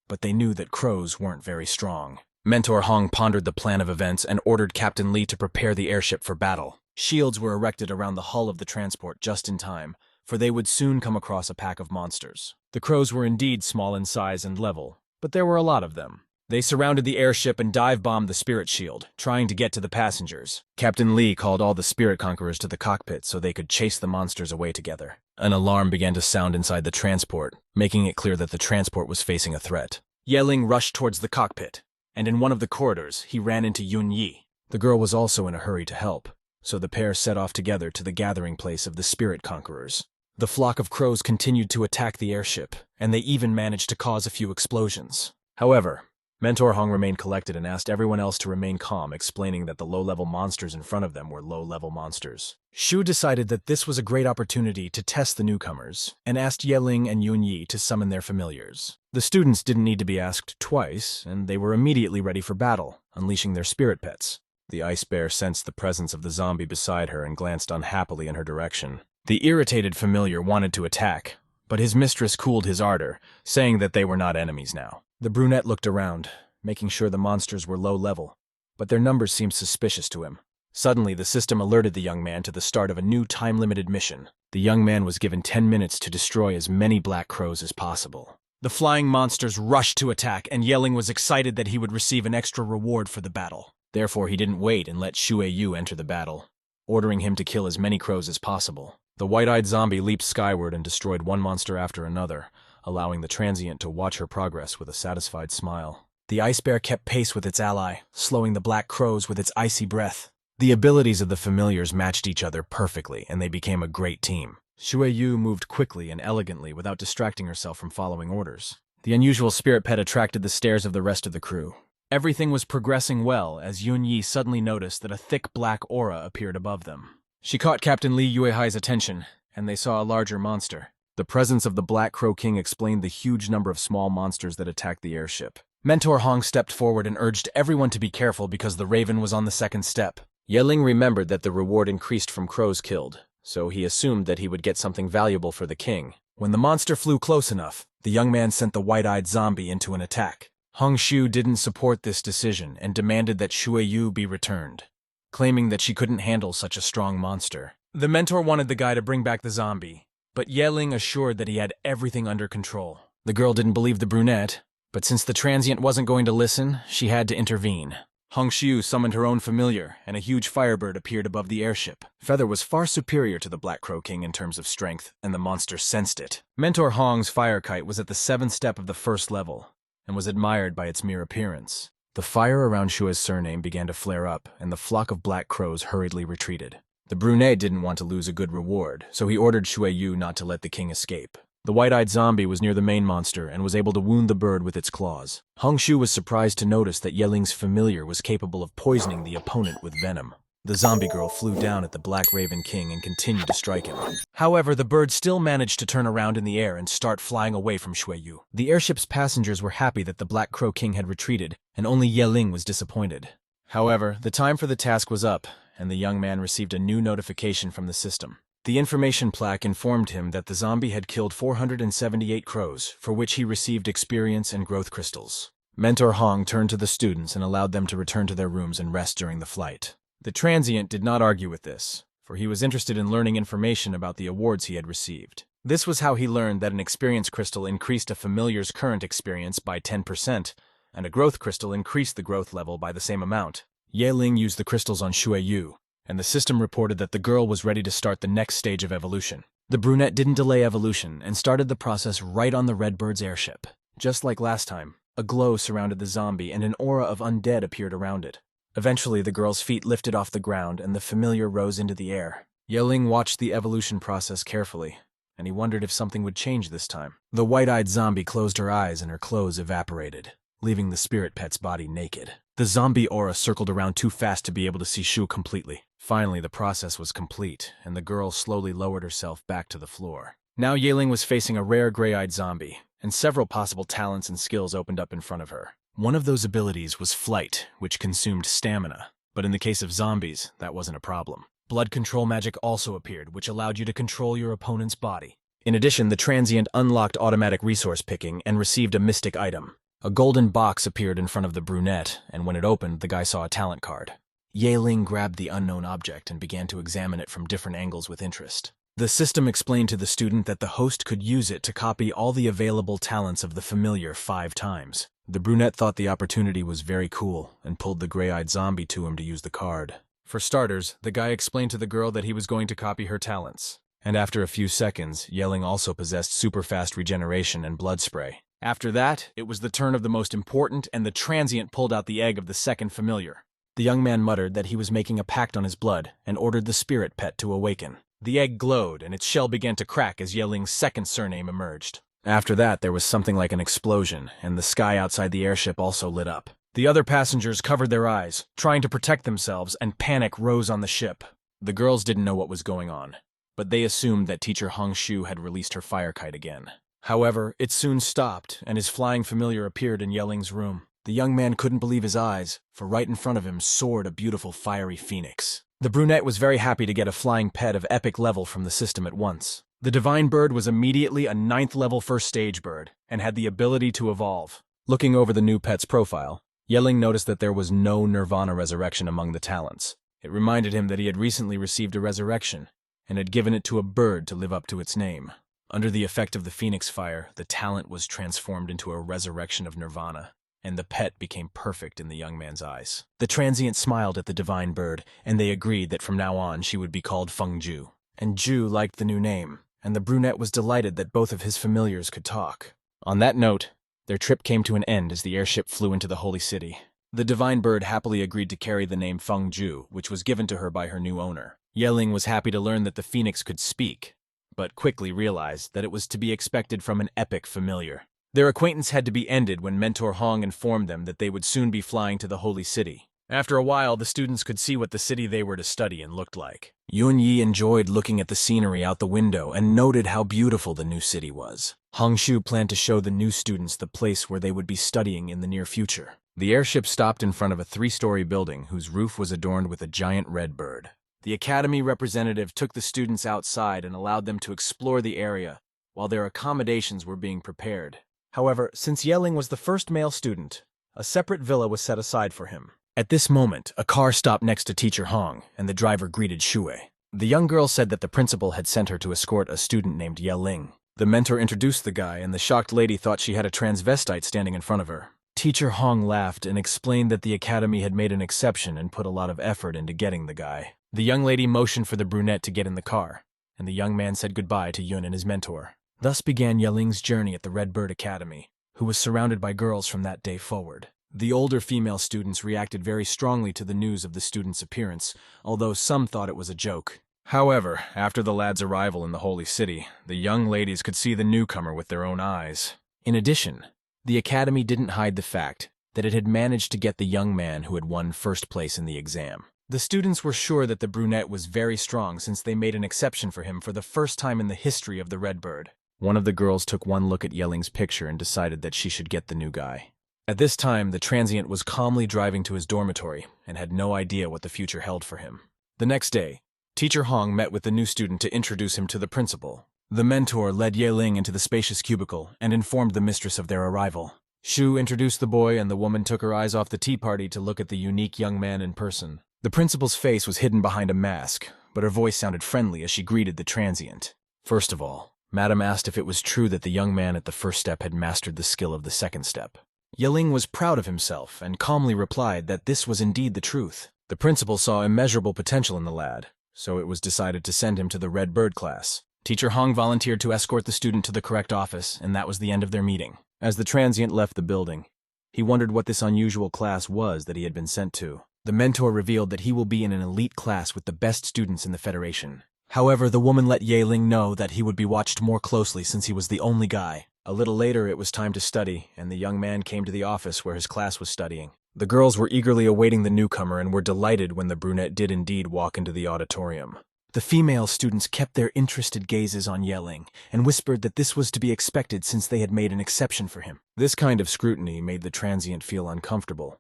Speaker 1: but they knew that crows weren't very strong. Mentor Hong pondered the plan of events and ordered Captain Lee to prepare the airship for battle. Shields were erected around the hull of the transport just in time, for they would soon come across a pack of monsters. The crows were indeed small in size and level, but there were a lot of them. They surrounded the airship and dive-bombed the spirit shield, trying to get to the passengers. Captain Lee called all the spirit conquerors to the cockpit so they could chase the monsters away together. An alarm began to sound inside the transport, making it clear that the transport was facing a threat. Yeling rushed towards the cockpit, and in one of the corridors, he ran into Yun Yi. The girl was also in a hurry to help, so the pair set off together to the gathering place of the spirit conquerors. The flock of crows continued to attack the airship, and they even managed to cause a few explosions. However, Mentor Hong remained collected and asked everyone else to remain calm, explaining that the low-level monsters in front of them were low-level monsters. Shu decided that this was a great opportunity to test the newcomers, and asked Yeling and Yun Yi to summon their familiars. The students didn't need to be asked twice, and they were immediately ready for battle, unleashing their spirit pets. The ice bear sensed the presence of the zombie beside her and glanced unhappily in her direction. The irritated familiar wanted to attack, but his mistress cooled his ardor, saying that they were not enemies now. The brunette looked around, making sure the monsters were low level, but their numbers seemed suspicious to him. Suddenly, the system alerted the young man to the start of a new time-limited mission. The young man was given 10 minutes to destroy as many black crows as possible. The flying monsters rushed to attack, and Yeling was excited that he would receive an extra reward for the battle. Therefore, he didn't wait and let Shu Yu enter the battle, ordering him to kill as many crows as possible. The white-eyed zombie leaped skyward and destroyed one monster after another, allowing the transient to watch her progress with a satisfied smile. The ice bear kept pace with its ally, slowing the black crows with its icy breath. The abilities of the familiars matched each other perfectly, and they became a great team. Shu Yu moved quickly and elegantly without distracting herself from following orders. The unusual spirit pet attracted the stares of the rest of the crew. Everything was progressing well as Yun Yi suddenly noticed that a thick black aura appeared above them. She caught Captain Lee Yuehai's attention, and they saw a larger monster. The presence of the Black Crow King explained the huge number of small monsters that attacked the airship. Mentor Hong stepped forward and urged everyone to be careful because the raven was on the second step. Yeling remembered that the reward increased from crows killed, so he assumed that he would get something valuable for the king. When the monster flew close enough, the young man sent the white-eyed zombie into an attack. Hongshu didn't support this decision and demanded that Shu Yu be returned, claiming that she couldn't handle such a strong monster. The mentor wanted the guy to bring back the zombie, but Yeling assured that he had everything under control. The girl didn't believe the brunette, but since the transient wasn't going to listen, she had to intervene. Hongshu summoned her own familiar, and a huge firebird appeared above the airship. Feather was far superior to the Black Crow King in terms of strength, and the monster sensed it. Mentor Hong's fire kite was at the 7th step of the 1st level, and was admired by its mere appearance. The fire around Shua's surname began to flare up, and the flock of black crows hurriedly retreated. The brunette didn't want to lose a good reward, so he ordered Shu Yu not to let the king escape. The white-eyed zombie was near the main monster and was able to wound the bird with its claws. Hongshu was surprised to notice that Yeling's familiar was capable of poisoning the opponent with venom. The zombie girl flew down at the Black Raven King and continued to strike him. However, the bird still managed to turn around in the air and start flying away from Shueyu. The airship's passengers were happy that the Black Crow King had retreated, and only Yeling was disappointed. However, the time for the task was up, and the young man received a new notification from the system. The information plaque informed him that the zombie had killed 478 crows, for which he received experience and growth crystals. Mentor Hong turned to the students and allowed them to return to their rooms and rest during the flight. The transient did not argue with this, for he was interested in learning information about the awards he had received. This was how he learned that an experience crystal increased a familiar's current experience by 10%, and a growth crystal increased the growth level by the same amount. Yeling used the crystals on Shueyu, and the system reported that the girl was ready to start the next stage of evolution. The brunette didn't delay evolution and started the process right on the Redbird's airship. Just like last time, a glow surrounded the zombie and an aura of undead appeared around it. Eventually, the girl's feet lifted off the ground and the familiar rose into the air. Yeling watched the evolution process carefully, and he wondered if something would change this time. The white-eyed zombie closed her eyes and her clothes evaporated, leaving the spirit pet's body naked. The zombie aura circled around too fast to be able to see Shu completely. Finally, the process was complete, and the girl slowly lowered herself back to the floor. Now Yeling was facing a rare gray-eyed zombie, and several possible talents and skills opened up in front of her. One of those abilities was flight, which consumed stamina, but in the case of zombies, that wasn't a problem. Blood control magic also appeared, which allowed you to control your opponent's body. In addition, the transient unlocked automatic resource picking and received a mystic item. A golden box appeared in front of the brunette, and when it opened, the guy saw a talent card. Yeling grabbed the unknown object and began to examine it from different angles with interest. The system explained to the student that the host could use it to copy all the available talents of the familiar 5 times. The brunette thought the opportunity was very cool and pulled the gray-eyed zombie to him to use the card. For starters, the guy explained to the girl that he was going to copy her talents. And after a few seconds, Yeling also possessed super-fast regeneration and blood spray. After that, it was the turn of the most important, and the transient pulled out the egg of the second familiar. The young man muttered that he was making a pact on his blood and ordered the spirit pet to awaken. The egg glowed, and its shell began to crack as Yeling's second surname emerged. After that, there was something like an explosion, and the sky outside the airship also lit up. The other passengers covered their eyes, trying to protect themselves, and panic rose on the ship. The girls didn't know what was going on, but they assumed that teacher Hong Shu had released her fire kite again. However, it soon stopped, and his flying familiar appeared in Yeling's room. The young man couldn't believe his eyes, for right in front of him soared a beautiful fiery phoenix. The brunette was very happy to get a flying pet of epic level from the system at once. The divine bird was immediately a 9th level first stage bird, and had the ability to evolve. Looking over the new pet's profile, Yeling noticed that there was no Nirvana resurrection among the talents. It reminded him that he had recently received a resurrection, and had given it to a bird to live up to its name. Under the effect of the phoenix fire, the talent was transformed into a resurrection of Nirvana, and the pet became perfect in the young man's eyes. The transient smiled at the divine bird, and they agreed that from now on she would be called Feng Ju. And Ju liked the new name, and the brunette was delighted that both of his familiars could talk. On that note, their trip came to an end as the airship flew into the holy city. The divine bird happily agreed to carry the name Feng Ju, which was given to her by her new owner. Yeling was happy to learn that the phoenix could speak, but quickly realized that it was to be expected from an epic familiar. Their acquaintance had to be ended when Mentor Hong informed them that they would soon be flying to the holy city. After a while, the students could see what the city they were to study in looked like. Yun Yi enjoyed looking at the scenery out the window and noted how beautiful the new city was. Hong Shu planned to show the new students the place where they would be studying in the near future. The airship stopped in front of a 3-story building whose roof was adorned with a giant red bird. The academy representative took the students outside and allowed them to explore the area while their accommodations were being prepared. However, since Yeling was the first male student, a separate villa was set aside for him. At this moment, a car stopped next to teacher Hong, and the driver greeted Shui. The young girl said that the principal had sent her to escort a student named Yeling. The mentor introduced the guy, and the shocked lady thought she had a transvestite standing in front of her. Teacher Hong laughed and explained that the academy had made an exception and put a lot of effort into getting the guy. The young lady motioned for the brunette to get in the car, and the young man said goodbye to Yun and his mentor. Thus began Yeling's journey at the Redbird Academy, who was surrounded by girls from that day forward. The older female students reacted very strongly to the news of the student's appearance, although some thought it was a joke. However, after the lad's arrival in the holy city, the young ladies could see the newcomer with their own eyes. In addition, the academy didn't hide the fact that it had managed to get the young man who had won first place in the exam. The students were sure that the brunette was very strong since they made an exception for him for the first time in the history of the Redbird. One of the girls took one look at Yelling's picture and decided that she should get the new guy. At this time, the transient was calmly driving to his dormitory and had no idea what the future held for him. The next day, Teacher Hong met with the new student to introduce him to the principal. The mentor led Yeling into the spacious cubicle and informed the mistress of their arrival. Shu introduced the boy, and the woman took her eyes off the tea party to look at the unique young man in person. The principal's face was hidden behind a mask, but her voice sounded friendly as she greeted the transient. First of all, Madam asked if it was true that the young man at the first step had mastered the skill of the second step. Yeling was proud of himself and calmly replied that this was indeed the truth. The principal saw immeasurable potential in the lad, so it was decided to send him to the Red Bird class. Teacher Hong volunteered to escort the student to the correct office, and that was the end of their meeting. As the transient left the building, he wondered what this unusual class was that he had been sent to. The mentor revealed that he will be in an elite class with the best students in the Federation. However, the woman let Yeling know that he would be watched more closely since he was the only guy. A little later, it was time to study, and the young man came to the office where his class was studying. The girls were eagerly awaiting the newcomer and were delighted when the brunette did indeed walk into the auditorium. The female students kept their interested gazes on Yeling and whispered that this was to be expected since they had made an exception for him. This kind of scrutiny made the transient feel uncomfortable,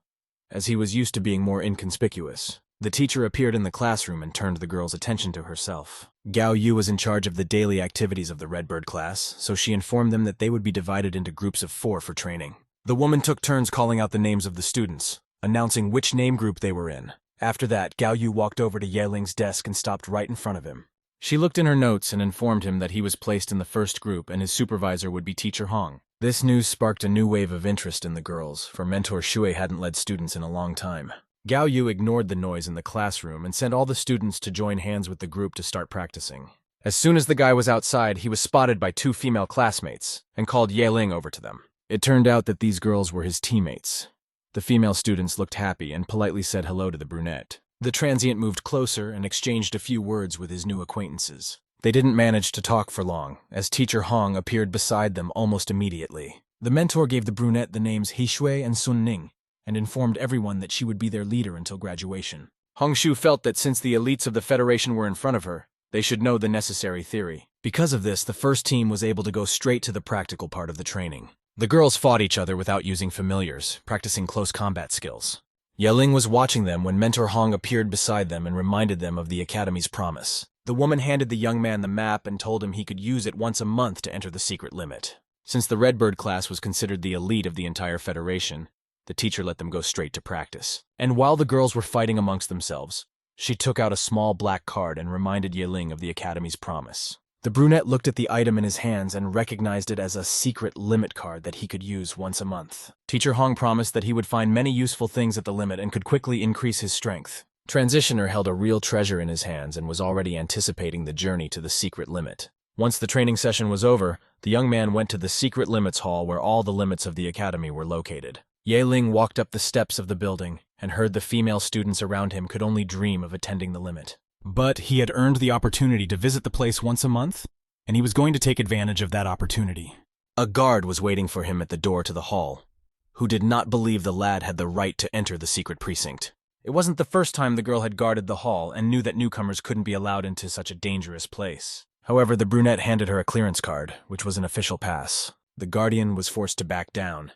Speaker 1: as he was used to being more inconspicuous. The teacher appeared in the classroom and turned the girls' attention to herself. Gao Yu was in charge of the daily activities of the Redbird class, so she informed them that they would be divided into groups of 4 for training. The woman took turns calling out the names of the students, announcing which name group they were in. After that, Gao Yu walked over to Yeling's desk and stopped right in front of him. She looked in her notes and informed him that he was placed in the first group and his supervisor would be Teacher Hong. This news sparked a new wave of interest in the girls, for Mentor Shui hadn't led students in a long time. Gao Yu ignored the noise in the classroom and sent all the students to join hands with the group to start practicing. As soon as the guy was outside, he was spotted by 2 female classmates and called Yeling over to them. It turned out that these girls were his teammates. The female students looked happy and politely said hello to the brunette. The transient moved closer and exchanged a few words with his new acquaintances. They didn't manage to talk for long, as Teacher Hong appeared beside them almost immediately. The mentor gave the brunette the names Hishui and Sun Ning, and informed everyone that she would be their leader until graduation. Hong Shu felt that since the elites of the Federation were in front of her, they should know the necessary theory. Because of this, the first team was able to go straight to the practical part of the training. The girls fought each other without using familiars, practicing close combat skills. Yeling was watching them when Mentor Hong appeared beside them and reminded them of the Academy's promise. The woman handed the young man the map and told him he could use it once a month to enter the secret limit. Since the Redbird class was considered the elite of the entire Federation, the teacher let them go straight to practice. And while the girls were fighting amongst themselves, she took out a small black card and reminded Yeling of the Academy's promise. The brunette looked at the item in his hands and recognized it as a secret limit card that he could use once a month. Teacher Hong promised that he would find many useful things at the limit and could quickly increase his strength. Transitioner held a real treasure in his hands and was already anticipating the journey to the secret limit. Once the training session was over, the young man went to the secret limits hall where all the limits of the Academy were located. Yeling walked up the steps of the building and heard the female students around him could only dream of attending the limit. But he had earned the opportunity to visit the place once a month, and he was going to take advantage of that opportunity. A guard was waiting for him at the door to the hall, who did not believe the lad had the right to enter the secret precinct. It wasn't the first time the girl had guarded the hall and knew that newcomers couldn't be allowed into such a dangerous place. However, the brunette handed her a clearance card, which was an official pass. The guardian was forced to back down,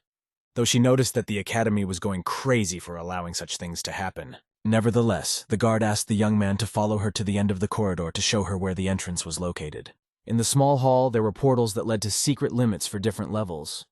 Speaker 1: though she noticed that the Academy was going crazy for allowing such things to happen. Nevertheless, the guard asked the young man to follow her to the end of the corridor to show her where the entrance was located. In the small hall, there were portals that led to secret limits for different levels,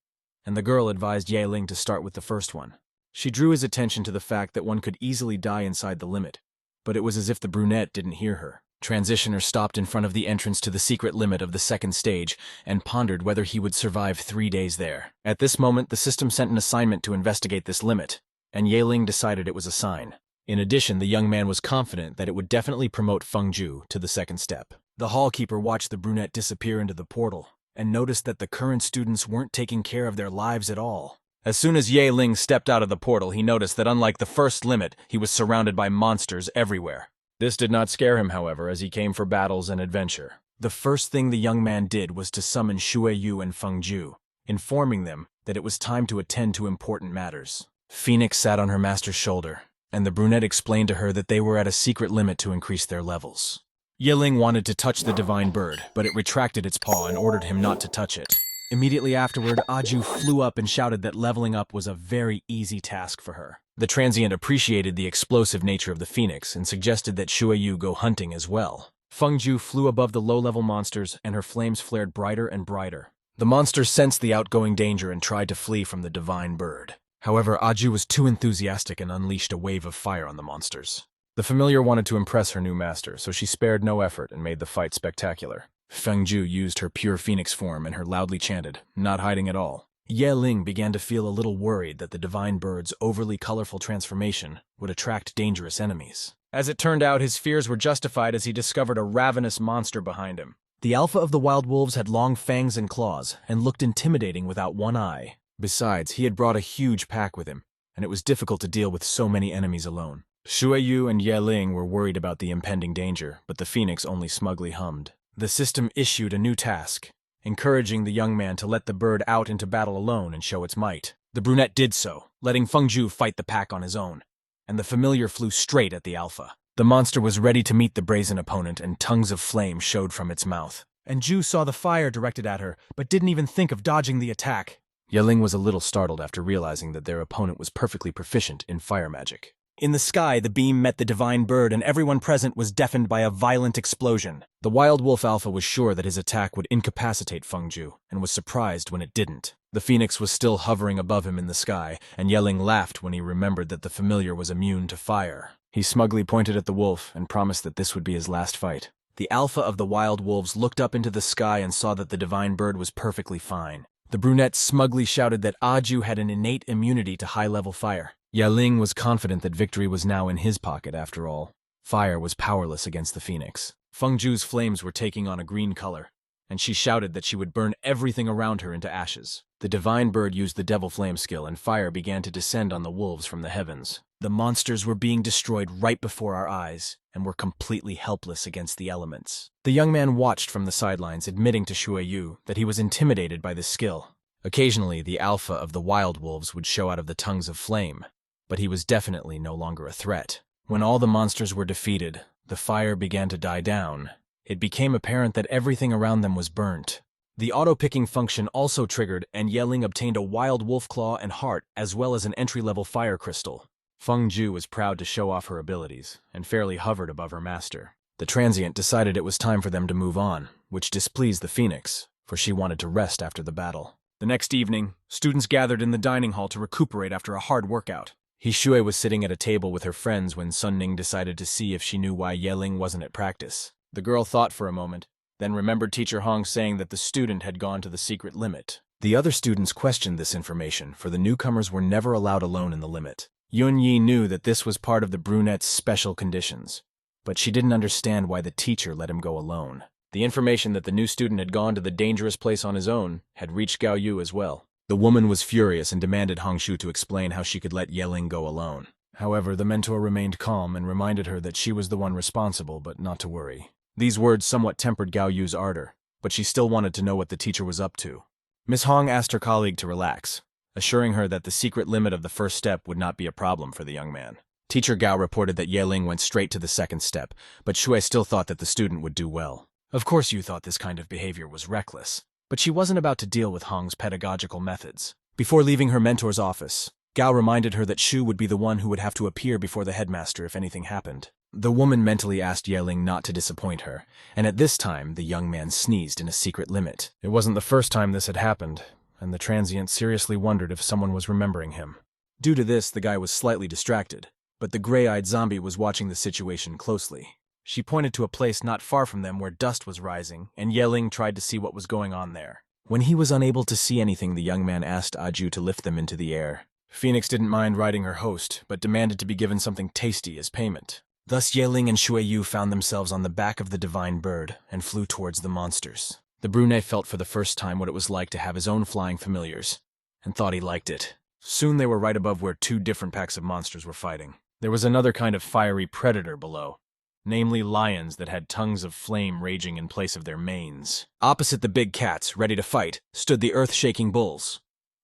Speaker 1: and the girl advised Yeling to start with the first one. She drew his attention to the fact that one could easily die inside the limit, but it was as if the brunette didn't hear her. Transitioner stopped in front of the entrance to the secret limit of the second stage and pondered whether he would survive 3 days there. At this moment, the system sent an assignment to investigate this limit, and Yeling decided it was a sign. In addition, the young man was confident that it would definitely promote Fengju to the second step. The hallkeeper watched the brunette disappear into the portal and noticed that the current students weren't taking care of their lives at all. As soon as Yeling stepped out of the portal, he noticed that unlike the first limit, he was surrounded by monsters everywhere. This did not scare him, however, as he came for battles and adventure. The first thing the young man did was to summon Shueyu and Fengju, informing them that it was time to attend to important matters. Phoenix sat on her master's shoulder, and the brunette explained to her that they were at a secret limit to increase their levels. Yeling wanted to touch the divine bird, but it retracted its paw and ordered him not to touch it. Immediately afterward, Aju flew up and shouted that leveling up was a very easy task for her. The transient appreciated the explosive nature of the phoenix and suggested that Shueyu go hunting as well. Fengju flew above the low-level monsters, and her flames flared brighter and brighter. The monsters sensed the outgoing danger and tried to flee from the divine bird. However, Aju was too enthusiastic and unleashed a wave of fire on the monsters. The familiar wanted to impress her new master, so she spared no effort and made the fight spectacular. Fengju used her pure phoenix form and her loudly chanted, not hiding at all. Ye Ling began to feel a little worried that the divine bird's overly colorful transformation would attract dangerous enemies. As it turned out, his fears were justified as he discovered a ravenous monster behind him. The alpha of the wild wolves had long fangs and claws and looked intimidating without one eye. Besides, he had brought a huge pack with him, and it was difficult to deal with so many enemies alone. Shueyu and Ye Ling were worried about the impending danger, but the phoenix only smugly hummed. The system issued a new task, encouraging the young man to let the bird out into battle alone and show its might. The brunette did so, letting Fengju fight the pack on his own, and the familiar flew straight at the alpha. The monster was ready to meet the brazen opponent, and tongues of flame showed from its mouth. And Ju saw the fire directed at her, but didn't even think of dodging the attack. Yeling was a little startled after realizing that their opponent was perfectly proficient in fire magic. In the sky, the beam met the divine bird, and everyone present was deafened by a violent explosion. The wild wolf alpha was sure that his attack would incapacitate Fengju, and was surprised when it didn't. The phoenix was still hovering above him in the sky, and Yeling laughed when he remembered that the familiar was immune to fire. He smugly pointed at the wolf and promised that this would be his last fight. The alpha of the wild wolves looked up into the sky and saw that the divine bird was perfectly fine. The brunette smugly shouted that Aju had an innate immunity to high-level fire. Yeling was confident that victory was now in his pocket after all. Fire was powerless against the phoenix. Fengju's flames were taking on a green color, and she shouted that she would burn everything around her into ashes. The divine bird used the devil flame skill, and fire began to descend on the wolves from the heavens. The monsters were being destroyed right before our eyes, and were completely helpless against the elements. The young man watched from the sidelines, admitting to Shueyu that he was intimidated by this skill. Occasionally, the alpha of the wild wolves would show out of the tongues of flame, but he was definitely no longer a threat. When all the monsters were defeated, the fire began to die down. It became apparent that everything around them was burnt. The auto-picking function also triggered, and Yeling obtained a wild wolf claw and heart, as well as an entry-level fire crystal. Fengju was proud to show off her abilities, and fairly hovered above her master. The transient decided it was time for them to move on, which displeased the phoenix, for she wanted to rest after the battle. The next evening, students gathered in the dining hall to recuperate after a hard workout. Hishue was sitting at a table with her friends when Sunning decided to see if she knew why Yeling wasn't at practice. The girl thought for a moment, then remembered Teacher Hong saying that the student had gone to the secret limit. The other students questioned this information, for the newcomers were never allowed alone in the limit. Yun Yi knew that this was part of the brunette's special conditions, but she didn't understand why the teacher let him go alone. The information that the new student had gone to the dangerous place on his own had reached Gao Yu as well. The woman was furious and demanded Hongshu to explain how she could let Yeling go alone. However, the mentor remained calm and reminded her that she was the one responsible, but not to worry. These words somewhat tempered Gao Yu's ardor, but she still wanted to know what the teacher was up to. Miss Hong asked her colleague to relax, assuring her that the secret limit of the first step would not be a problem for the young man. Teacher Gao reported that Yeling went straight to the second step, but Shui still thought that the student would do well. Of course you thought this kind of behavior was reckless, but she wasn't about to deal with Hong's pedagogical methods. Before leaving her mentor's office, Gao reminded her that Shu would be the one who would have to appear before the headmaster if anything happened. The woman mentally asked Yeling not to disappoint her, and at this time the young man sneezed in a secret limit. It wasn't the first time this had happened, and the transient seriously wondered if someone was remembering him. Due to this, the guy was slightly distracted, but the gray-eyed zombie was watching the situation closely. She pointed to a place not far from them where dust was rising, and Yeling tried to see what was going on there. When he was unable to see anything, the young man asked Aju to lift them into the air. Phoenix didn't mind riding her host, but demanded to be given something tasty as payment. Thus Yeling and Shueyu found themselves on the back of the divine bird and flew towards the monsters. The brunette felt for the first time what it was like to have his own flying familiars, and thought he liked it. Soon they were right above where two different packs of monsters were fighting. There was another kind of fiery predator below, namely lions that had tongues of flame raging in place of their manes. Opposite the big cats, ready to fight, stood the earth-shaking bulls.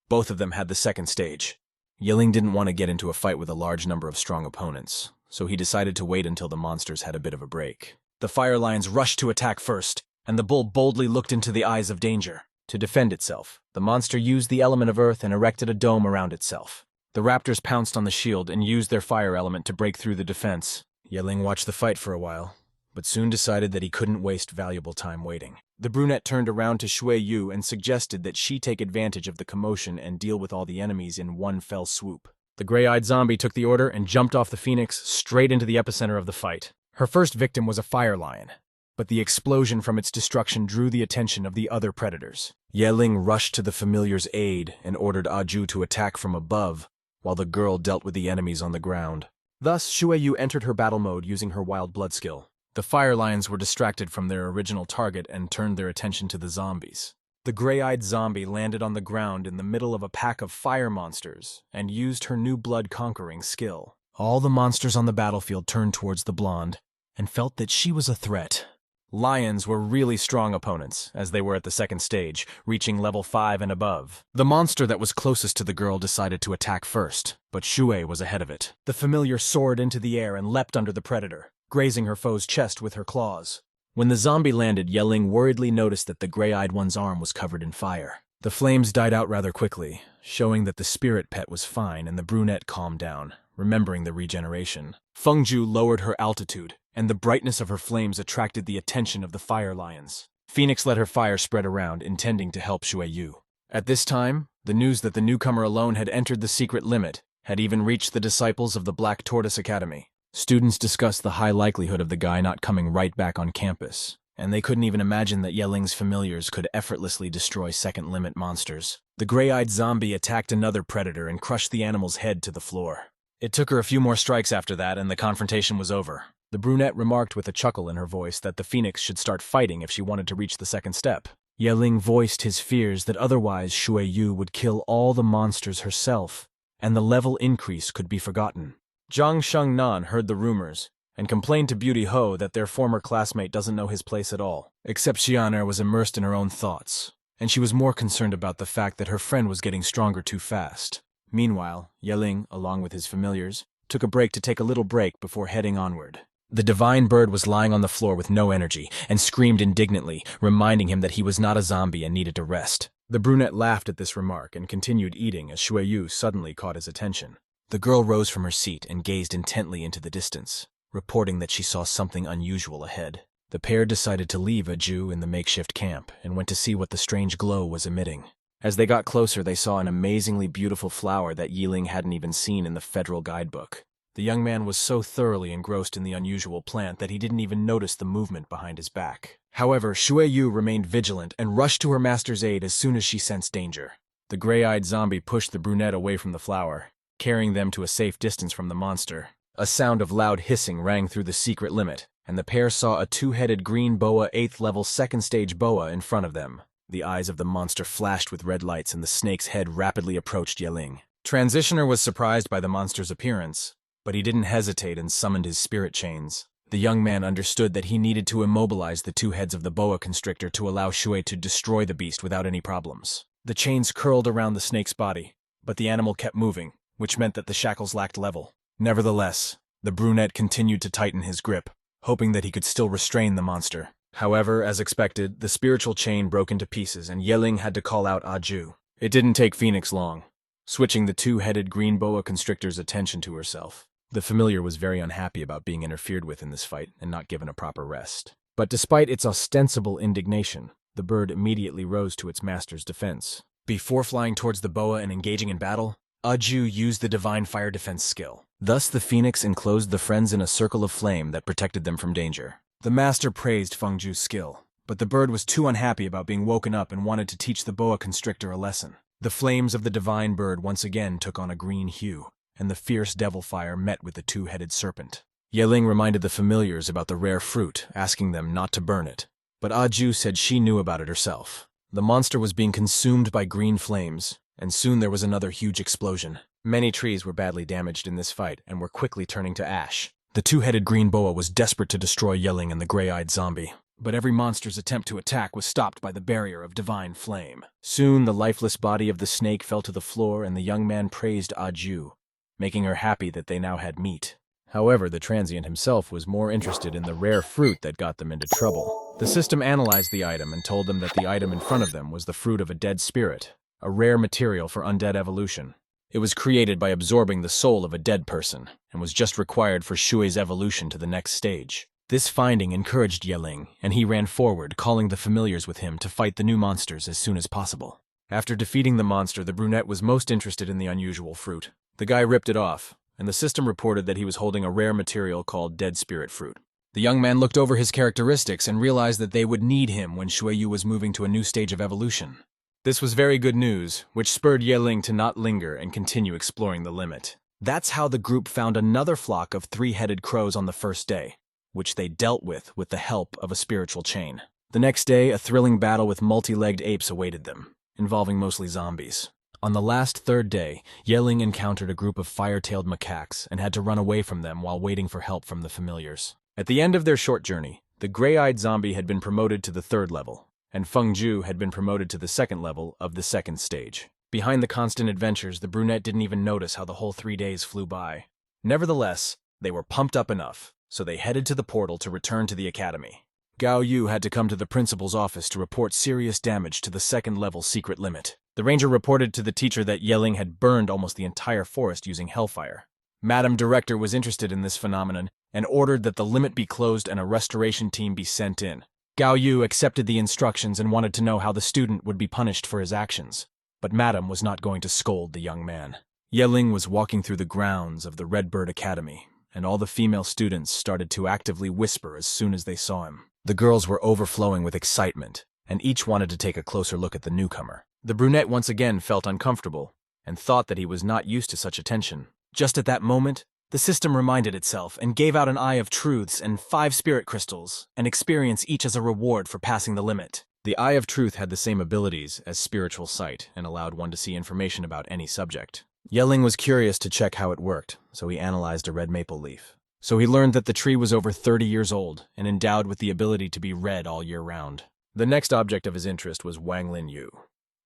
Speaker 1: Both of them had the second stage. Yeling didn't want to get into a fight with a large number of strong opponents, so he decided to wait until the monsters had a bit of a break. The fire lions rushed to attack first, and the bull boldly looked into the eyes of danger. To defend itself, the monster used the element of earth and erected a dome around itself. The raptors pounced on the shield and used their fire element to break through the defense. Yeling watched the fight for a while, but soon decided that he couldn't waste valuable time waiting. The brunette turned around to Shui Yu and suggested that she take advantage of the commotion and deal with all the enemies in one fell swoop. The gray-eyed zombie took the order and jumped off the phoenix straight into the epicenter of the fight. Her first victim was a fire lion, but the explosion from its destruction drew the attention of the other predators. Yeling rushed to the familiar's aid and ordered Aju to attack from above, while the girl dealt with the enemies on the ground. Thus, Shui Yu entered her battle mode using her wild blood skill. The fire lions were distracted from their original target and turned their attention to the zombies. The gray-eyed zombie landed on the ground in the middle of a pack of fire monsters and used her new blood-conquering skill. All the monsters on the battlefield turned towards the blonde and felt that she was a threat. Lions were really strong opponents, as they were at the second stage, reaching level 5 and above. The monster that was closest to the girl decided to attack first, but Shui was ahead of it. The familiar soared into the air and leapt under the predator, grazing her foe's chest with her claws. When the zombie landed, Yeling worriedly noticed that the gray-eyed one's arm was covered in fire. The flames died out rather quickly, showing that the spirit pet was fine, and the brunette calmed down, remembering the regeneration. Fengju lowered her altitude, and the brightness of her flames attracted the attention of the fire lions. Phoenix let her fire spread around, intending to help Shui Yu. At this time, the news that the newcomer alone had entered the secret limit had even reached the disciples of the Black Tortoise Academy. Students discussed the high likelihood of the guy not coming right back on campus, and they couldn't even imagine that Yelling's familiars could effortlessly destroy second limit monsters. The gray-eyed zombie attacked another predator and crushed the animal's head to the floor. It took her a few more strikes after that, and the confrontation was over. The brunette remarked with a chuckle in her voice that the phoenix should start fighting if she wanted to reach the second step. Yeling voiced his fears that otherwise Shui Yu would kill all the monsters herself, and the level increase could be forgotten. Zhang Shengnan heard the rumors and complained to Beauty Ho that their former classmate doesn't know his place at all. Except Xianer was immersed in her own thoughts, and she was more concerned about the fact that her friend was getting stronger too fast. Meanwhile, Yeling, along with his familiars, took a break to take a little break before heading onward. The divine bird was lying on the floor with no energy and screamed indignantly, reminding him that he was not a zombie and needed to rest. The brunette laughed at this remark and continued eating as Shui Yu suddenly caught his attention. The girl rose from her seat and gazed intently into the distance, reporting that she saw something unusual ahead. The pair decided to leave Aju in the makeshift camp and went to see what the strange glow was emitting. As they got closer, they saw an amazingly beautiful flower that Yeling hadn't even seen in the federal guidebook. The young man was so thoroughly engrossed in the unusual plant that he didn't even notice the movement behind his back. However, Shui Yu remained vigilant and rushed to her master's aid as soon as she sensed danger. The gray-eyed zombie pushed the brunette away from the flower, carrying them to a safe distance from the monster. A sound of loud hissing rang through the secret limit, and the pair saw a two-headed green boa 8th level second stage boa in front of them. The eyes of the monster flashed with red lights and the snake's head rapidly approached Yeling. Transitioner was surprised by the monster's appearance, but he didn't hesitate and summoned his spirit chains. The young man understood that he needed to immobilize the two heads of the boa constrictor to allow Shui to destroy the beast without any problems. The chains curled around the snake's body, but the animal kept moving, which meant that the shackles lacked level. Nevertheless, the brunette continued to tighten his grip, hoping that he could still restrain the monster. However, as expected, the spiritual chain broke into pieces and Yeling had to call out Aju. It didn't take Phoenix long, switching the two-headed green boa constrictor's attention to herself. The familiar was very unhappy about being interfered with in this fight and not given a proper rest. But despite its ostensible indignation, the bird immediately rose to its master's defense. Before flying towards the boa and engaging in battle, Aju used the divine fire defense skill. Thus the phoenix enclosed the friends in a circle of flame that protected them from danger. The master praised Fengju's skill, but the bird was too unhappy about being woken up and wanted to teach the boa constrictor a lesson. The flames of the divine bird once again took on a green hue, and the fierce devil fire met with the two-headed serpent. Yeling reminded the familiars about the rare fruit, asking them not to burn it, but Aju said she knew about it herself. The monster was being consumed by green flames, and soon there was another huge explosion. Many trees were badly damaged in this fight and were quickly turning to ash. The two-headed green boa was desperate to destroy Yeling and the gray-eyed zombie. but every monster's attempt to attack was stopped by the barrier of divine flame. Soon, the lifeless body of the snake fell to the floor, and the young man praised Aju, making her happy that they now had meat. However, the transient himself was more interested in the rare fruit that got them into trouble. The system analyzed the item and told them that the item in front of them was the fruit of a dead spirit, a rare material for undead evolution. It was created by absorbing the soul of a dead person, and was just required for Shui's evolution to the next stage. This finding encouraged Yeling, and he ran forward, calling the familiars with him to fight the new monsters as soon as possible. After defeating the monster, the brunette was most interested in the unusual fruit. The guy ripped it off, and the system reported that he was holding a rare material called dead spirit fruit. The young man looked over his characteristics and realized that they would need him when Shuiyu was moving to a new stage of evolution. This was very good news, which spurred Yeling to not linger and continue exploring the limit. That's how the group found another flock of three-headed crows on the first day, which they dealt with the help of a spiritual chain. The next day, a thrilling battle with multi-legged apes awaited them, involving mostly zombies. On the last third day, Yeling encountered a group of fire-tailed macaques and had to run away from them while waiting for help from the familiars. At the end of their short journey, the gray-eyed zombie had been promoted to the 3rd level, and Feng Ju had been promoted to the 2nd level of the 2nd stage. Behind the constant adventures, the brunette didn't even notice how the whole 3 days flew by. Nevertheless, they were pumped up enough, so they headed to the portal to return to the academy. Gao Yu had to come to the principal's office to report serious damage to the 2nd level secret limit. The ranger reported to the teacher that Yeling had burned almost the entire forest using hellfire. Madam Director was interested in this phenomenon and ordered that the limit be closed and a restoration team be sent in. Gao Yu accepted the instructions and wanted to know how the student would be punished for his actions, but Madam was not going to scold the young man. Yeling was walking through the grounds of the Redbird Academy, and all the female students started to actively whisper as soon as they saw him. The girls were overflowing with excitement, and each wanted to take a closer look at the newcomer. The brunette once again felt uncomfortable, and thought that he was not used to such attention. Just at that moment, the system reminded itself and gave out an Eye of Truths and 5 spirit crystals, an experience each as a reward for passing the limit. The Eye of Truth had the same abilities as spiritual sight and allowed one to see information about any subject. Yeling was curious to check how it worked, so he analyzed a red maple leaf. So he learned that the tree was over 30 years old and endowed with the ability to be red all year round. The next object of his interest was Wang Lin Yu.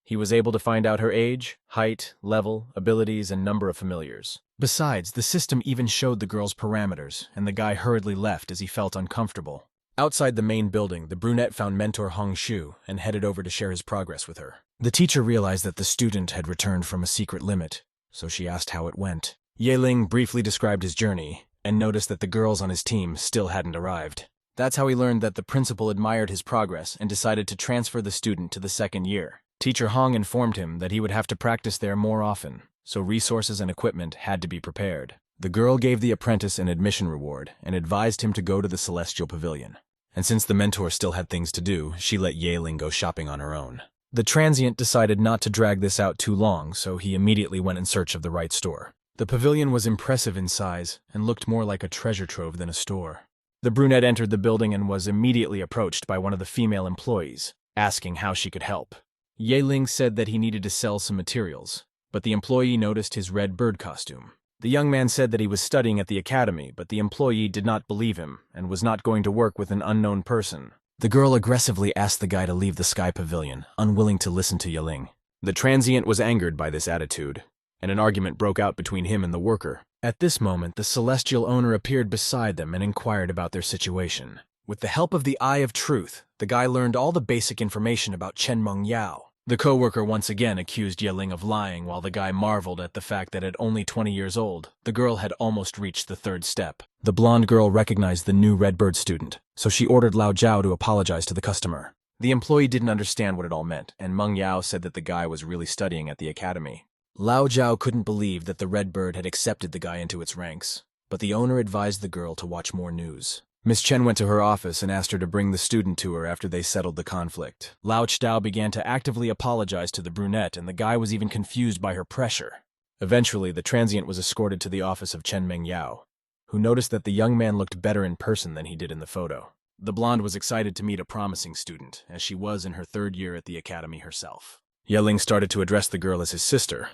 Speaker 1: He was able to find out her age, height, level, abilities, and number of familiars. Besides, the system even showed the girl's parameters, and the guy hurriedly left as he felt uncomfortable. Outside the main building, the brunette found mentor Hong Shu and headed over to share his progress with her. The teacher realized that the student had returned from a secret limit, so she asked how it went. Yeling briefly described his journey, and noticed that the girls on his team still hadn't arrived. That's how he learned that the principal admired his progress and decided to transfer the student to the 2nd year. Teacher Hong informed him that he would have to practice there more often, so resources and equipment had to be prepared. The girl gave the apprentice an admission reward and advised him to go to the Celestial Pavilion. And since the mentor still had things to do, she let Yeling go shopping on her own. The transient decided not to drag this out too long, so he immediately went in search of the right store. The pavilion was impressive in size and looked more like a treasure trove than a store. The brunette entered the building and was immediately approached by one of the female employees, asking how she could help. Yeling said that he needed to sell some materials, but the employee noticed his red bird costume. The young man said that he was studying at the academy, but the employee did not believe him and was not going to work with an unknown person. The girl aggressively asked the guy to leave the Sky Pavilion, unwilling to listen to Yeling. The transient was angered by this attitude, and an argument broke out between him and the worker. At this moment, the celestial owner appeared beside them and inquired about their situation. With the help of the Eye of Truth, the guy learned all the basic information about Chen Meng Yao. The co-worker once again accused Yeling of lying while the guy marveled at the fact that at only 20 years old, the girl had almost reached the 3rd step. The blonde girl recognized the new Redbird student, so she ordered Lao Zhao to apologize to the customer. The employee didn't understand what it all meant, and Meng Yao said that the guy was really studying at the academy. Lao Zhao couldn't believe that the Redbird had accepted the guy into its ranks, but the owner advised the girl to watch more news. Miss Chen went to her office and asked her to bring the student to her after they settled the conflict. Lao Zhao began to actively apologize to the brunette, and the guy was even confused by her pressure. Eventually, the transient was escorted to the office of Chen Meng Yao, who noticed that the young man looked better in person than he did in the photo. The blonde was excited to meet a promising student, as she was in her 3rd year at the academy herself. Yeling started to address the girl as his sister,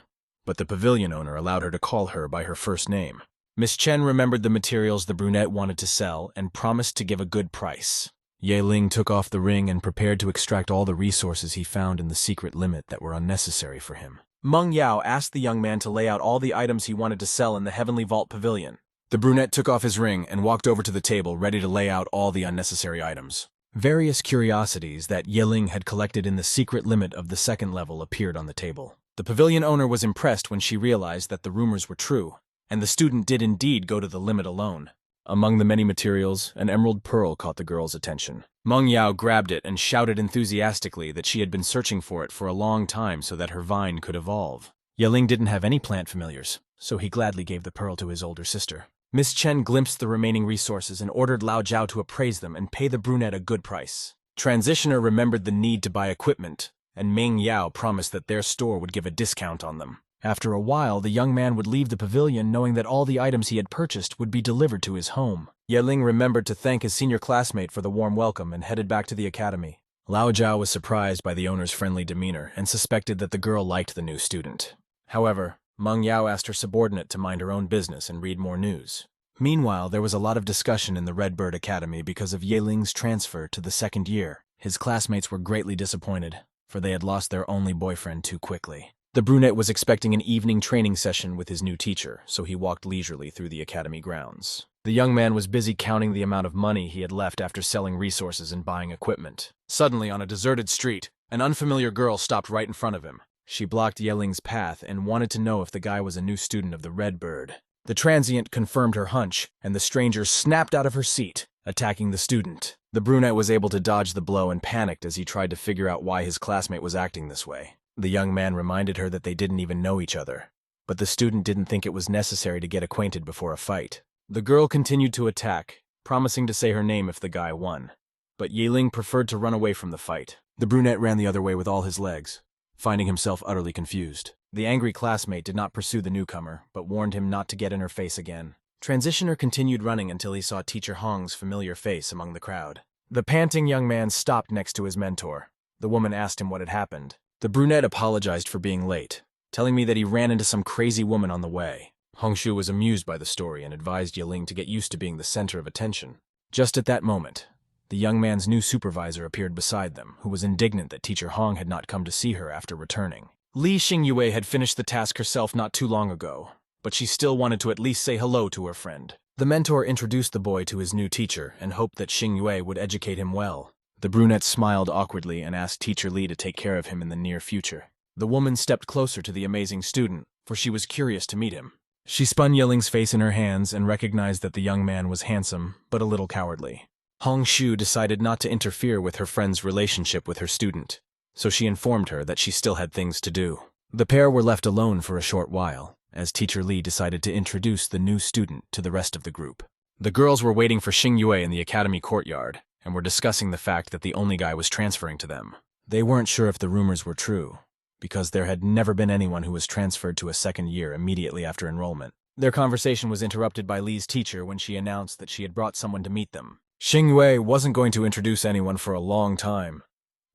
Speaker 1: but the pavilion owner allowed her to call her by her first name. Miss Chen remembered the materials the brunette wanted to sell and promised to give a good price. Ye Ling took off the ring and prepared to extract all the resources he found in the secret limit that were unnecessary for him. Meng Yao asked the young man to lay out all the items he wanted to sell in the Heavenly Vault Pavilion. The brunette took off his ring and walked over to the table, ready to lay out all the unnecessary items. Various curiosities that Ye Ling had collected in the secret limit of the second level appeared on the table. The pavilion owner was impressed when she realized that the rumors were true, and the student did indeed go to the limit alone. Among the many materials, an emerald pearl caught the girl's attention. Meng Yao grabbed it and shouted enthusiastically that she had been searching for it for a long time so that her vine could evolve. Ye Ling didn't have any plant familiars, so he gladly gave the pearl to his older sister. Miss Chen glimpsed the remaining resources and ordered Lao Zhao to appraise them and pay the brunette a good price. Transitioner remembered the need to buy equipment, and Meng Yao promised that their store would give a discount on them. After a while, the young man would leave the pavilion knowing that all the items he had purchased would be delivered to his home. Ye Ling remembered to thank his senior classmate for the warm welcome and headed back to the academy. Lao Zhao was surprised by the owner's friendly demeanor and suspected that the girl liked the new student. However, Meng Yao asked her subordinate to mind her own business and read more news. Meanwhile, there was a lot of discussion in the Redbird Academy because of Ye Ling's transfer to the second year. His classmates were greatly disappointed, for they had lost their only boyfriend too quickly. The brunette was expecting an evening training session with his new teacher, so he walked leisurely through the academy grounds. The young man was busy counting the amount of money he had left after selling resources and buying equipment. Suddenly, on a deserted street, an unfamiliar girl stopped right in front of him. She blocked Ye Ling's path and wanted to know if the guy was a new student of the Redbird. The transient confirmed her hunch, and the stranger snapped out of her seat, attacking the student. The brunette was able to dodge the blow and panicked as he tried to figure out why his classmate was acting this way. The young man reminded her that they didn't even know each other, but the student didn't think it was necessary to get acquainted before a fight. The girl continued to attack, promising to say her name if the guy won, but Ye Ling preferred to run away from the fight. The brunette ran the other way with all his legs, finding himself utterly confused. The angry classmate did not pursue the newcomer, but warned him not to get in her face again. Transitioner continued running until he saw Teacher Hong's familiar face among the crowd. The panting young man stopped next to his mentor. The woman asked him what had happened. The brunette apologized for being late, telling me that he ran into some crazy woman on the way. Hongshu was amused by the story and advised Ye Ling to get used to being the center of attention. Just at that moment, the young man's new supervisor appeared beside them, who was indignant that Teacher Hong had not come to see her after returning. Li Xingyue had finished the task herself not too long ago, but she still wanted to at least say hello to her friend. The mentor introduced the boy to his new teacher and hoped that Xingyue would educate him well. The brunette smiled awkwardly and asked Teacher Li to take care of him in the near future. The woman stepped closer to the amazing student, for she was curious to meet him. She spun Ye Ling's face in her hands and recognized that the young man was handsome, but a little cowardly. Hongshu decided not to interfere with her friend's relationship with her student, so she informed her that she still had things to do. The pair were left alone for a short while, as Teacher Li decided to introduce the new student to the rest of the group. The girls were waiting for Xingyue in the academy courtyard, and were discussing the fact that the only guy was transferring to them. They weren't sure if the rumors were true, because there had never been anyone who was transferred to a second year immediately after enrollment. Their conversation was interrupted by Li's teacher when she announced that she had brought someone to meet them. Xingyue wasn't going to introduce anyone for a long time,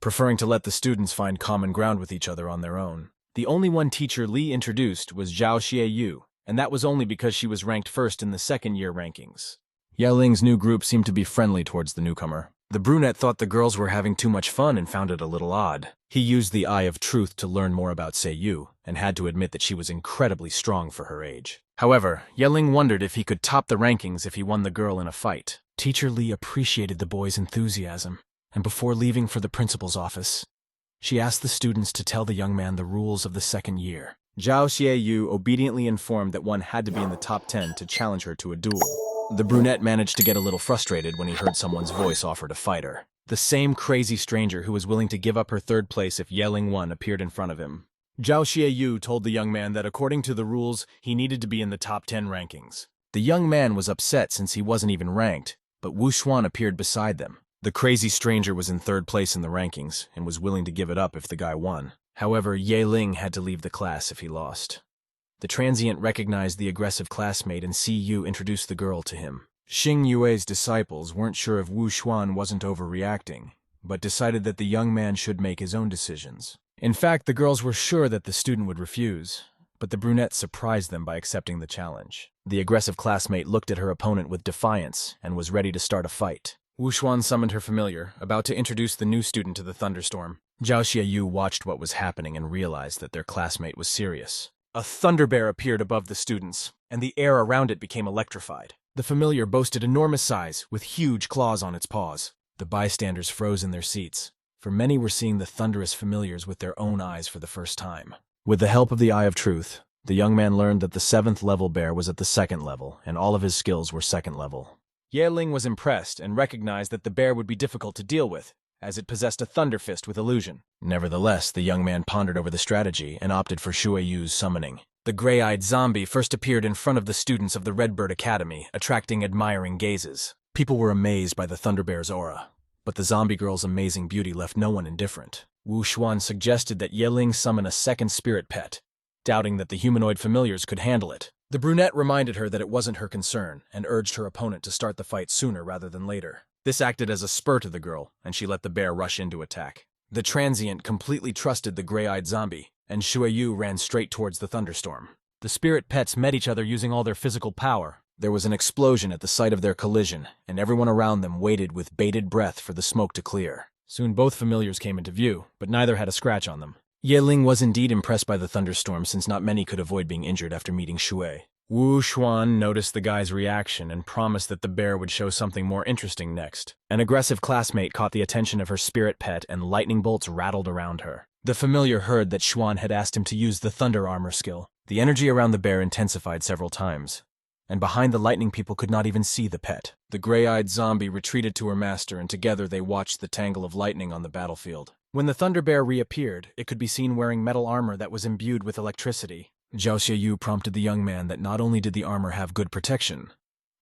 Speaker 1: preferring to let the students find common ground with each other on their own. The only one Teacher Li introduced was Zhao Xieyu, and that was only because she was ranked first in the second-year rankings. Ye Ling's new group seemed to be friendly towards the newcomer. The brunette thought the girls were having too much fun and found it a little odd. He used the Eye of Truth to learn more about Seiyu, and had to admit that she was incredibly strong for her age. However, Ye Ling wondered if he could top the rankings if he won the girl in a fight. Teacher Li appreciated the boy's enthusiasm, and before leaving for the principal's office, she asked the students to tell the young man the rules of the second year. Zhao Xieyu obediently informed that one had to be in the top 10 to challenge her to a duel. The brunette managed to get a little frustrated when he heard someone's voice offer to fight her. The same crazy stranger who was willing to give up her third place if Ye Ling won appeared in front of him. Zhao Xieyu told the young man that according to the rules, he needed to be in the top 10 rankings. The young man was upset since he wasn't even ranked, but Wu Xuan appeared beside them. The crazy stranger was in third place in the rankings and was willing to give it up if the guy won. However, Ye Ling had to leave the class if he lost. The transient recognized the aggressive classmate and Yu introduced the girl to him. Xingyue's disciples weren't sure if Wu Xuan wasn't overreacting, but decided that the young man should make his own decisions. In fact, the girls were sure that the student would refuse, but the brunette surprised them by accepting the challenge. The aggressive classmate looked at her opponent with defiance and was ready to start a fight. Wu Xuan summoned her familiar, about to introduce the new student to the thunderstorm. Zhao Xiaoyu watched what was happening and realized that their classmate was serious. A thunder bear appeared above the students, and the air around it became electrified. The familiar boasted enormous size, with huge claws on its paws. The bystanders froze in their seats, for many were seeing the thunderous familiars with their own eyes for the first time. With the help of the Eye of Truth, the young man learned that the 7th level bear was at the 2nd level, and all of his skills were 2nd level. Ye Ling was impressed and recognized that the bear would be difficult to deal with, as it possessed a thunder fist with illusion. Nevertheless, the young man pondered over the strategy and opted for Shueyu's summoning. The gray-eyed zombie first appeared in front of the students of the Redbird Academy, attracting admiring gazes. People were amazed by the Thunder Bear's aura, but the zombie girl's amazing beauty left no one indifferent. Wu Xuan suggested that Ye Ling summon a second spirit pet, doubting that the humanoid familiars could handle it. The brunette reminded her that it wasn't her concern and urged her opponent to start the fight sooner rather than later. This acted as a spur to the girl, and she let the bear rush into attack. The transient completely trusted the gray-eyed zombie, and Shueyu ran straight towards the thunderstorm. The spirit pets met each other using all their physical power. There was an explosion at the sight of their collision, and everyone around them waited with bated breath for the smoke to clear. Soon both familiars came into view, but neither had a scratch on them. Ye Ling was indeed impressed by the thunderstorm since not many could avoid being injured after meeting Shui. Wu Xuan noticed the guy's reaction and promised that the bear would show something more interesting next. An aggressive classmate caught the attention of her spirit pet and lightning bolts rattled around her. The familiar heard that Xuan had asked him to use the thunder armor skill. The energy around the bear intensified several times, and behind the lightning people could not even see the pet. The gray-eyed zombie retreated to her master, and together they watched the tangle of lightning on the battlefield. When the Thunder Bear reappeared, it could be seen wearing metal armor that was imbued with electricity. Zhao Xiaoyu prompted the young man that not only did the armor have good protection,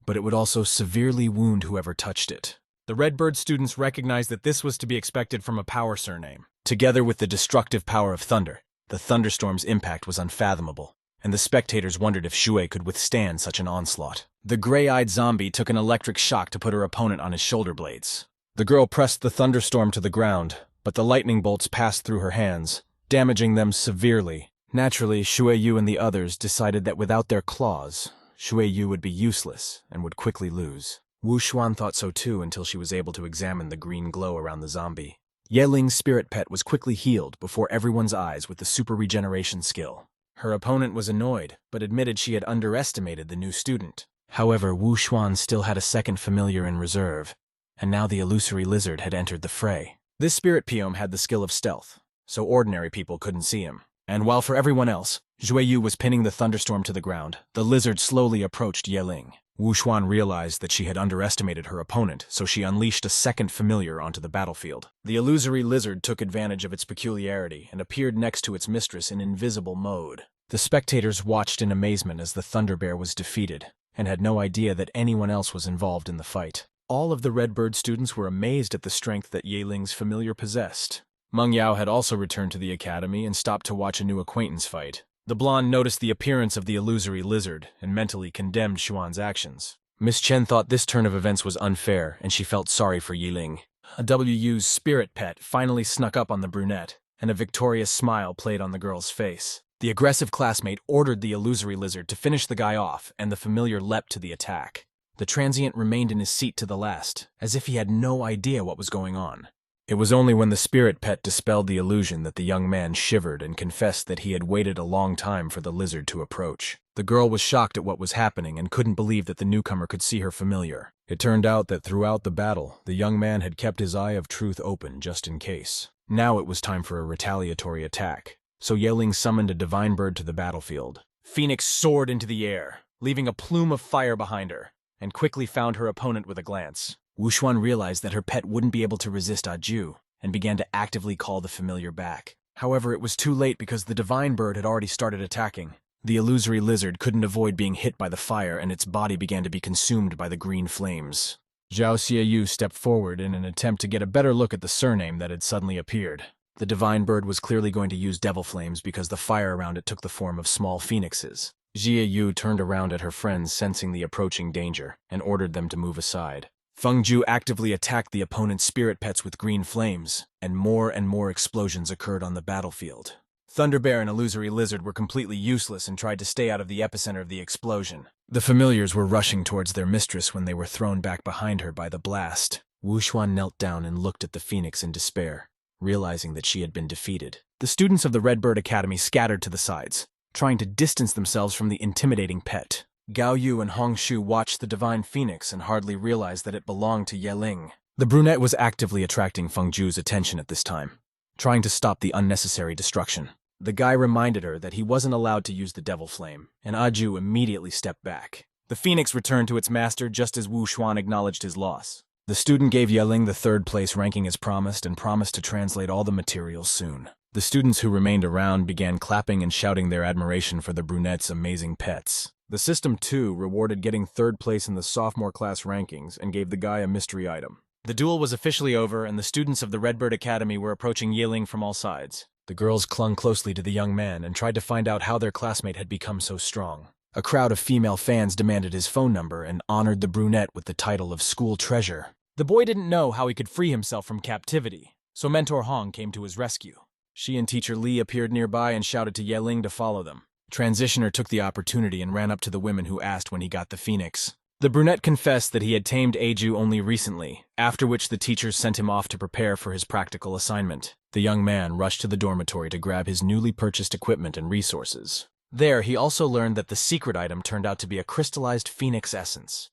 Speaker 1: but it would also severely wound whoever touched it. The Redbird students recognized that this was to be expected from a power surname. Together with the destructive power of thunder, the thunderstorm's impact was unfathomable, and the spectators wondered if Shui could withstand such an onslaught. The gray-eyed zombie took an electric shock to put her opponent on his shoulder blades. The girl pressed the thunderstorm to the ground, but the lightning bolts passed through her hands, damaging them severely. Naturally, Shueyu and the others decided that without their claws, Shueyu would be useless and would quickly lose. Wu Xuan thought so too until she was able to examine the green glow around the zombie. Ye Ling's spirit pet was quickly healed before everyone's eyes with the super regeneration skill. Her opponent was annoyed, but admitted she had underestimated the new student. However, Wu Xuan still had a second familiar in reserve, and now the illusory lizard had entered the fray. This spirit Piom had the skill of stealth, so ordinary people couldn't see him. And while for everyone else, Zhueyu was pinning the thunderstorm to the ground, the lizard slowly approached Ye Ling. Wu Xuan realized that she had underestimated her opponent, so she unleashed a second familiar onto the battlefield. The illusory lizard took advantage of its peculiarity and appeared next to its mistress in invisible mode. The spectators watched in amazement as the Thunder Bear was defeated, and had no idea that anyone else was involved in the fight. All of the Redbird students were amazed at the strength that Ye Ling's familiar possessed. Meng Yao had also returned to the academy and stopped to watch a new acquaintance fight. The blonde noticed the appearance of the illusory lizard and mentally condemned Xuan's actions. Miss Chen thought this turn of events was unfair, and she felt sorry for Ye Ling. A WU's spirit pet finally snuck up on the brunette, and a victorious smile played on the girl's face. The aggressive classmate ordered the illusory lizard to finish the guy off, and the familiar leapt to the attack. The transient remained in his seat to the last, as if he had no idea what was going on. It was only when the spirit pet dispelled the illusion that the young man shivered and confessed that he had waited a long time for the lizard to approach. The girl was shocked at what was happening and couldn't believe that the newcomer could see her familiar. It turned out that throughout the battle, the young man had kept his eye of truth open just in case. Now it was time for a retaliatory attack, so Ye Ling summoned a divine bird to the battlefield. Phoenix soared into the air, leaving a plume of fire behind her, and quickly found her opponent with a glance. Wu Xuan realized that her pet wouldn't be able to resist Ju, and began to actively call the familiar back. However, it was too late because the divine bird had already started attacking. The illusory lizard couldn't avoid being hit by the fire, and its body began to be consumed by the green flames. Zhao Xiaoyu stepped forward in an attempt to get a better look at the surname that had suddenly appeared. The divine bird was clearly going to use devil flames because the fire around it took the form of small phoenixes. Jie Yu turned around at her friends, sensing the approaching danger, and ordered them to move aside. Feng Ju actively attacked the opponent's spirit pets with green flames, and more explosions occurred on the battlefield. Thunder Bear and Illusory Lizard were completely useless and tried to stay out of the epicenter of the explosion. The familiars were rushing towards their mistress when they were thrown back behind her by the blast. Wu Xuan knelt down and looked at the phoenix in despair, realizing that she had been defeated. The students of the Redbird Academy scattered to the sides, trying to distance themselves from the intimidating pet. Gao Yu and Hong Shu watched the divine phoenix and hardly realized that it belonged to Yeling. The brunette was actively attracting Feng Zhu's attention at this time, trying to stop the unnecessary destruction. The guy reminded her that he wasn't allowed to use the devil flame, and Aju immediately stepped back. The phoenix returned to its master just as Wu Xuan acknowledged his loss. The student gave Yeling the third place ranking as promised and promised to translate all the materials soon. The students who remained around began clapping and shouting their admiration for the brunette's amazing pets. The system, too, rewarded getting third place in the sophomore class rankings and gave the guy a mystery item. The duel was officially over, and the students of the Redbird Academy were approaching Yeling from all sides. The girls clung closely to the young man and tried to find out how their classmate had become so strong. A crowd of female fans demanded his phone number and honored the brunette with the title of school treasure. The boy didn't know how he could free himself from captivity, so Mentor Hong came to his rescue. She and Teacher Lee appeared nearby and shouted to Yeling to follow them. Transitioner took the opportunity and ran up to the women who asked when he got the phoenix. The brunette confessed that he had tamed Aju only recently, after which the teachers sent him off to prepare for his practical assignment. The young man rushed to the dormitory to grab his newly purchased equipment and resources. There, he also learned that the secret item turned out to be a crystallized phoenix essence.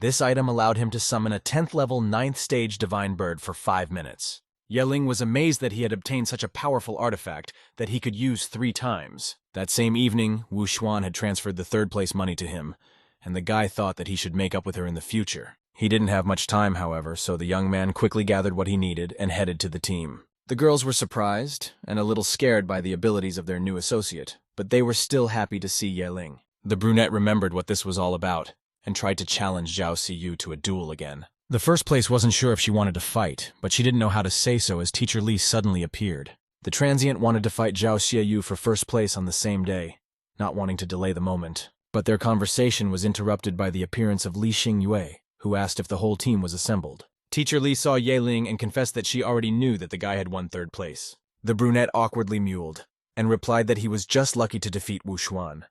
Speaker 1: This item allowed him to summon a 10th level 9th stage divine bird for 5 minutes. Yeling was amazed that he had obtained such a powerful artifact that he could use 3 times. That same evening, Wu Xuan had transferred the third place money to him, and the guy thought that he should make up with her in the future. He didn't have much time, however, so the young man quickly gathered what he needed and headed to the team. The girls were surprised and a little scared by the abilities of their new associate, but they were still happy to see Yeling. The brunette remembered what this was all about and tried to challenge Zhao Siyu to a duel again. The first place wasn't sure if she wanted to fight, but she didn't know how to say so as Teacher Lee suddenly appeared. The transient wanted to fight Zhao Xiaoyu for first place on the same day, not wanting to delay the moment. But their conversation was interrupted by the appearance of Li Xingyue, who asked if the whole team was assembled. Teacher Lee saw Yeling and confessed that she already knew that the guy had won third place. The brunette awkwardly mewed, and replied that he was just lucky to defeat Wu Xuan.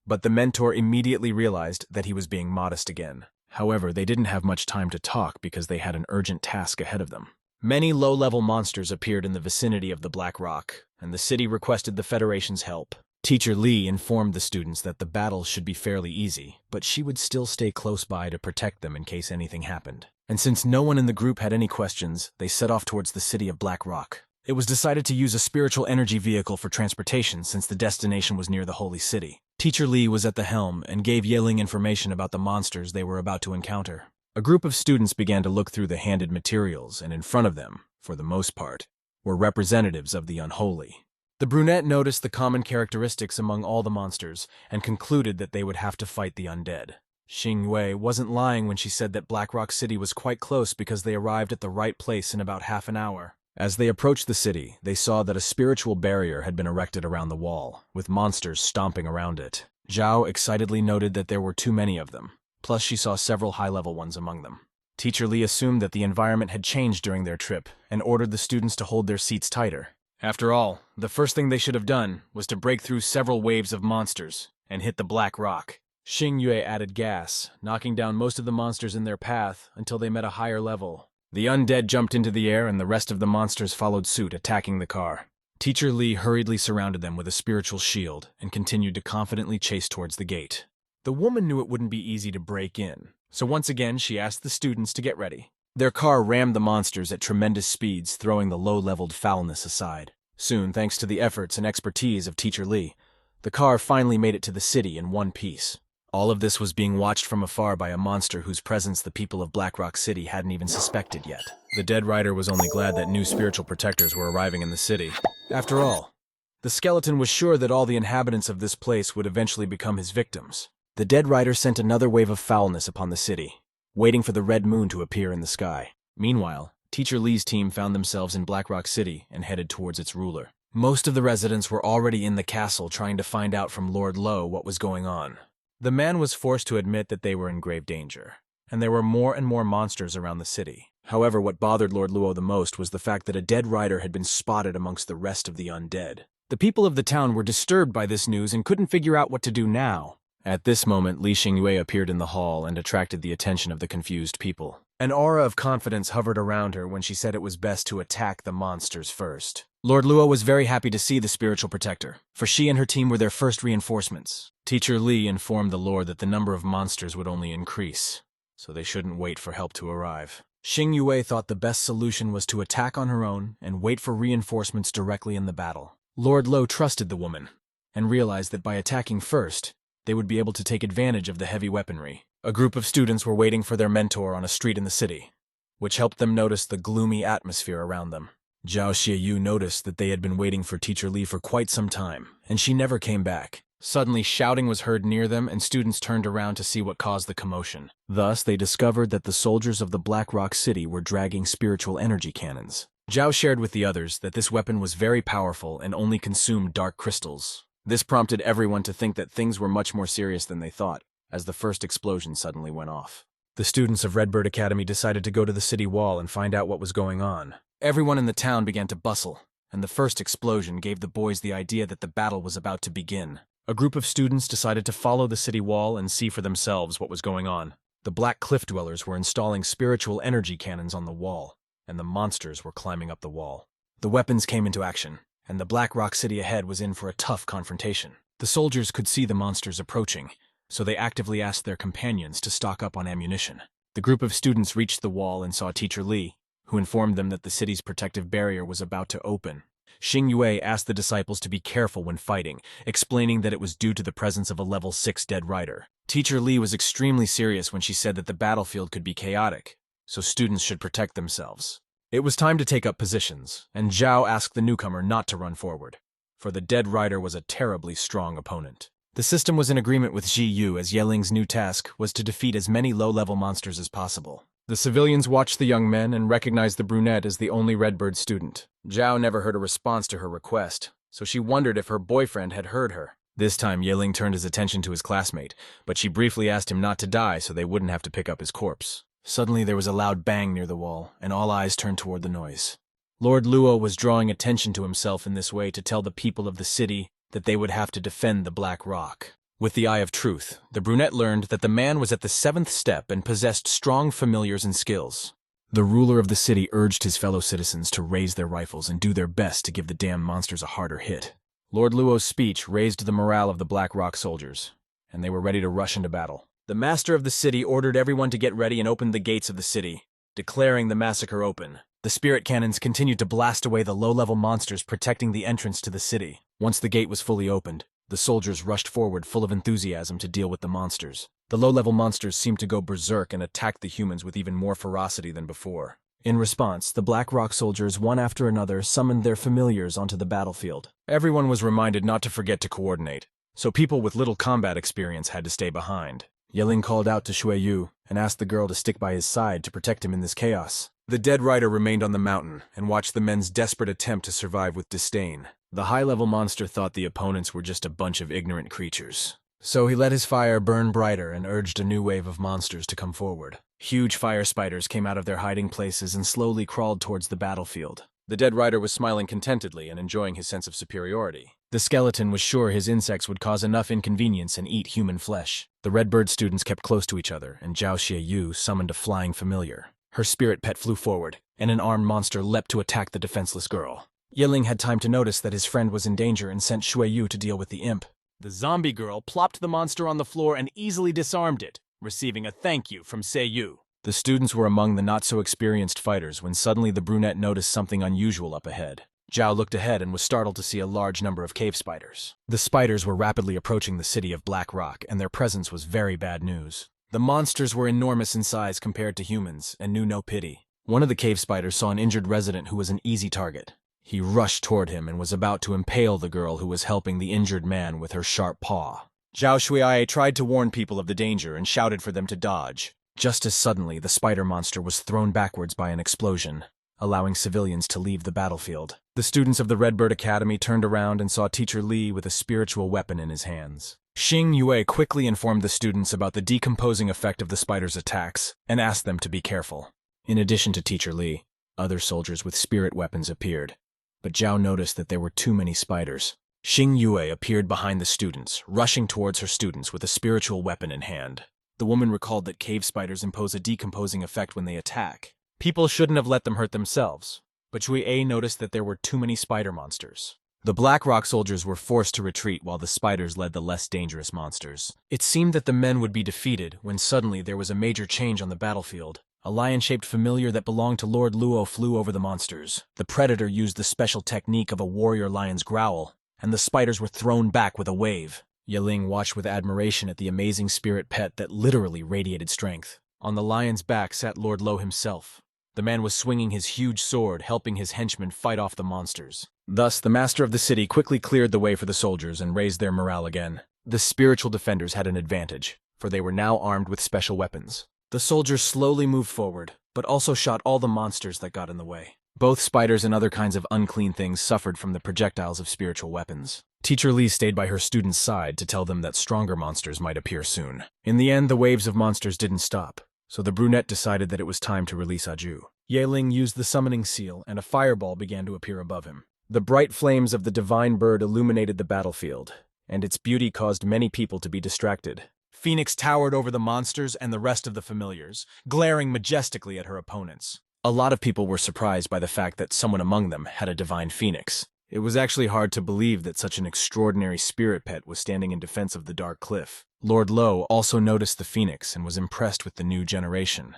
Speaker 1: But the mentor immediately realized that he was being modest again. However, they didn't have much time to talk because they had an urgent task ahead of them. Many low-level monsters appeared in the vicinity of the Black Rock, and the city requested the Federation's help. Teacher Lee informed the students that the battles should be fairly easy, but she would still stay close by to protect them in case anything happened. And since no one in the group had any questions, they set off towards the city of Black Rock. It was decided to use a spiritual energy vehicle for transportation since the destination was near the Holy City. Teacher Lee was at the helm and gave Yeling information about the monsters they were about to encounter. A group of students began to look through the handed materials, and in front of them, for the most part, were representatives of the unholy. The brunette noticed the common characteristics among all the monsters and concluded that they would have to fight the undead. Xingyue wasn't lying when she said that Black Rock City was quite close because they arrived at the right place in about half an hour. As they approached the city, they saw that a spiritual barrier had been erected around the wall, with monsters stomping around it. Zhao excitedly noted that there were too many of them, plus she saw several high-level ones among them. Teacher Lee assumed that the environment had changed during their trip and ordered the students to hold their seats tighter. After all, the first thing they should have done was to break through several waves of monsters and hit the Black Rock. Xingyue added gas, knocking down most of the monsters in their path until they met a higher level. The undead jumped into the air and the rest of the monsters followed suit, attacking the car. Teacher Lee hurriedly surrounded them with a spiritual shield and continued to confidently chase towards the gate. The woman knew it wouldn't be easy to break in, so once again she asked the students to get ready. Their car rammed the monsters at tremendous speeds, throwing the low-leveled foulness aside. Soon, thanks to the efforts and expertise of Teacher Lee, the car finally made it to the city in one piece. All of this was being watched from afar by a monster whose presence the people of Black Rock City hadn't even suspected yet. The dead rider was only glad that new spiritual protectors were arriving in the city. After all, the skeleton was sure that all the inhabitants of this place would eventually become his victims. The dead rider sent another wave of foulness upon the city, waiting for the red moon to appear in the sky. Meanwhile, Teacher Lee's team found themselves in Black Rock City and headed towards its ruler. Most of the residents were already in the castle trying to find out from Lord Lo what was going on. The man was forced to admit that they were in grave danger, and there were more and more monsters around the city. However, what bothered Lord Luo the most was the fact that a dead rider had been spotted amongst the rest of the undead. The people of the town were disturbed by this news and couldn't figure out what to do now. At this moment, Li Xingyue appeared in the hall and attracted the attention of the confused people. An aura of confidence hovered around her when she said it was best to attack the monsters first. Lord Luo was very happy to see the spiritual protector, for she and her team were their first reinforcements. Teacher Li informed the Lord that the number of monsters would only increase, so they shouldn't wait for help to arrive. Xing Yue thought the best solution was to attack on her own and wait for reinforcements directly in the battle. Lord Lo trusted the woman, and realized that by attacking first, they would be able to take advantage of the heavy weaponry. A group of students were waiting for their mentor on a street in the city, which helped them notice the gloomy atmosphere around them. Zhao Xiaoyu noticed that they had been waiting for Teacher Li for quite some time, and she never came back. Suddenly, shouting was heard near them, and students turned around to see what caused the commotion. Thus, they discovered that the soldiers of the Black Rock City were dragging spiritual energy cannons. Zhao shared with the others that this weapon was very powerful and only consumed dark crystals. This prompted everyone to think that things were much more serious than they thought, as the first explosion suddenly went off. The students of Redbird Academy decided to go to the city wall and find out what was going on. Everyone in the town began to bustle, and the first explosion gave the boys the idea that the battle was about to begin. A group of students decided to follow the city wall and see for themselves what was going on. The Black Cliff Dwellers were installing spiritual energy cannons on the wall, and the monsters were climbing up the wall. The weapons came into action, and the Black Rock City ahead was in for a tough confrontation. The soldiers could see the monsters approaching, so they actively asked their companions to stock up on ammunition. The group of students reached the wall and saw Teacher Li, who informed them that the city's protective barrier was about to open. Xing Yue asked the disciples to be careful when fighting, explaining that it was due to the presence of a level 6 dead rider. Teacher Li was extremely serious when she said that the battlefield could be chaotic, so students should protect themselves. It was time to take up positions, and Zhao asked the newcomer not to run forward, for the dead rider was a terribly strong opponent. The system was in agreement with Ji Yu, as Yeling's new task was to defeat as many low-level monsters as possible. The civilians watched the young men and recognized the brunette as the only Redbird student. Zhao never heard a response to her request, so she wondered if her boyfriend had heard her. This time, Yeling turned his attention to his classmate, but she briefly asked him not to die so they wouldn't have to pick up his corpse. Suddenly, there was a loud bang near the wall, and all eyes turned toward the noise. Lord Luo was drawing attention to himself in this way to tell the people of the city that they would have to defend the Black Rock. With the eye of truth, the brunette learned that the man was at the 7th step and possessed strong familiars and skills. The ruler of the city urged his fellow citizens to raise their rifles and do their best to give the damn monsters a harder hit. Lord Luo's speech raised the morale of the Black Rock soldiers, and they were ready to rush into battle. The master of the city ordered everyone to get ready and opened the gates of the city, declaring the massacre open. The spirit cannons continued to blast away the low-level monsters protecting the entrance to the city. Once the gate was fully opened, the soldiers rushed forward full of enthusiasm to deal with the monsters. The low-level monsters seemed to go berserk and attacked the humans with even more ferocity than before. In response, the Black Rock soldiers, one after another, summoned their familiars onto the battlefield. Everyone was reminded not to forget to coordinate, so people with little combat experience had to stay behind. Yeling called out to Shui Yu and asked the girl to stick by his side to protect him in this chaos. The dead rider remained on the mountain and watched the men's desperate attempt to survive with disdain. The high-level monster thought the opponents were just a bunch of ignorant creatures. So he let his fire burn brighter and urged a new wave of monsters to come forward. Huge fire spiders came out of their hiding places and slowly crawled towards the battlefield. The dead rider was smiling contentedly and enjoying his sense of superiority. The skeleton was sure his insects would cause enough inconvenience and eat human flesh. The Redbird students kept close to each other, and Zhao Xiaoyu summoned a flying familiar. Her spirit pet flew forward, and an armed monster leapt to attack the defenseless girl. Yeling had time to notice that his friend was in danger and sent Shui Yu to deal with the imp. The zombie girl plopped the monster on the floor and easily disarmed it, receiving a thank you from Seiyu. The students were among the not-so-experienced fighters when suddenly the brunette noticed something unusual up ahead. Zhao looked ahead and was startled to see a large number of cave spiders. The spiders were rapidly approaching the city of Black Rock, and their presence was very bad news. The monsters were enormous in size compared to humans and knew no pity. One of the cave spiders saw an injured resident who was an easy target. He rushed toward him and was about to impale the girl who was helping the injured man with her sharp paw. Zhao Shuiae tried to warn people of the danger and shouted for them to dodge. Just as suddenly, the spider monster was thrown backwards by an explosion, allowing civilians to leave the battlefield. The students of the Redbird Academy turned around and saw Teacher Li with a spiritual weapon in his hands. Xing Yue quickly informed the students about the decomposing effect of the spider's attacks and asked them to be careful. In addition to Teacher Li, other soldiers with spirit weapons appeared, but Zhao noticed that there were too many spiders. Xing Yue appeared behind the students, rushing towards her students with a spiritual weapon in hand. The woman recalled that cave spiders impose a decomposing effect when they attack. People shouldn't have let them hurt themselves, but Chui A noticed that there were too many spider monsters. The Black Rock soldiers were forced to retreat while the spiders led the less dangerous monsters. It seemed that the men would be defeated when suddenly there was a major change on the battlefield. A lion-shaped familiar that belonged to Lord Luo flew over the monsters. The predator used the special technique of a warrior lion's growl, and the spiders were thrown back with a wave. Yeling watched with admiration at the amazing spirit pet that literally radiated strength. On the lion's back sat Lord Lo himself. The man was swinging his huge sword, helping his henchmen fight off the monsters. Thus, the master of the city quickly cleared the way for the soldiers and raised their morale again. The spiritual defenders had an advantage, for they were now armed with special weapons. The soldiers slowly moved forward, but also shot all the monsters that got in the way. Both spiders and other kinds of unclean things suffered from the projectiles of spiritual weapons. Teacher Lee stayed by her students' side to tell them that stronger monsters might appear soon. In the end, the waves of monsters didn't stop, so the brunette decided that it was time to release Aju. Yeling used the summoning seal, and a fireball began to appear above him. The bright flames of the divine bird illuminated the battlefield, and its beauty caused many people to be distracted. Phoenix towered over the monsters and the rest of the familiars, glaring majestically at her opponents. A lot of people were surprised by the fact that someone among them had a divine phoenix. It was actually hard to believe that such an extraordinary spirit pet was standing in defense of the Dark Cliff. Lord Lo also noticed the phoenix and was impressed with the new generation,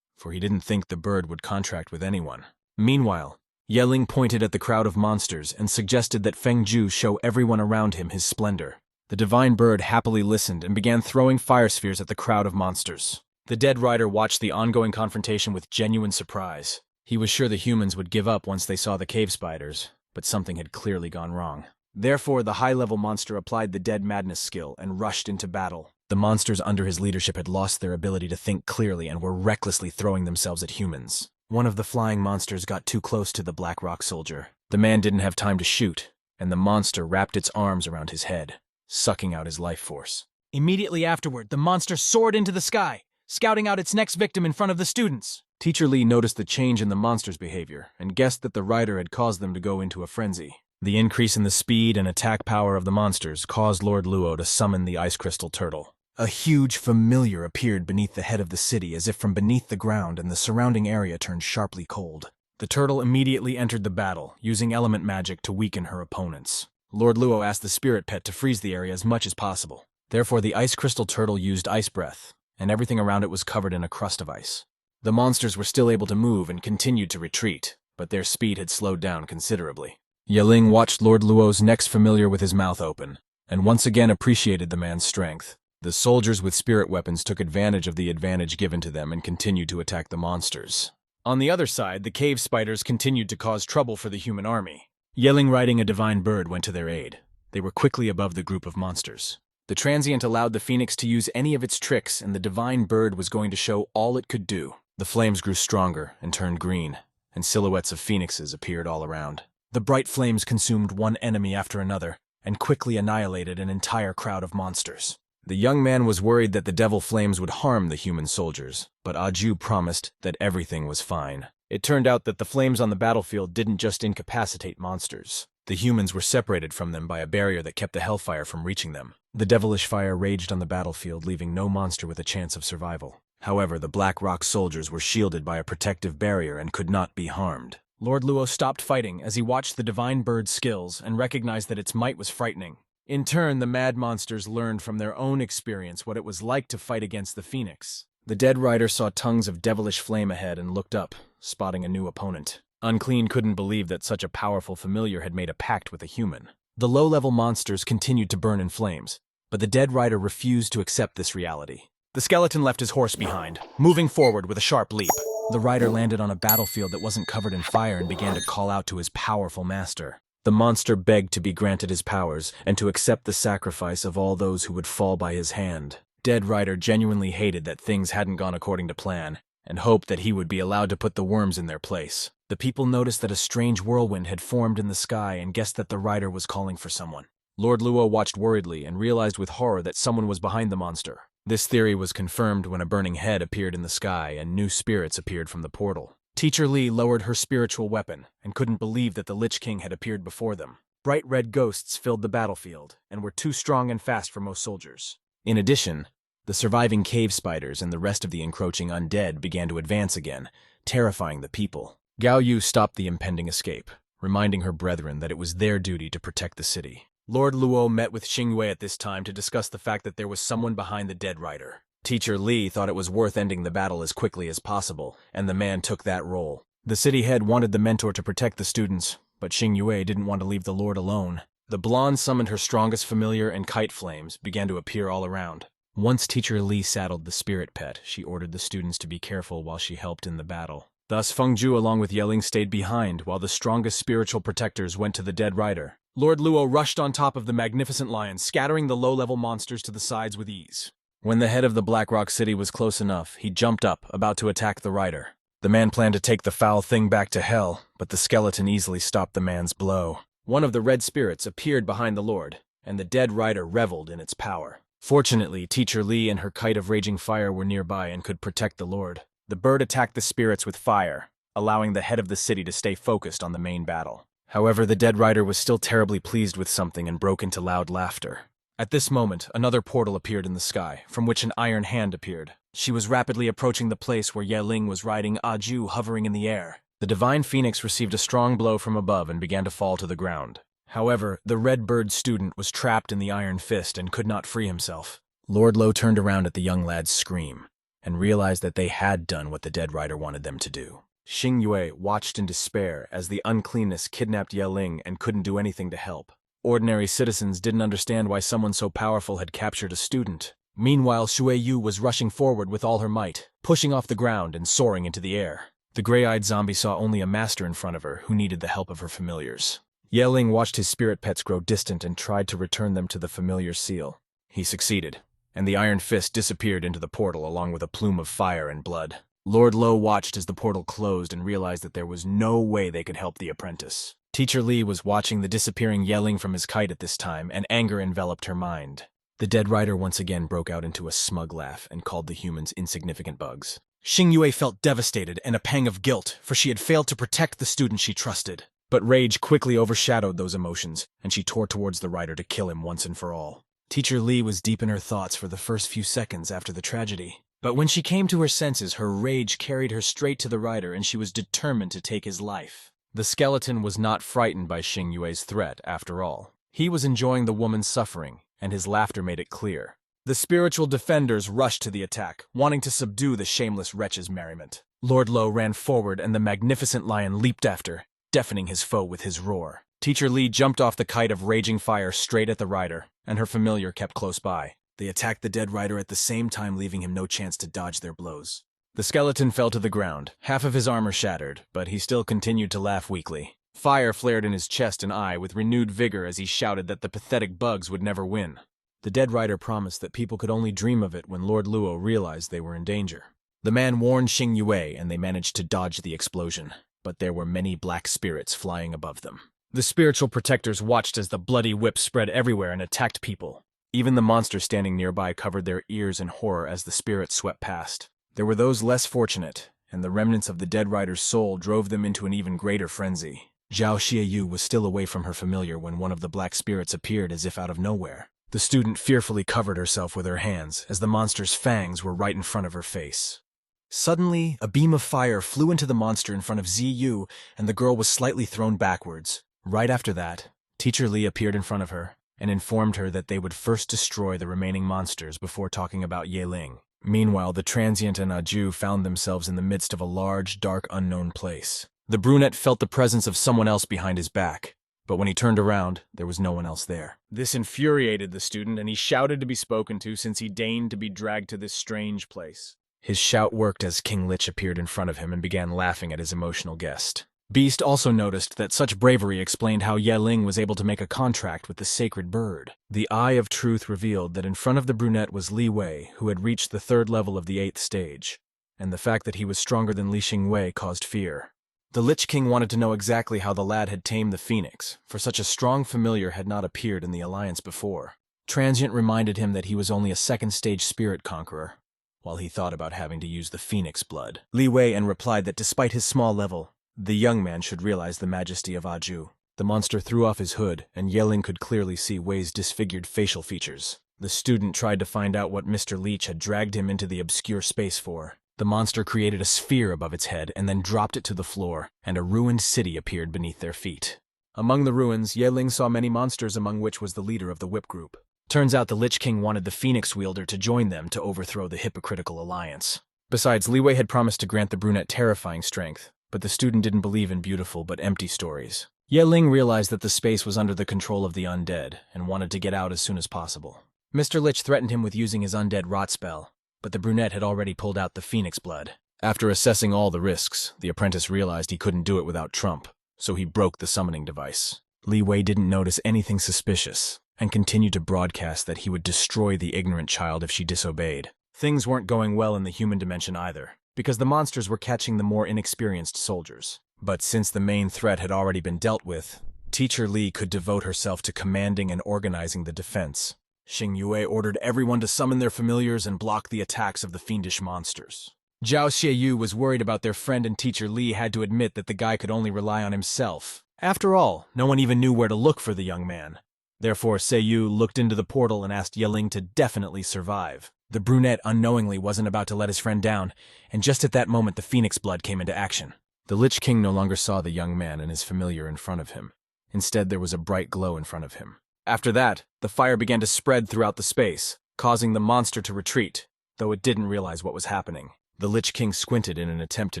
Speaker 1: for he didn't think the bird would contract with anyone. Meanwhile, Yeling pointed at the crowd of monsters and suggested that Feng Ju show everyone around him his splendor. The divine bird happily listened and began throwing fire spheres at the crowd of monsters. The dead rider watched the ongoing confrontation with genuine surprise. He was sure the humans would give up once they saw the cave spiders, but something had clearly gone wrong. Therefore, the high-level monster applied the dead madness skill and rushed into battle. The monsters under his leadership had lost their ability to think clearly and were recklessly throwing themselves at humans. One of the flying monsters got too close to the Black Rock soldier. The man didn't have time to shoot, and the monster wrapped its arms around his head, sucking out his life force. Immediately afterward, the monster soared into the sky, scouting out its next victim in front of the students. Teacher Lee noticed the change in the monster's behavior and guessed that the rider had caused them to go into a frenzy. The increase in the speed and attack power of the monsters caused Lord Luo to summon the ice crystal turtle. A huge familiar appeared beneath the head of the city as if from beneath the ground, and the surrounding area turned sharply cold. The turtle immediately entered the battle, using element magic to weaken her opponents. Lord Luo asked the spirit pet to freeze the area as much as possible. Therefore, the ice crystal turtle used ice breath, and everything around it was covered in a crust of ice. The monsters were still able to move and continued to retreat, but their speed had slowed down considerably. Yeling watched Lord Luo's next familiar with his mouth open, and once again appreciated the man's strength. The soldiers with spirit weapons took advantage of the advantage given to them and continued to attack the monsters. On the other side, the cave spiders continued to cause trouble for the human army. Yeling riding a divine bird went to their aid. They were quickly above the group of monsters. The transient allowed the phoenix to use any of its tricks, and the divine bird was going to show all it could do. The flames grew stronger and turned green, and silhouettes of phoenixes appeared all around. The bright flames consumed one enemy after another, and quickly annihilated an entire crowd of monsters. The young man was worried that the devil flames would harm the human soldiers, but Aju promised that everything was fine. It turned out that the flames on the battlefield didn't just incapacitate monsters. The humans were separated from them by a barrier that kept the hellfire from reaching them. The devilish fire raged on the battlefield, leaving no monster with a chance of survival. However, the Black Rock soldiers were shielded by a protective barrier and could not be harmed. Lord Luo stopped fighting as he watched the divine bird's skills and recognized that its might was frightening. In turn, the mad monsters learned from their own experience what it was like to fight against the phoenix. The dead rider saw tongues of devilish flame ahead and looked up, spotting a new opponent. Unclean couldn't believe that such a powerful familiar had made a pact with a human. The low-level monsters continued to burn in flames, but the dead rider refused to accept this reality. The skeleton left his horse behind, moving forward with a sharp leap. The rider landed on a battlefield that wasn't covered in fire and began to call out to his powerful master. The monster begged to be granted his powers and to accept the sacrifice of all those who would fall by his hand. Dead Rider genuinely hated that things hadn't gone according to plan, and hoped that he would be allowed to put the worms in their place. The people noticed that a strange whirlwind had formed in the sky and guessed that the rider was calling for someone. Lord Luo watched worriedly and realized with horror that someone was behind the monster. This theory was confirmed when a burning head appeared in the sky and new spirits appeared from the portal. Teacher Lee lowered her spiritual weapon and couldn't believe that the Lich King had appeared before them. Bright red ghosts filled the battlefield and were too strong and fast for most soldiers. In addition, The surviving cave spiders and the rest of the encroaching undead began to advance again, terrifying the people. Gao Yu stopped the impending escape, reminding her brethren that it was their duty to protect the city. Lord Luo met with Xing Yue at this time to discuss the fact that there was someone behind the dead rider. Teacher Li thought it was worth ending the battle as quickly as possible, and the man took that role. The city head wanted the mentor to protect the students, but Xing Yue didn't want to leave the lord alone. The blonde summoned her strongest familiar, and kite flames began to appear all around. Once Teacher Li saddled the spirit pet, she ordered the students to be careful while she helped in the battle. Thus, Fengju along with Yeling stayed behind while the strongest spiritual protectors went to the dead rider. Lord Luo rushed on top of the magnificent lion, scattering the low-level monsters to the sides with ease. When the head of the Black Rock City was close enough, he jumped up, about to attack the rider. The man planned to take the foul thing back to hell, but the skeleton easily stopped the man's blow. One of the red spirits appeared behind the lord, and the dead rider reveled in its power. Fortunately, Teacher Li and her kite of raging fire were nearby and could protect the lord. The bird attacked the spirits with fire, allowing the head of the city to stay focused on the main battle. However, the dead rider was still terribly pleased with something and broke into loud laughter. At this moment, another portal appeared in the sky, from which an iron hand appeared. She was rapidly approaching the place where Ye Ling was riding Ju hovering in the air. The divine phoenix received a strong blow from above and began to fall to the ground. However, the red bird student was trapped in the iron fist and could not free himself. Lord Lo turned around at the young lad's scream and realized that they had done what the dead rider wanted them to do. Xing Yue watched in despair as the uncleanness kidnapped Ye Ling and couldn't do anything to help. Ordinary citizens didn't understand why someone so powerful had captured a student. Meanwhile, Shui Yu was rushing forward with all her might, pushing off the ground and soaring into the air. The gray-eyed zombie saw only a master in front of her who needed the help of her familiars. Ye Ling watched his spirit pets grow distant and tried to return them to the familiar seal. He succeeded, and the iron fist disappeared into the portal along with a plume of fire and blood. Lord Lo watched as the portal closed and realized that there was no way they could help the apprentice. Teacher Li was watching the disappearing Ye Ling from his kite at this time, and anger enveloped her mind. The dead rider once again broke out into a smug laugh and called the humans insignificant bugs. Xing Yue felt devastated and a pang of guilt, for she had failed to protect the student she trusted. But rage quickly overshadowed those emotions, and she tore towards the rider to kill him once and for all. Teacher Li was deep in her thoughts for the first few seconds after the tragedy. But when she came to her senses, her rage carried her straight to the rider, and she was determined to take his life. The skeleton was not frightened by Xing Yue's threat, after all. He was enjoying the woman's suffering, and his laughter made it clear. The spiritual defenders rushed to the attack, wanting to subdue the shameless wretch's merriment. Lord Lo ran forward, and the magnificent lion leaped after, deafening his foe with his roar. Teacher Li jumped off the kite of raging fire straight at the rider, and her familiar kept close by. They attacked the dead rider at the same time, leaving him no chance to dodge their blows. The skeleton fell to the ground, half of his armor shattered, but he still continued to laugh weakly. Fire flared in his chest and eye with renewed vigor as he shouted that the pathetic bugs would never win. The dead rider promised that people could only dream of it when Lord Luo realized they were in danger. The man warned Xing Yue, and they managed to dodge the explosion, but there were many black spirits flying above them. The spiritual protectors watched as the bloody whip spread everywhere and attacked people. Even the monsters standing nearby covered their ears in horror as the spirits swept past. There were those less fortunate, and the remnants of the dead rider's soul drove them into an even greater frenzy. Zhao Xiaoyu was still away from her familiar when one of the black spirits appeared as if out of nowhere. The student fearfully covered herself with her hands as the monster's fangs were right in front of her face. Suddenly, a beam of fire flew into the monster in front of Ziyu, and the girl was slightly thrown backwards. Right after that, Teacher Li appeared in front of her and informed her that they would first destroy the remaining monsters before talking about Ye Ling. Meanwhile, the transient and Aju found themselves in the midst of a large, dark, unknown place. The brunette felt the presence of someone else behind his back, but when he turned around, there was no one else there. This infuriated the student, and he shouted to be spoken to since he deigned to be dragged to this strange place. His shout worked as King Lich appeared in front of him and began laughing at his emotional guest. Beast also noticed that such bravery explained how Ye Ling was able to make a contract with the sacred bird. The Eye of Truth revealed that in front of the brunette was Li Wei, who had reached the 3rd level of the 8th stage, and the fact that he was stronger than Li Xingwei caused fear. The Lich King wanted to know exactly how the lad had tamed the phoenix, for such a strong familiar had not appeared in the alliance before. Transient reminded him that he was only a 2nd stage spirit conqueror, while he thought about having to use the phoenix blood. Li Wei replied that despite his small level, the young man should realize the majesty of Aju. The monster threw off his hood, and Ye Ling could clearly see Wei's disfigured facial features. The student tried to find out what Mr. Leech had dragged him into the obscure space for. The monster created a sphere above its head and then dropped it to the floor, and a ruined city appeared beneath their feet. Among the ruins, Yeling saw many monsters, among which was the leader of the whip group. Turns out the Lich King wanted the Phoenix Wielder to join them to overthrow the hypocritical alliance. Besides, Li Wei had promised to grant the brunette terrifying strength, but the student didn't believe in beautiful but empty stories. Yeling realized that the space was under the control of the undead and wanted to get out as soon as possible. Mr. Lich threatened him with using his undead rot spell, but the brunette had already pulled out the phoenix blood. After assessing all the risks, the apprentice realized he couldn't do it without Trump, so he broke the summoning device. Li Wei didn't notice anything suspicious and continued to broadcast that he would destroy the ignorant child if she disobeyed. Things weren't going well in the human dimension either, because the monsters were catching the more inexperienced soldiers. But since the main threat had already been dealt with, Teacher Li could devote herself to commanding and organizing the defense. Xing Yue ordered everyone to summon their familiars and block the attacks of the fiendish monsters. Zhao Xieyu was worried about their friend, and Teacher Li had to admit that the guy could only rely on himself. After all, no one even knew where to look for the young man. Therefore, Seiyu looked into the portal and asked Yeling to definitely survive. The brunette unknowingly wasn't about to let his friend down, and just at that moment the phoenix blood came into action. The Lich King no longer saw the young man and his familiar in front of him. Instead, there was a bright glow in front of him. After that, the fire began to spread throughout the space, causing the monster to retreat, though it didn't realize what was happening. The Lich King squinted in an attempt to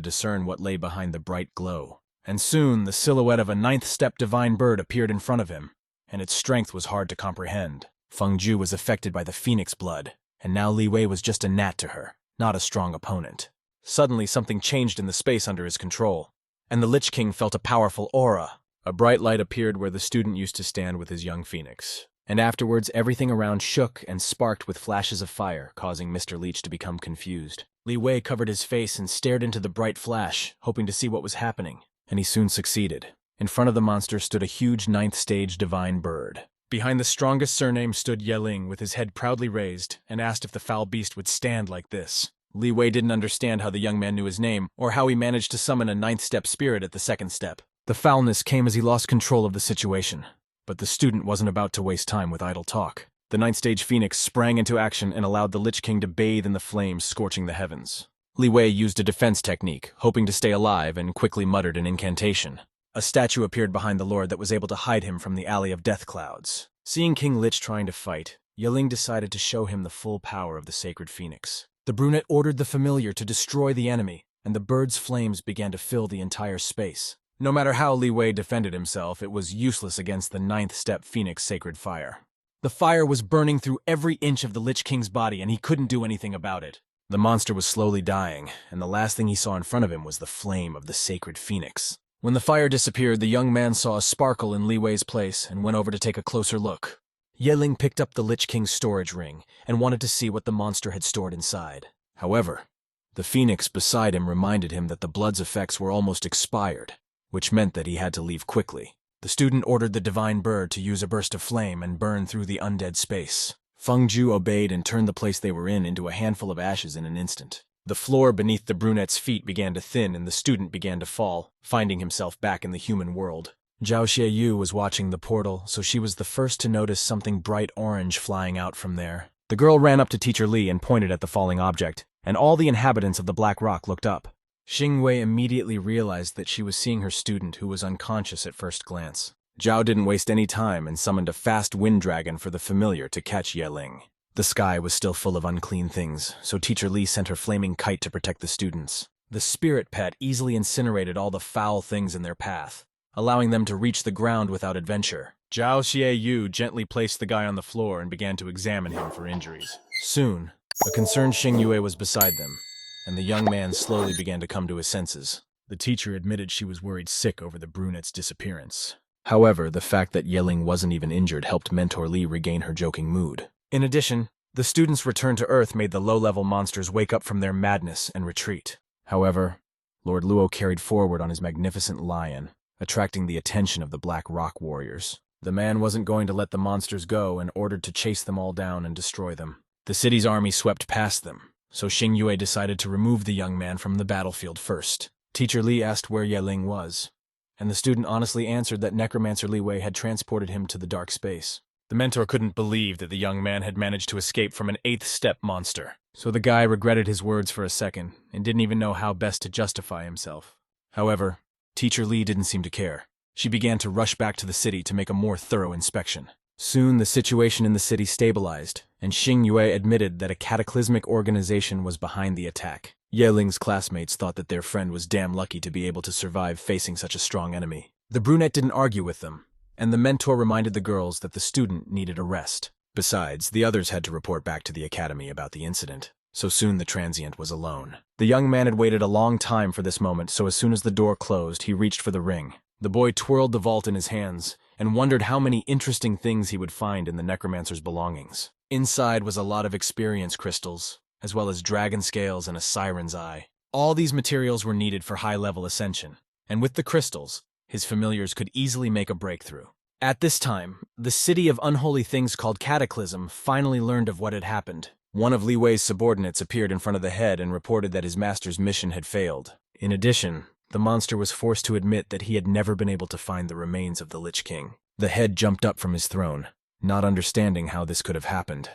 Speaker 1: discern what lay behind the bright glow. And soon, the silhouette of a ninth-step divine bird appeared in front of him, and its strength was hard to comprehend. Feng Ju was affected by the phoenix blood, and now Li Wei was just a gnat to her, not a strong opponent. Suddenly, something changed in the space under his control, and the Lich King felt a powerful aura. A bright light appeared where the student used to stand with his young phoenix, and afterwards everything around shook and sparked with flashes of fire, causing Mr. Leech to become confused. Li Wei covered his face and stared into the bright flash, hoping to see what was happening, and he soon succeeded. In front of the monster stood a huge ninth-stage divine bird. Behind the strongest surname stood Yeling with his head proudly raised, and asked if the foul beast would stand like this. Li Wei didn't understand how the young man knew his name, or how he managed to summon a ninth-step spirit at the second step. The foulness came as he lost control of the situation, but the student wasn't about to waste time with idle talk. The ninth-stage phoenix sprang into action and allowed the Lich King to bathe in the flames scorching the heavens. Li Wei used a defense technique, hoping to stay alive, and quickly muttered an incantation. A statue appeared behind the lord that was able to hide him from the alley of death clouds. Seeing King Lich trying to fight, Yeling decided to show him the full power of the sacred phoenix. The brunette ordered the familiar to destroy the enemy, and the bird's flames began to fill the entire space. No matter how Li Wei defended himself, it was useless against the ninth-step phoenix sacred fire. The fire was burning through every inch of the Lich King's body, and he couldn't do anything about it. The monster was slowly dying, and the last thing he saw in front of him was the flame of the sacred phoenix. When the fire disappeared, the young man saw a sparkle in Li Wei's place and went over to take a closer look. Yeling picked up the Lich King's storage ring and wanted to see what the monster had stored inside. However, the phoenix beside him reminded him that the blood's effects were almost expired, which meant that he had to leave quickly. The student ordered the divine bird to use a burst of flame and burn through the undead space. Feng Ju obeyed and turned the place they were in into a handful of ashes in an instant. The floor beneath the brunette's feet began to thin and the student began to fall, finding himself back in the human world. Zhao Xieyu was watching the portal, so she was the first to notice something bright orange flying out from there. The girl ran up to Teacher Li and pointed at the falling object, and all the inhabitants of the Black Rock looked up. Xing Wei immediately realized that she was seeing her student, who was unconscious at first glance. Zhao didn't waste any time and summoned a fast wind dragon for the familiar to catch Yeling. The sky was still full of unclean things, so Teacher Li sent her flaming kite to protect the students. The spirit pet easily incinerated all the foul things in their path, allowing them to reach the ground without adventure. Zhao Xieyu gently placed the guy on the floor and began to examine him for injuries. Soon, a concerned Xing Yue was beside them, and the young man slowly began to come to his senses. The teacher admitted she was worried sick over the brunette's disappearance. However, the fact that Yeling wasn't even injured helped Mentor Li regain her joking mood. In addition, the students' return to Earth made the low-level monsters wake up from their madness and retreat. However, Lord Luo carried forward on his magnificent lion, attracting the attention of the Black Rock warriors. The man wasn't going to let the monsters go and ordered to chase them all down and destroy them. The city's army swept past them, so Xing Yue decided to remove the young man from the battlefield first. Teacher Li asked where Yeling was, and the student honestly answered that Necromancer Li Wei had transported him to the dark space. The mentor couldn't believe that the young man had managed to escape from an eighth-step monster. So the guy regretted his words for a second and didn't even know how best to justify himself. However, Teacher Lee didn't seem to care. She began to rush back to the city to make a more thorough inspection. Soon, the situation in the city stabilized, and Xing Yue admitted that a cataclysmic organization was behind the attack. Ye Ling's classmates thought that their friend was damn lucky to be able to survive facing such a strong enemy. The brunette didn't argue with them, and the mentor reminded the girls that the student needed a rest. Besides, the others had to report back to the academy about the incident, so soon the transient was alone. The young man had waited a long time for this moment, so as soon as the door closed, he reached for the ring. The boy twirled the vault in his hands and wondered how many interesting things he would find in the necromancer's belongings. Inside was a lot of experience crystals, as well as dragon scales and a siren's eye. All these materials were needed for high-level ascension, and with the crystals, his familiars could easily make a breakthrough. At this time, the city of unholy things called Cataclysm finally learned of what had happened. One of Li Wei's subordinates appeared in front of the head and reported that his master's mission had failed. In addition, the monster was forced to admit that he had never been able to find the remains of the Lich King. The head jumped up from his throne, not understanding how this could have happened,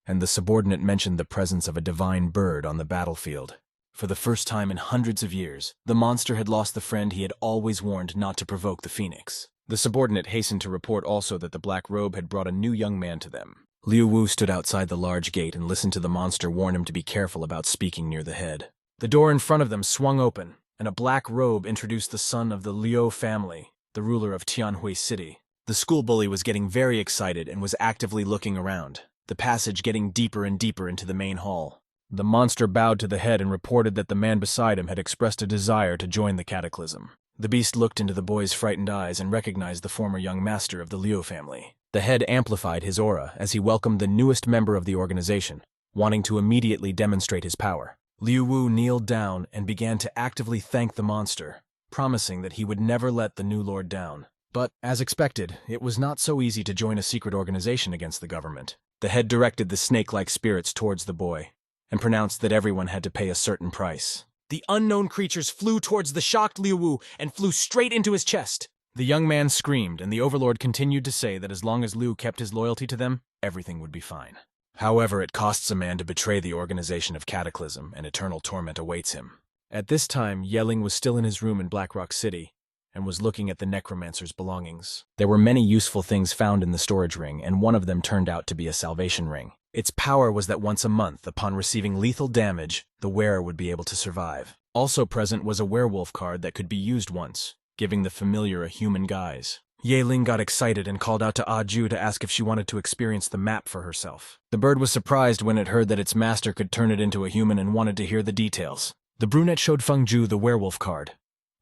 Speaker 1: and the subordinate mentioned the presence of a divine bird on the battlefield. For the first time in hundreds of years, the monster had lost the friend he had always warned not to provoke the phoenix. The subordinate hastened to report also that the black robe had brought a new young man to them. Liu Wu stood outside the large gate and listened to the monster warn him to be careful about speaking near the head. The door in front of them swung open, and a black robe introduced the son of the Liu family, the ruler of Tianhui City. The school bully was getting very excited and was actively looking around, the passage getting deeper and deeper into the main hall. The monster bowed to the head and reported that the man beside him had expressed a desire to join the cataclysm. The beast looked into the boy's frightened eyes and recognized the former young master of the Liu family. The head amplified his aura as he welcomed the newest member of the organization, wanting to immediately demonstrate his power. Liu Wu kneeled down and began to actively thank the monster, promising that he would never let the new lord down. But, as expected, it was not so easy to join a secret organization against the government. The head directed the snake-like spirits towards the boy, and pronounced that everyone had to pay a certain price. The unknown creatures flew towards the shocked Liu Wu and flew straight into his chest. The young man screamed, and the overlord continued to say that as long as Liu kept his loyalty to them, everything would be fine. However, it costs a man to betray the organization of Cataclysm, and eternal torment awaits him. At this time, Ye Ling was still in his room in Black Rock City, and was looking at the necromancer's belongings. There were many useful things found in the storage ring, and one of them turned out to be a salvation ring. Its power was that once a month, upon receiving lethal damage, the wearer would be able to survive. Also present was a werewolf card that could be used once, giving the familiar a human guise. Ye Ling got excited and called out to Ah Ju to ask if she wanted to experience the map for herself. The bird was surprised when it heard that its master could turn it into a human and wanted to hear the details. The brunette showed Feng Ju the werewolf card,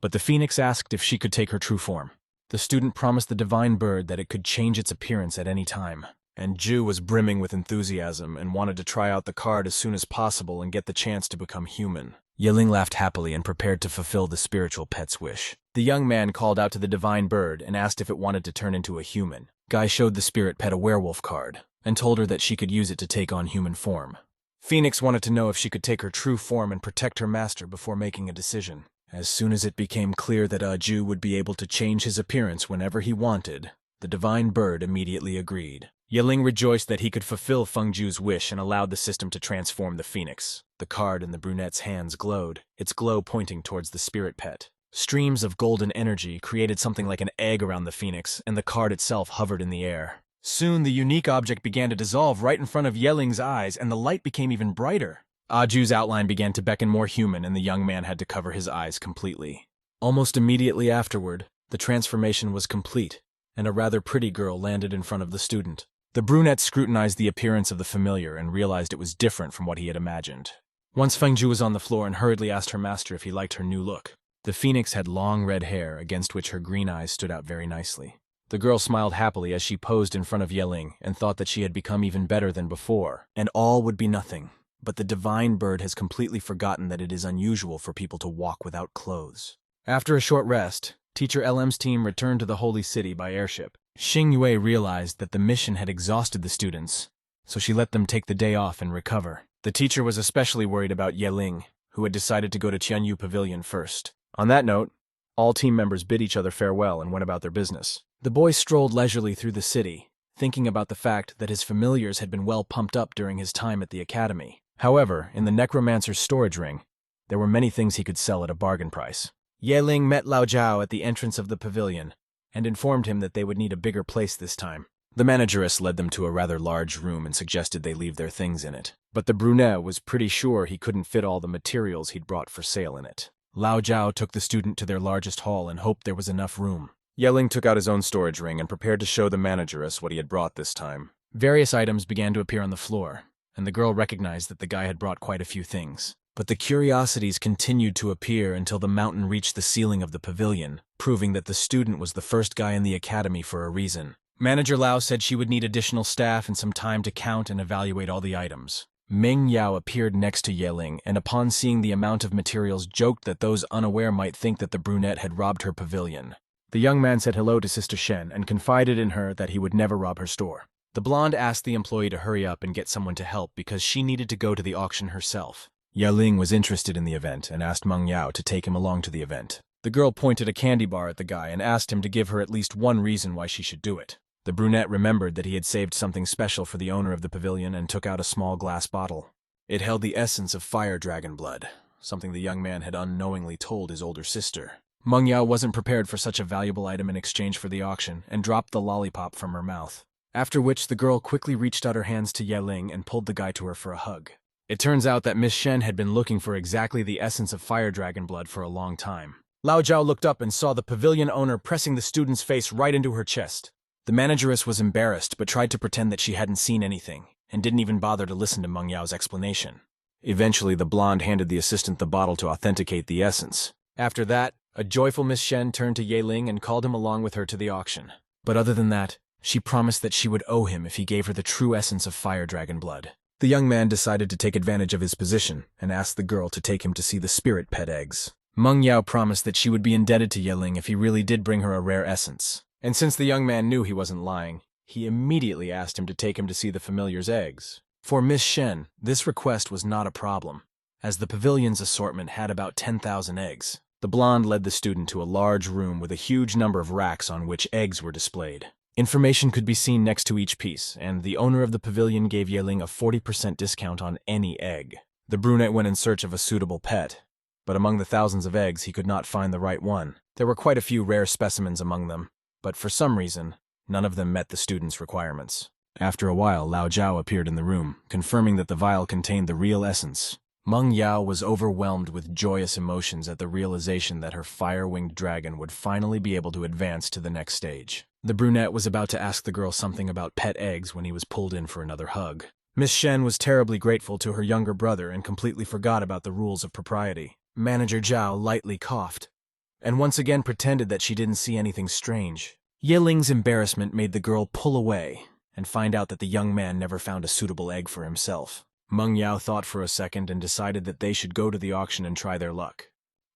Speaker 1: but the phoenix asked if she could take her true form. The student promised the divine bird that it could change its appearance at any time, and Ju was brimming with enthusiasm and wanted to try out the card as soon as possible and get the chance to become human. Ye Ling laughed happily and prepared to fulfill the spiritual pet's wish. The young man called out to the divine bird and asked if it wanted to turn into a human. Guy showed the spirit pet a werewolf card and told her that she could use it to take on human form. Phoenix wanted to know if she could take her true form and protect her master before making a decision. As soon as it became clear that Ju would be able to change his appearance whenever he wanted, the divine bird immediately agreed. Ye Ling rejoiced that he could fulfill Feng Ju's wish and allowed the system to transform the phoenix. The card in the brunette's hands glowed, its glow pointing towards the spirit pet. Streams of golden energy created something like an egg around the phoenix, and the card itself hovered in the air. Soon the unique object began to dissolve right in front of Ye Ling's eyes, and the light became even brighter. Ah Ju's outline began to beckon more human, and the young man had to cover his eyes completely. Almost immediately afterward, the transformation was complete, and a rather pretty girl landed in front of the student. The brunette scrutinized the appearance of the familiar and realized it was different from what he had imagined. Once Feng Ju was on the floor and hurriedly asked her master if he liked her new look. The phoenix had long red hair, against which her green eyes stood out very nicely. The girl smiled happily as she posed in front of Ye Ling and thought that she had become even better than before, and all would be nothing. But the divine bird has completely forgotten that it is unusual for people to walk without clothes. After a short rest, Teacher LM's team returned to the Holy City by airship. Xing Yue realized that the mission had exhausted the students, so she let them take the day off and recover. The teacher was especially worried about Ye Ling, who had decided to go to Tianyu Pavilion first. On that note, all team members bid each other farewell and went about their business. The boys strolled leisurely through the city, thinking about the fact that his familiars had been well pumped up during his time at the academy. However, in the necromancer's storage ring, there were many things he could sell at a bargain price. Yeling met Lao Zhao at the entrance of the pavilion and informed him that they would need a bigger place this time. The manageress led them to a rather large room and suggested they leave their things in it. But the brunette was pretty sure he couldn't fit all the materials he'd brought for sale in it. Lao Zhao took the student to their largest hall and hoped there was enough room. Yeling took out his own storage ring and prepared to show the manageress what he had brought this time. Various items began to appear on the floor, and the girl recognized that the guy had brought quite a few things. But the curiosities continued to appear until the mountain reached the ceiling of the pavilion, proving that the student was the first guy in the academy for a reason. Manager Lao said she would need additional staff and some time to count and evaluate all the items. Ming Yao appeared next to Yeling, and upon seeing the amount of materials joked that those unaware might think that the brunette had robbed her pavilion. The young man said hello to Sister Shen and confided in her that he would never rob her store. The blonde asked the employee to hurry up and get someone to help because she needed to go to the auction herself. Yeling was interested in the event and asked Meng Yao to take him along to the event. The girl pointed a candy bar at the guy and asked him to give her at least one reason why she should do it. The brunette remembered that he had saved something special for the owner of the pavilion and took out a small glass bottle. It held the essence of fire dragon blood, something the young man had unknowingly told his older sister. Meng Yao wasn't prepared for such a valuable item in exchange for the auction and dropped the lollipop from her mouth. After which the girl quickly reached out her hands to Yeling and pulled the guy to her for a hug. It turns out that Miss Shen had been looking for exactly the essence of fire dragon blood for a long time. Lao Zhao looked up and saw the pavilion owner pressing the student's face right into her chest. The manageress was embarrassed but tried to pretend that she hadn't seen anything, and didn't even bother to listen to Meng Yao's explanation. Eventually, the blonde handed the assistant the bottle to authenticate the essence. After that, a joyful Miss Shen turned to Yeling and called him along with her to the auction. But other than that, she promised that she would owe him if he gave her the true essence of fire dragon blood. The young man decided to take advantage of his position and asked the girl to take him to see the spirit pet eggs. Meng Yao promised that she would be indebted to Yeling if he really did bring her a rare essence. And since the young man knew he wasn't lying, he immediately asked him to take him to see the familiar's eggs. For Miss Shen, this request was not a problem, as the pavilion's assortment had about 10,000 eggs. The blonde led the student to a large room with a huge number of racks on which eggs were displayed. Information could be seen next to each piece, and the owner of the pavilion gave Yeling a 40% discount on any egg. The brunette went in search of a suitable pet, but among the thousands of eggs he could not find the right one. There were quite a few rare specimens among them, but for some reason, none of them met the student's requirements. After a while, Lao Zhao appeared in the room, confirming that the vial contained the real essence. Meng Yao was overwhelmed with joyous emotions at the realization that her fire-winged dragon would finally be able to advance to the next stage. The brunette was about to ask the girl something about pet eggs when he was pulled in for another hug. Miss Shen was terribly grateful to her younger brother and completely forgot about the rules of propriety. Manager Zhao lightly coughed, and once again pretended that she didn't see anything strange. Yeling's embarrassment made the girl pull away and find out that the young man never found a suitable egg for himself. Meng Yao thought for a second and decided that they should go to the auction and try their luck.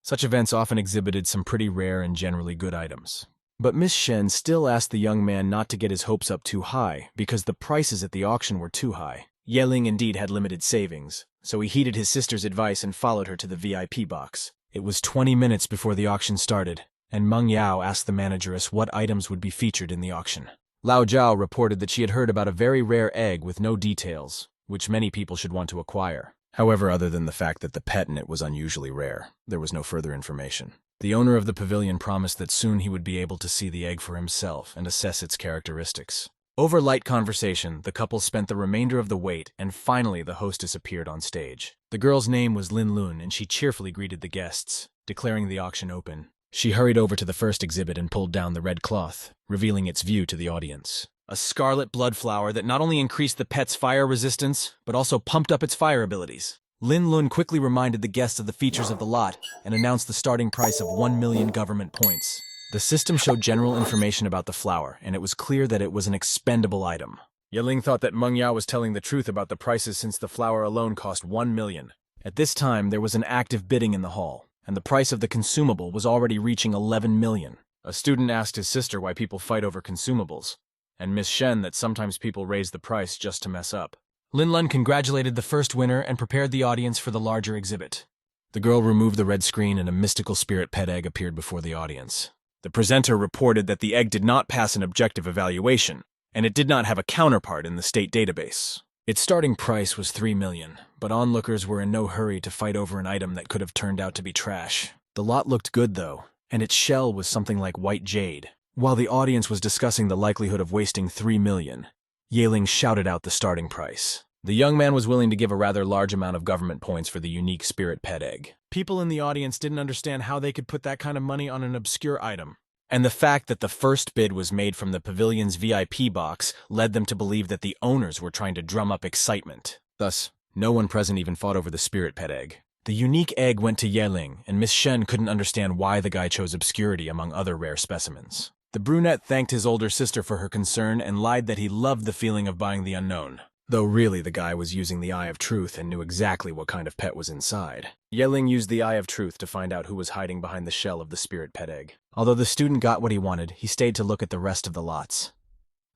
Speaker 1: Such events often exhibited some pretty rare and generally good items. But Miss Shen still asked the young man not to get his hopes up too high because the prices at the auction were too high. Yeling indeed had limited savings, so he heeded his sister's advice and followed her to the VIP box. It was 20 minutes before the auction started, and Meng Yao asked the manageress what items would be featured in the auction. Lao Zhao reported that she had heard about a very rare egg with no details, which many people should want to acquire. However, other than the fact that the pet in it was unusually rare, there was no further information. The owner of the pavilion promised that soon he would be able to see the egg for himself and assess its characteristics. Over light conversation, the couple spent the remainder of the wait, and finally the hostess appeared on stage. The girl's name was Lin Lun, and she cheerfully greeted the guests, declaring the auction open. She hurried over to the first exhibit and pulled down the red cloth, revealing its view to the audience. A scarlet blood flower that not only increased the pet's fire resistance, but also pumped up its fire abilities. Lin Lun quickly reminded the guests of the features of the lot and announced the starting price of 1 million government points. The system showed general information about the flower, and it was clear that it was an expendable item. Yeling thought that Meng Yao was telling the truth about the prices since the flower alone cost 1 million. At this time, there was an active bidding in the hall, and the price of the consumable was already reaching 11 million. A student asked his sister why people fight over consumables, and Miss Shen that sometimes people raise the price just to mess up. Lin Lun congratulated the first winner and prepared the audience for the larger exhibit. The girl removed the red screen and a mystical spirit pet egg appeared before the audience. The presenter reported that the egg did not pass an objective evaluation, and it did not have a counterpart in the state database. Its starting price was 3 million, but onlookers were in no hurry to fight over an item that could have turned out to be trash. The lot looked good, though, and its shell was something like white jade. While the audience was discussing the likelihood of wasting 3 million, Yeling shouted out the starting price. The young man was willing to give a rather large amount of government points for the unique spirit pet egg. People in the audience didn't understand how they could put that kind of money on an obscure item. And the fact that the first bid was made from the pavilion's VIP box led them to believe that the owners were trying to drum up excitement. Thus, no one present even fought over the spirit pet egg. The unique egg went to Yeling, and Miss Shen couldn't understand why the guy chose obscurity among other rare specimens. The brunette thanked his older sister for her concern and lied that he loved the feeling of buying the unknown. Though really the guy was using the Eye of Truth and knew exactly what kind of pet was inside. Yeling used the Eye of Truth to find out who was hiding behind the shell of the spirit pet egg. Although the student got what he wanted, he stayed to look at the rest of the lots.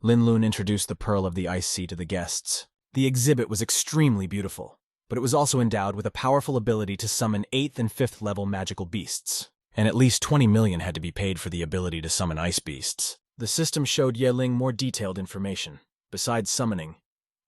Speaker 1: Lin Lun introduced the Pearl of the Ice Sea to the guests. The exhibit was extremely beautiful, but it was also endowed with a powerful ability to summon 8th and 5th level magical beasts. And at least 20 million had to be paid for the ability to summon ice beasts. The system showed Yeling more detailed information. Besides summoning,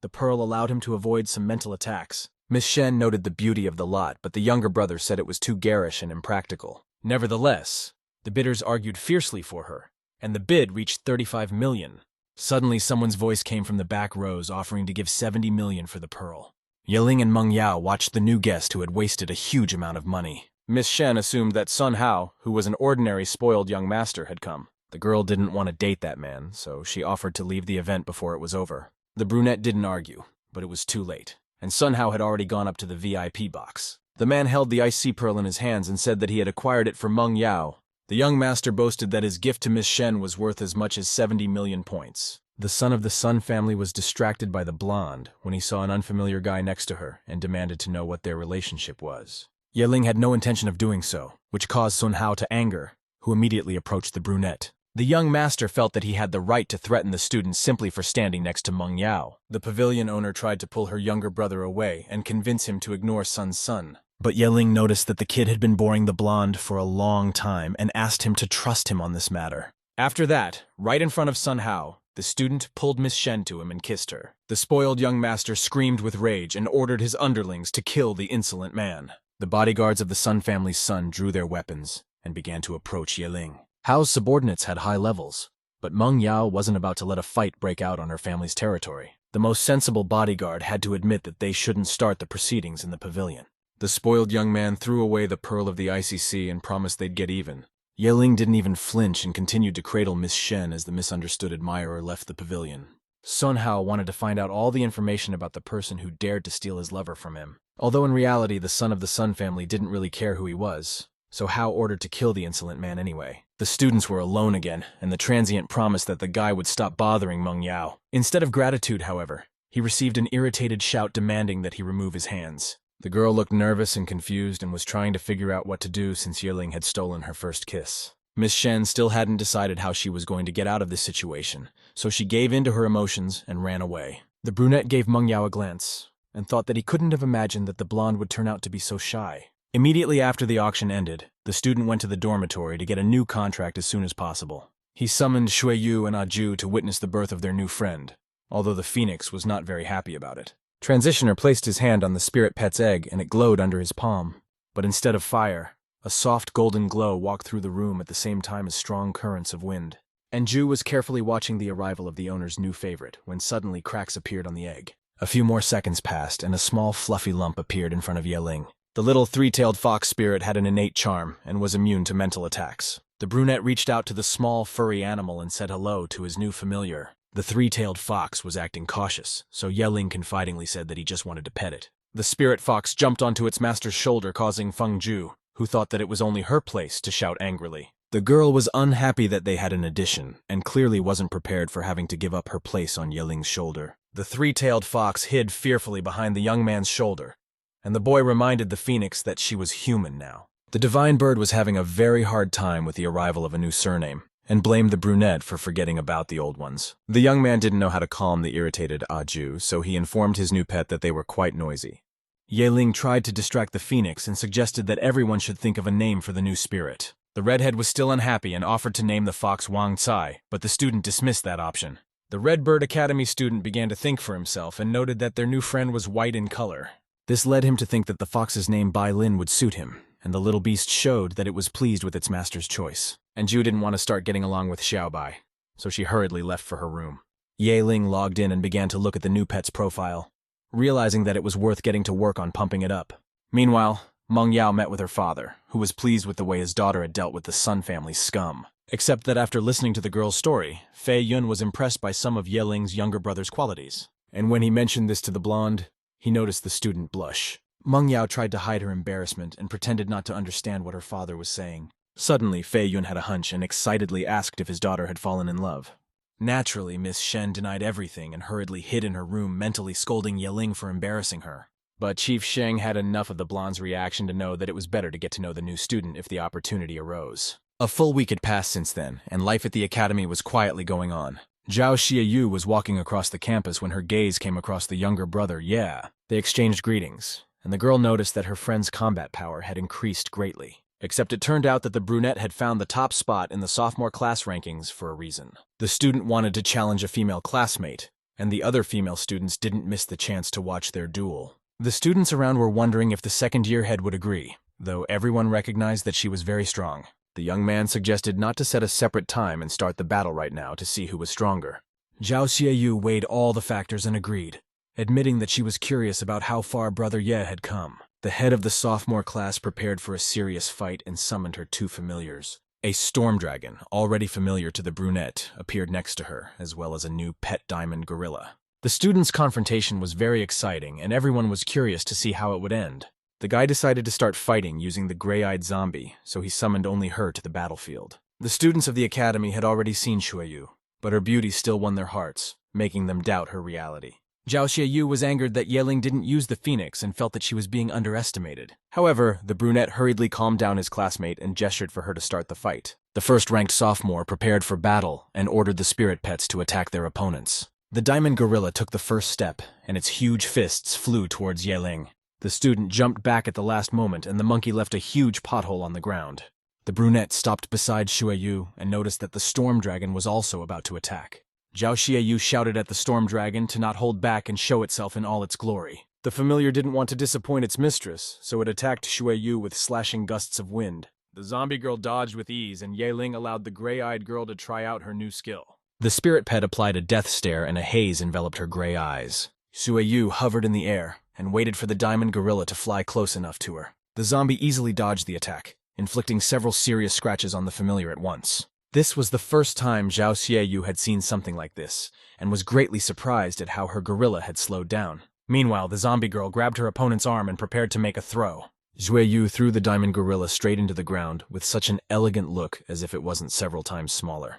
Speaker 1: the pearl allowed him to avoid some mental attacks. Miss Shen noted the beauty of the lot, but the younger brother said it was too garish and impractical. Nevertheless, the bidders argued fiercely for her, and the bid reached 35 million. Suddenly, someone's voice came from the back rows offering to give 70 million for the pearl. Yeling and Meng Yao watched the new guest who had wasted a huge amount of money. Miss Shen assumed that Sun Hao, who was an ordinary spoiled young master, had come. The girl didn't want to date that man, so she offered to leave the event before it was over. The brunette didn't argue, but it was too late, and Sun Hao had already gone up to the VIP box. The man held the ice sea pearl in his hands and said that he had acquired it for Meng Yao. The young master boasted that his gift to Miss Shen was worth as much as 70 million points. The son of the Sun family was distracted by the blonde when he saw an unfamiliar guy next to her and demanded to know what their relationship was. Yeling had no intention of doing so, which caused Sun Hao to anger, who immediately approached the brunette. The young master felt that he had the right to threaten the student simply for standing next to Meng Yao. The pavilion owner tried to pull her younger brother away and convince him to ignore Sun's son. But Yeling noticed that the kid had been boring the blonde for a long time and asked him to trust him on this matter. After that, right in front of Sun Hao, the student pulled Miss Shen to him and kissed her. The spoiled young master screamed with rage and ordered his underlings to kill the insolent man. The bodyguards of the Sun family's son drew their weapons and began to approach Yeling. Hao's subordinates had high levels, but Meng Yao wasn't about to let a fight break out on her family's territory. The most sensible bodyguard had to admit that they shouldn't start the proceedings in the pavilion. The spoiled young man threw away the Pearl of the Icy Sea and promised they'd get even. Yeling didn't even flinch and continued to cradle Miss Shen as the misunderstood admirer left the pavilion. Sun Hao wanted to find out all the information about the person who dared to steal his lover from him. Although in reality the son of the Sun family didn't really care who he was, so Hao ordered to kill the insolent man anyway. The students were alone again, and the transient promised that the guy would stop bothering Meng Yao. Instead of gratitude, however, he received an irritated shout demanding that he remove his hands. The girl looked nervous and confused and was trying to figure out what to do since Yeling had stolen her first kiss. Miss Shen still hadn't decided how she was going to get out of this situation, so she gave in to her emotions and ran away. The brunette gave Meng Yao a glance and thought that he couldn't have imagined that the blonde would turn out to be so shy. Immediately after the auction ended, the student went to the dormitory to get a new contract as soon as possible. He summoned Shui Yu and Aju to witness the birth of their new friend, although the phoenix was not very happy about it. Transitioner placed his hand on the spirit pet's egg and it glowed under his palm. But instead of fire, a soft golden glow walked through the room at the same time as strong currents of wind. And Ju was carefully watching the arrival of the owner's new favorite when suddenly cracks appeared on the egg. A few more seconds passed and a small fluffy lump appeared in front of Yeling. The little three-tailed fox spirit had an innate charm and was immune to mental attacks. The brunette reached out to the small, furry animal and said hello to his new familiar. The three-tailed fox was acting cautious, so Yeling confidingly said that he just wanted to pet it. The spirit fox jumped onto its master's shoulder, causing Feng Ju, who thought that it was only her place, to shout angrily. The girl was unhappy that they had an addition, and clearly wasn't prepared for having to give up her place on Yeling's shoulder. The three-tailed fox hid fearfully behind the young man's shoulder, and the boy reminded the phoenix that she was human now. The divine bird was having a very hard time with the arrival of a new surname, and blamed the brunette for forgetting about the old ones. The young man didn't know how to calm the irritated Aju, so he informed his new pet that they were quite noisy. Yeling tried to distract the phoenix and suggested that everyone should think of a name for the new spirit. The redhead was still unhappy and offered to name the fox Wang Cai, but the student dismissed that option. The Redbird Academy student began to think for himself and noted that their new friend was white in color. This led him to think that the fox's name Bai Lin would suit him, and the little beast showed that it was pleased with its master's choice. And Ju didn't want to start getting along with Xiaobai, so she hurriedly left for her room. Ye Ling logged in and began to look at the new pet's profile, realizing that it was worth getting to work on pumping it up. Meanwhile, Meng Yao met with her father, who was pleased with the way his daughter had dealt with the Sun family's scum. Except that after listening to the girl's story, Fei Yun was impressed by some of Ye Ling's younger brother's qualities. And when he mentioned this to the blonde, he noticed the student blush. Meng Yao tried to hide her embarrassment and pretended not to understand what her father was saying. Suddenly, Fei Yun had a hunch and excitedly asked if his daughter had fallen in love. Naturally, Miss Shen denied everything and hurriedly hid in her room, mentally scolding Ye Ling for embarrassing her. But Chief Sheng had enough of the blonde's reaction to know that it was better to get to know the new student if the opportunity arose. A full week had passed since then, and life at the academy was quietly going on. Zhao Xiaoyu was walking across the campus when her gaze came across the younger brother, Ye. They exchanged greetings, and the girl noticed that her friend's combat power had increased greatly. Except it turned out that the brunette had found the top spot in the sophomore class rankings for a reason. The student wanted to challenge a female classmate, and the other female students didn't miss the chance to watch their duel. The students around were wondering if the second-year head would agree, though everyone recognized that she was very strong. The young man suggested not to set a separate time and start the battle right now to see who was stronger. Zhao Xiaoyu weighed all the factors and agreed, admitting that she was curious about how far Brother Ye had come. The head of the sophomore class prepared for a serious fight and summoned her two familiars. A storm dragon, already familiar to the brunette, appeared next to her, as well as a new pet diamond gorilla. The students' confrontation was very exciting, and everyone was curious to see how it would end. The guy decided to start fighting using the gray-eyed zombie, so he summoned only her to the battlefield. The students of the academy had already seen Shuayu, but her beauty still won their hearts, making them doubt her reality. Zhao Xiaoyu was angered that Ye Ling didn't use the phoenix and felt that she was being underestimated. However, the brunette hurriedly calmed down his classmate and gestured for her to start the fight. The first-ranked sophomore prepared for battle and ordered the spirit pets to attack their opponents. The diamond gorilla took the first step, and its huge fists flew towards Ye Ling. The student jumped back at the last moment, and the monkey left a huge pothole on the ground. The brunette stopped beside Shuayu and noticed that the storm dragon was also about to attack. Zhao Xiaoyu shouted at the storm dragon to not hold back and show itself in all its glory. The familiar didn't want to disappoint its mistress, so it attacked Shuayu with slashing gusts of wind. The zombie girl dodged with ease, and Ye Ling allowed the gray-eyed girl to try out her new skill. The spirit pet applied a death stare and a haze enveloped her gray eyes. Shuayu hovered in the air and waited for the diamond gorilla to fly close enough to her. The zombie easily dodged the attack, inflicting several serious scratches on the familiar at once. This was the first time Zhao Xiaoyu had seen something like this, and was greatly surprised at how her gorilla had slowed down. Meanwhile, the zombie girl grabbed her opponent's arm and prepared to make a throw. Xiaoyu threw the diamond gorilla straight into the ground with such an elegant look as if it wasn't several times smaller.